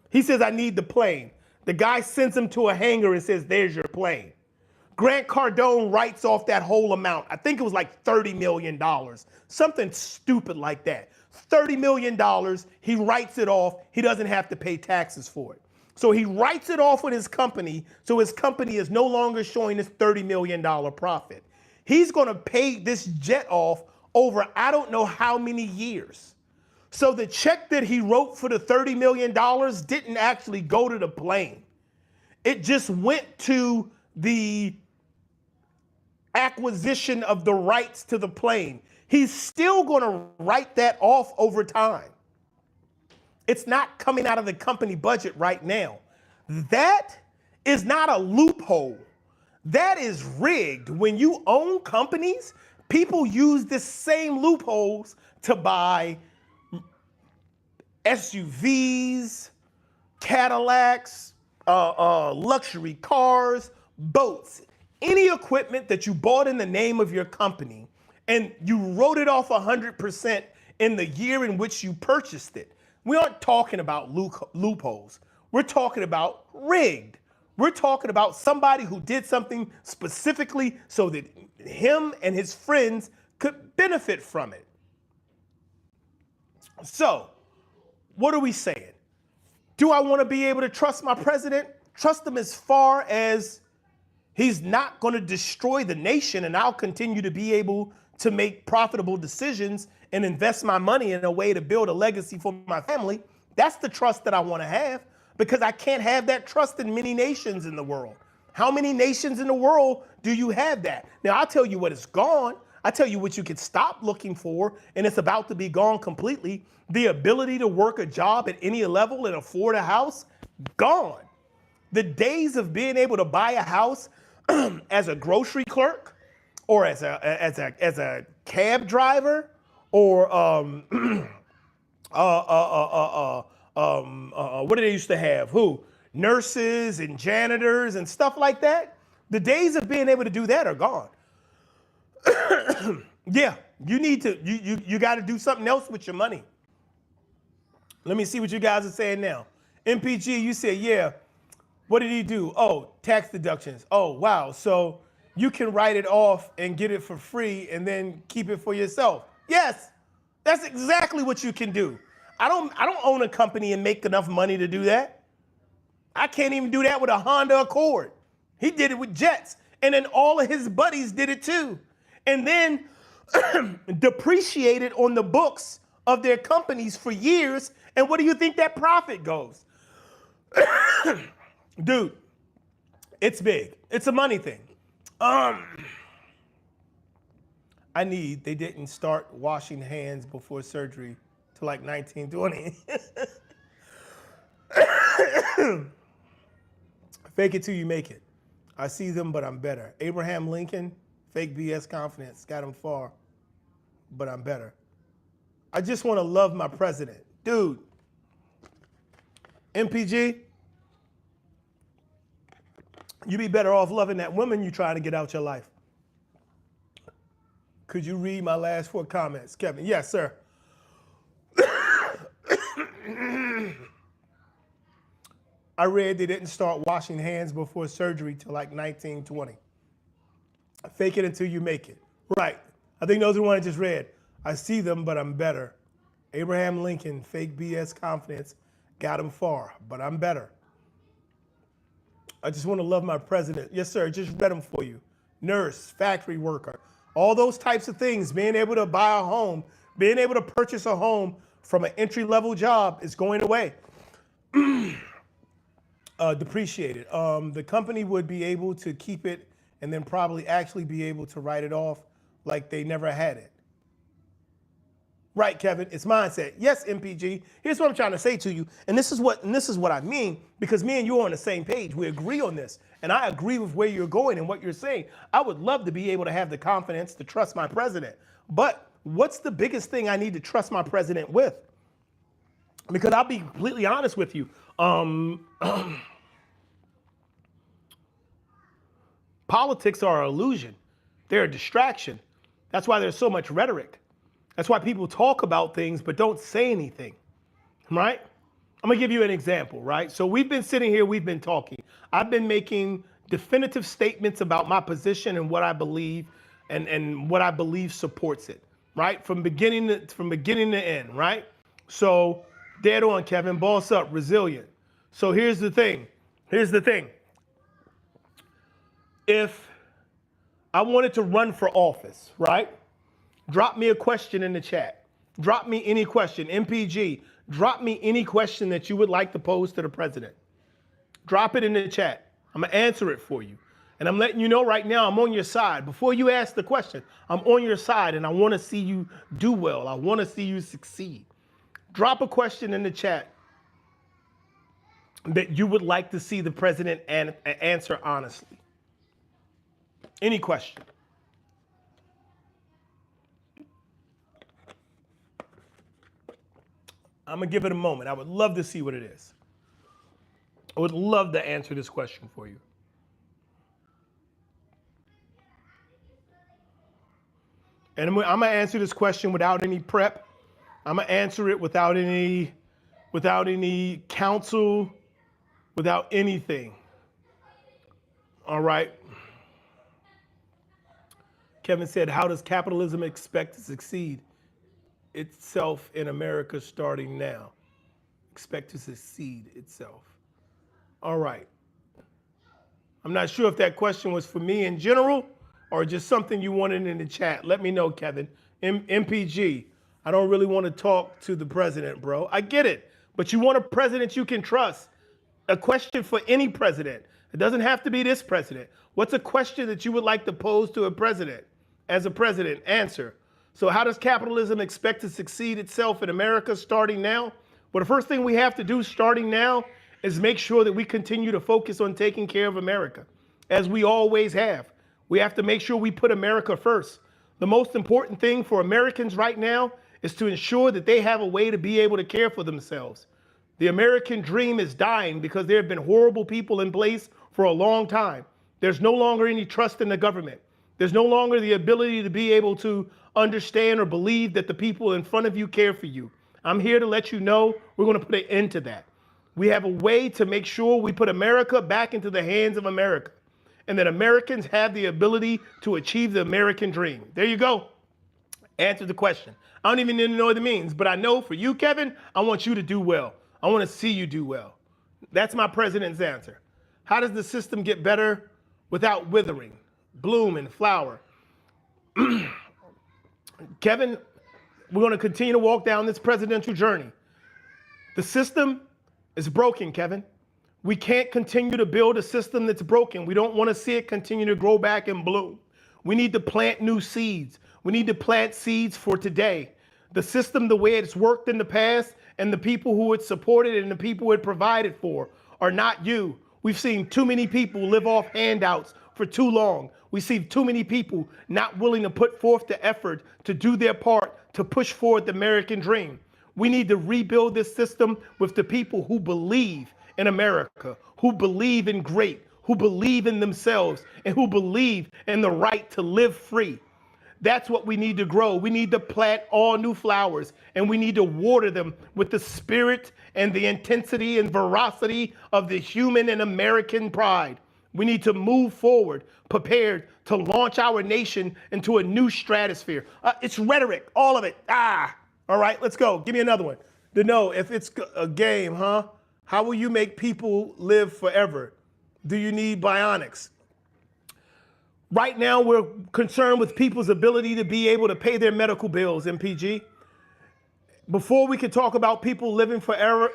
He says, I need the plane. The guy sends him to a hangar and says, there's your plane. Grant Cardone writes off that whole amount. I think it was like $30 million, something stupid like that. $30 million, he writes it off. He doesn't have to pay taxes for it. So he writes it off with his company, so his company is no longer showing this $30 million profit. He's going to pay this jet off over I don't know how many years. So the check that he wrote for the $30 million didn't actually go to the plane. It just went to the acquisition of the rights to the plane. He's still going to write that off over time. It's not coming out of the company budget right now. That is not a loophole. That is rigged. When you own companies, people use the same loopholes to buy SUVs, Cadillacs, luxury cars, boats, any equipment that you bought in the name of your company, and you wrote it off 100% in the year in which you purchased it. We aren't talking about loopholes. We're talking about rigged. We're talking about somebody who did something specifically so that him and his friends could benefit from it. So, what are we saying? Do I want to be able to trust my president? Trust him as far as he's not going to destroy the nation, and I'll continue to be able to make profitable decisions and invest my money in a way to build a legacy for my family. That's the trust that I want to have, because I can't have that trust in many nations in the world. How many nations in the world do you have that? Now, I'll tell you what is gone. I tell you what you can stop looking for, and it's about to be gone completely. The ability to work a job at any level and afford a house, gone. The days of being able to buy a house as a grocery clerk, or as a cab driver, or what do they used to have? Nurses and janitors and stuff like that. The days of being able to do that are gone. Yeah, you need to, you got to do something else with your money. Let me see what you guys are saying now. MPG, you said, yeah. What did he do? Oh, tax deductions. Oh, wow. So you can write it off and get it for free and then keep it for yourself. Yes, that's exactly what you can do. I don't own a company and make enough money to do that. I can't even do that with a Honda Accord. He did it with jets. And then all of his buddies did it too. And then depreciated on the books of their companies for years. And what do you think that profit goes? Dude, it's big. It's a money thing. They didn't start washing hands before surgery till like 1920. Fake it till you make it. I see them, but I'm better. Abraham Lincoln, fake BS confidence, got him far, but I'm better. I just want to love my president. Dude, MPG, you be better off loving that woman you trying to get out your life. Could you read my last 4 comments, Kevin? Yes, sir. I read they didn't start washing hands before surgery till like 1920. Fake it until you make it. Right. I think those are the ones I just read. I see them, but I'm better. Abraham Lincoln, fake BS confidence, got him far, but I'm better. I just want to love my president. Yes, sir. Just read them for you. Nurse, factory worker, all those types of things. Being able to buy a home, being able to purchase a home from an entry-level job is going away. Depreciated. The company would be able to keep it and then probably actually be able to write it off like they never had it. Right, Kevin, it's mindset. Yes, MPG. Here's what I'm trying to say to you, and this is what I mean, because me and you are on the same page. We agree on this, and I agree with where you're going and what you're saying. I would love to be able to have the confidence to trust my president, but what's the biggest thing I need to trust my president with? Because I'll be completely honest with you. Politics are an illusion. They're a distraction. That's why there's so much rhetoric. That's why people talk about things but don't say anything, right? I'm gonna give you an example, right? So we've been sitting here, we've been talking. I've been making definitive statements about my position and what I believe and what I believe supports it, right? From beginning to end, right? So dead on, Kevin, boss up, resilient. So here's the thing. If I wanted to run for office, right? Drop me a question in the chat. Drop me any question. MPG, drop me any question that you would like to pose to the president. Drop it in the chat. I'm gonna answer it for you. And I'm letting you know right now, I'm on your side. Before you ask the question, I'm on your side and I wanna see you do well. I wanna see you succeed. Drop a question in the chat that you would like to see the president answer honestly. Any question. I'm gonna give it a moment. I would love to see what it is. I would love to answer this question for you. And I'm gonna answer this question without any prep. I'm gonna answer it without any counsel, without anything. All right. Kevin said, how does capitalism expect to succeed itself in America starting now? Expect to succeed itself. All right. I'm not sure if that question was for me in general or just something you wanted in the chat. Let me know, Kevin. MPG, I don't really want to talk to the president, bro. I get it, but you want a president you can trust. A question for any president. It doesn't have to be this president. What's a question that you would like to pose to a president? As a president, answer. So how does capitalism expect to succeed itself in America starting now? Well, the first thing we have to do starting now is make sure that we continue to focus on taking care of America, as we always have. We have to make sure we put America first. The most important thing for Americans right now is to ensure that they have a way to be able to care for themselves. The American dream is dying because there have been horrible people in place for a long time. There's no longer any trust in the government. There's no longer the ability to be able to understand or believe that the people in front of you care for you. I'm here to let you know we're going to put an end to that. We have a way to make sure we put America back into the hands of America and that Americans have the ability to achieve the American dream. There you go. Answer the question. I don't even know what it means, but I know for you, Kevin, I want you to do well. I want to see you do well. That's my president's answer. How does the system get better without withering, bloom, and flower? Kevin, we're going to continue to walk down this presidential journey. The system is broken, Kevin. We can't continue to build a system that's broken. We don't want to see it continue to grow back and bloom. We need to plant new seeds. We need to plant seeds for today. The system, the way it's worked in the past, and the people who it supported and the people it provided for are not you. We've seen too many people live off handouts for too long. We see too many people not willing to put forth the effort to do their part to push forward the American dream. We need to rebuild this system with the people who believe in America, who believe in great, who believe in themselves, and who believe in the right to live free. That's what we need to grow. We need to plant all new flowers, and we need to water them with the spirit and the intensity and veracity of the human and American pride. We need to move forward, prepared to launch our nation into a new stratosphere. It's rhetoric, all of it. All right, let's go. Give me another one. To know if it's a game, huh? How will you make people live forever? Do you need bionics? Right now, we're concerned with people's ability to be able to pay their medical bills, MPG. Before we can talk about people living forever,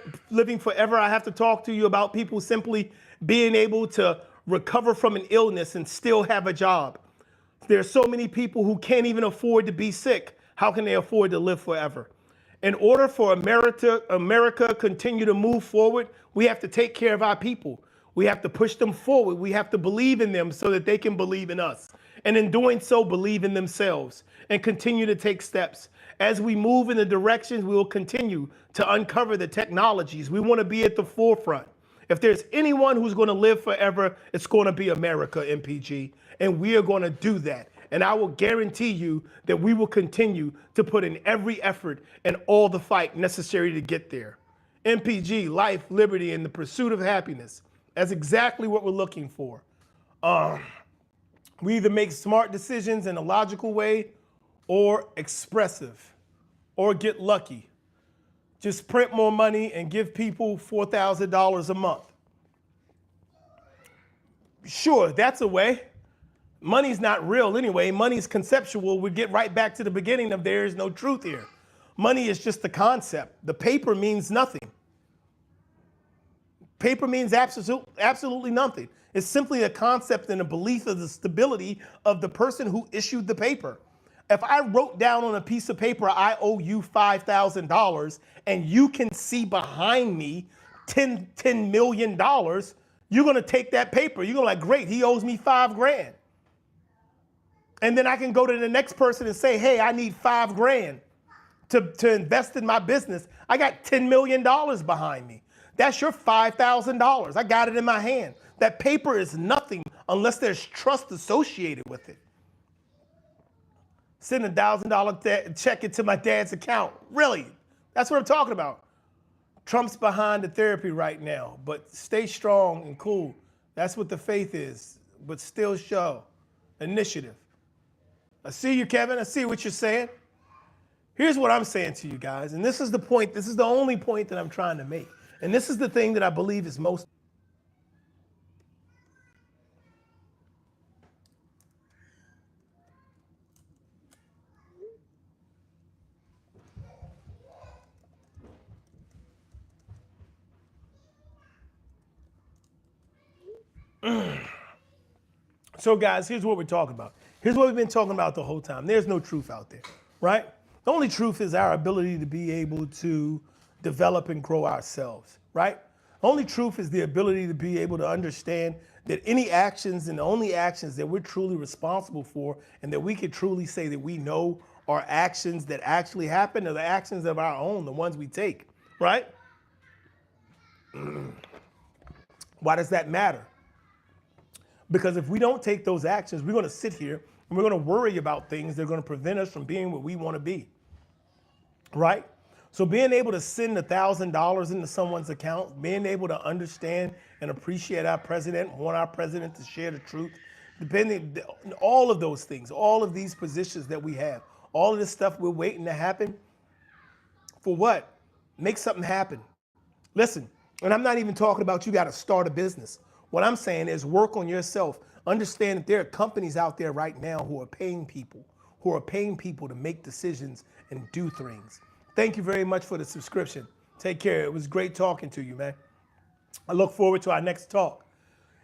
I have to talk to you about people simply being able to recover from an illness and still have a job. There are so many people who can't even afford to be sick. How can they afford to live forever? In order for America continue to move forward, we have to take care of our people. We have to push them forward. We have to believe in them so that they can believe in us. And in doing so, believe in themselves and continue to take steps. As we move in the directions, we will continue to uncover the technologies. We want to be at the forefront. If there's anyone who's going to live forever, it's going to be America, MPG. And we are going to do that. And I will guarantee you that we will continue to put in every effort and all the fight necessary to get there. MPG, life, liberty, and the pursuit of happiness. That's exactly what we're looking for. We either make smart decisions in a logical way or expressive or get lucky. Just print more money and give people $4,000 a month. Sure, that's a way. Money's not real anyway. Money's conceptual. We get right back to the beginning of there is no truth here. Money is just the concept. The paper means nothing. Paper means absolutely nothing. It's simply a concept and a belief of the stability of the person who issued the paper. If I wrote down on a piece of paper, I owe you $5,000, and you can see behind me $10 million, you're going to take that paper. You're going to like, great, he owes me $5,000. And then I can go to the next person and say, hey, I need $5,000 to invest in my business. I got $10 million behind me. That's your $5,000. I got it in my hand. That paper is nothing unless there's trust associated with it. Send $1,000 check into my dad's account. Really? That's what I'm talking about. Trump's behind the therapy right now, but stay strong and cool. That's what the faith is, but still show initiative. I see you, Kevin. I see what you're saying. Here's what I'm saying to you guys, and this is the point. This is the only point that I'm trying to make. And this is the thing that I believe is most. So guys, here's what we're talking about. Here's what we've been talking about the whole time. There's no truth out there, right? The only truth is our ability to be able to develop and grow ourselves, right? The only truth is the ability to be able to understand that any actions and the only actions that we're truly responsible for and that we can truly say that we know are actions that actually happen are the actions of our own, the ones we take, right? Why does that matter? Because if we don't take those actions, we're going to sit here and we're going to worry about things that are going to prevent us from being what we want to be, right? So being able to send $1,000 into someone's account, being able to understand and appreciate our president, want our president to share the truth, depending, all of those things, all of these positions that we have, all of this stuff we're waiting to happen, for what? Make something happen. Listen, and I'm not even talking about you got to start a business. What I'm saying is work on yourself. Understand that there are companies out there right now who are paying people to make decisions and do things. Thank you very much for the subscription. Take care. It was great talking to you, man. I look forward to our next talk.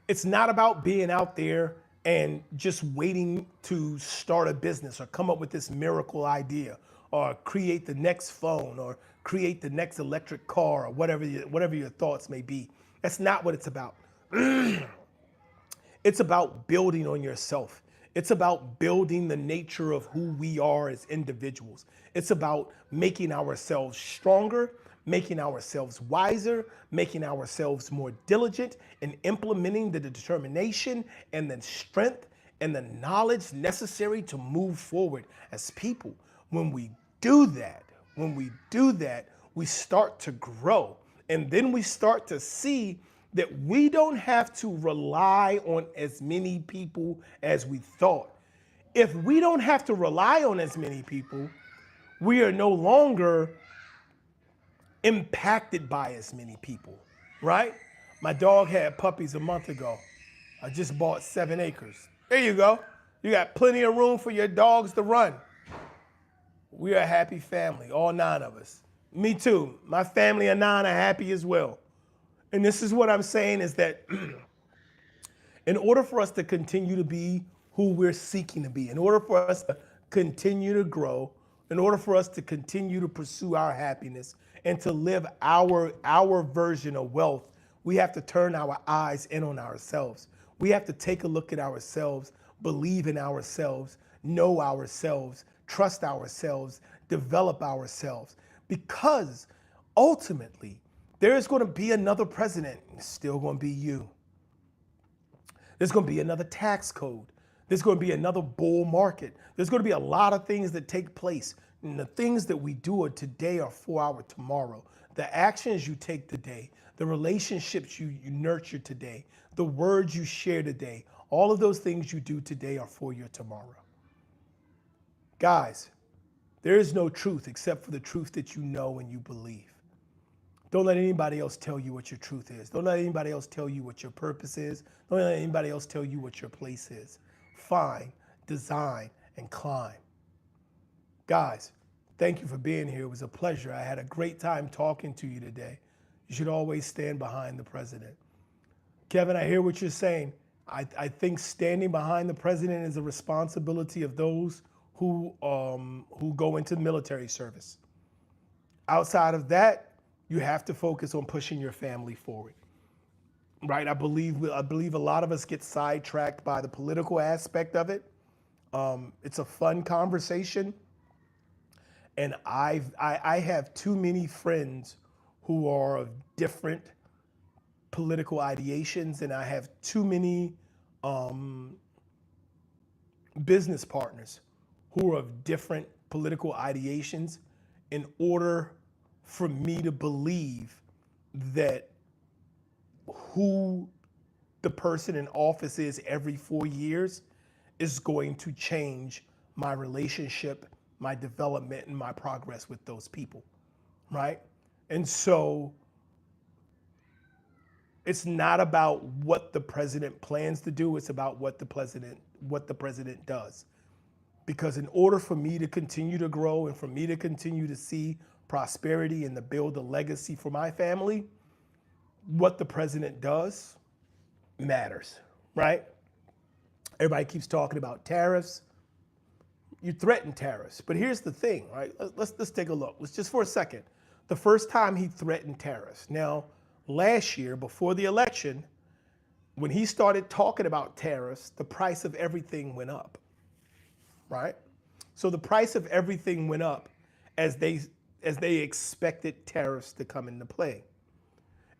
It's not about being out there and just waiting to start a business or come up with this miracle idea or create the next phone or create the next electric car or whatever your thoughts may be. That's not what it's about. It's about building on yourself. It's about building the nature of who we are as individuals. It's about making ourselves stronger, making ourselves wiser, making ourselves more diligent, and implementing the determination and the strength and the knowledge necessary to move forward as people. When we do that, when we do that, we start to grow. And then we start to see that we don't have to rely on as many people as we thought. If we don't have to rely on as many people, we are no longer impacted by as many people, right? My dog had puppies a month ago. I just bought 7 acres. There you go. You got plenty of room for your dogs to run. We are a happy family, all 9 of us. Me too. My family of 9 are happy as well. And this is what I'm saying is that in order for us to continue to be who we're seeking to be, in order for us to continue to grow, in order for us to continue to pursue our happiness and to live our version of wealth, we have to turn our eyes in on ourselves. We have to take a look at ourselves, believe in ourselves, know ourselves, trust ourselves, develop ourselves. Because ultimately, there is going to be another president. It's still going to be you. There's going to be another tax code. There's going to be another bull market. There's going to be a lot of things that take place. And the things that we do today are for our tomorrow. The actions you take today, the relationships you nurture today, the words you share today, all of those things you do today are for your tomorrow. Guys, there is no truth except for the truth that you know and you believe. Don't let anybody else tell you what your truth is. Don't let anybody else tell you what your purpose is. Don't let anybody else tell you what your place is. Find, design, and climb. Guys, thank you for being here. It was a pleasure. I had a great time talking to you today. You should always stand behind the president. Kevin, I hear what you're saying. I think standing behind the president is a responsibility of those who go into the military service. Outside of that, you have to focus on pushing your family forward, right? I believe a lot of us get sidetracked by the political aspect of it. It's a fun conversation, and I have too many friends who are of different political ideations, and I have too many business partners who are of different political ideations in order for me to believe that who the person in office is every 4 years is going to change my relationship, my development, and my progress with those people, right? And so it's not about what the president plans to do, it's about what the president does. Because in order for me to continue to grow and for me to continue to see prosperity and to build a legacy for my family, what the president does matters, right? Everybody keeps talking about tariffs. You threaten tariffs, but here's the thing, right? Let's take a look. Let's just for a second. The first time he threatened tariffs. Now, last year, before the election, when he started talking about tariffs, the price of everything went up, right? So the price of everything went up as they expected tariffs to come into play.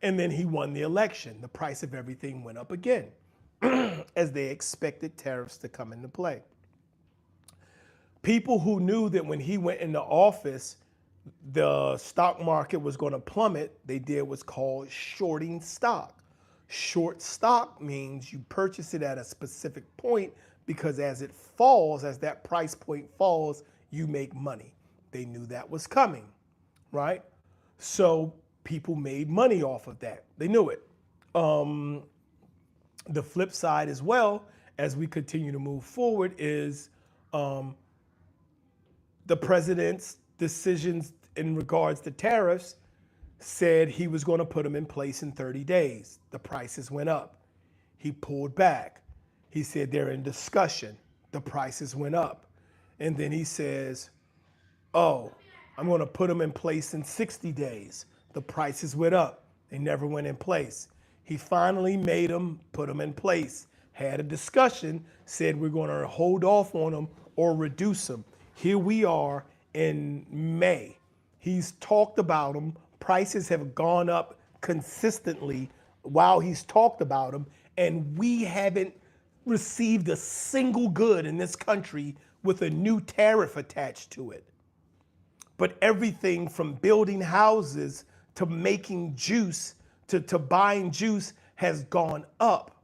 And then he won the election. The price of everything went up again as they expected tariffs to come into play. People who knew that when he went into office, the stock market was going to plummet, they did what's called shorting stock. Short stock means you purchase it at a specific point because as it falls, as that price point falls, you make money. They knew that was coming, right? So people made money off of that. They knew it. The flip side as well, as we continue to move forward, is the president's decisions in regards to tariffs said he was going to put them in place in 30 days. The prices went up. He pulled back. He said they're in discussion. The prices went up. And then he says, oh, I'm going to put them in place in 60 days. The prices went up. They never went in place. He finally made them, put them in place. had a discussion, said we're going to hold off on them or reduce them. Here we are in May. He's talked about them. Prices have gone up consistently while he's talked about them, and we haven't received a single good in this country with a new tariff attached to it. But everything from building houses to making juice to buying juice has gone up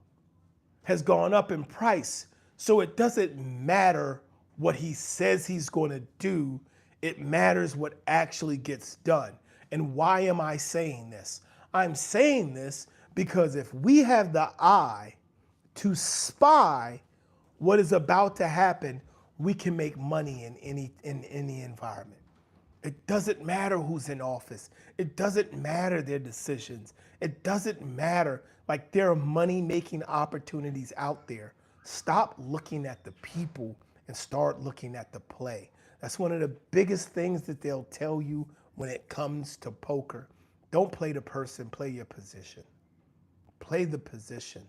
in price. So it doesn't matter what he says he's going to do. It matters what actually gets done. And why am I saying this? I'm saying this because if we have the eye to spy what is about to happen, we can make money in any environment. It doesn't matter who's in office. It doesn't matter their decisions. It doesn't matter. Like, there are money-making opportunities out there. Stop looking at the people and start looking at the play. That's one of the biggest things that they'll tell you when it comes to poker. Don't play the person, play your position. Play the position.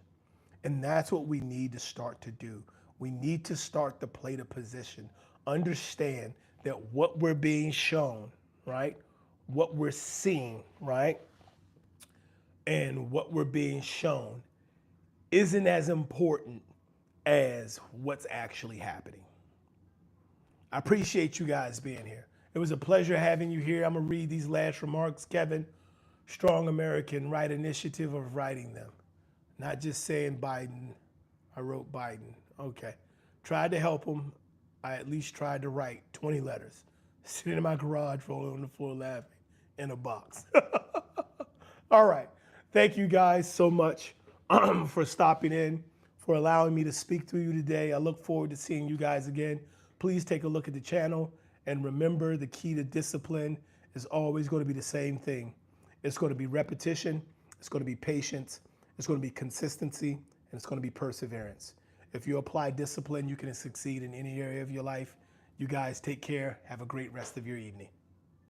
And that's what we need to start to do. We need to start to play the position. Understand that what we're being shown, right? What we're seeing, right? And what we're being shown isn't as important as what's actually happening. I appreciate you guys being here. It was a pleasure having you here. I'm going to read these last remarks, Kevin. Strong American, right initiative of writing them. Not just saying Biden. I wrote Biden. Okay. Tried to help him. I at least tried to write 20 letters. Sitting in my garage, rolling on the floor laughing in a box. All right. Thank you guys so much for stopping in, for allowing me to speak to you today. I look forward to seeing you guys again. Please take a look at the channel. And remember, the key to discipline is always going to be the same thing. It's going to be repetition. It's going to be patience. It's going to be consistency. And it's going to be perseverance. If you apply discipline, you can succeed in any area of your life. You guys take care. Have a great rest of your evening.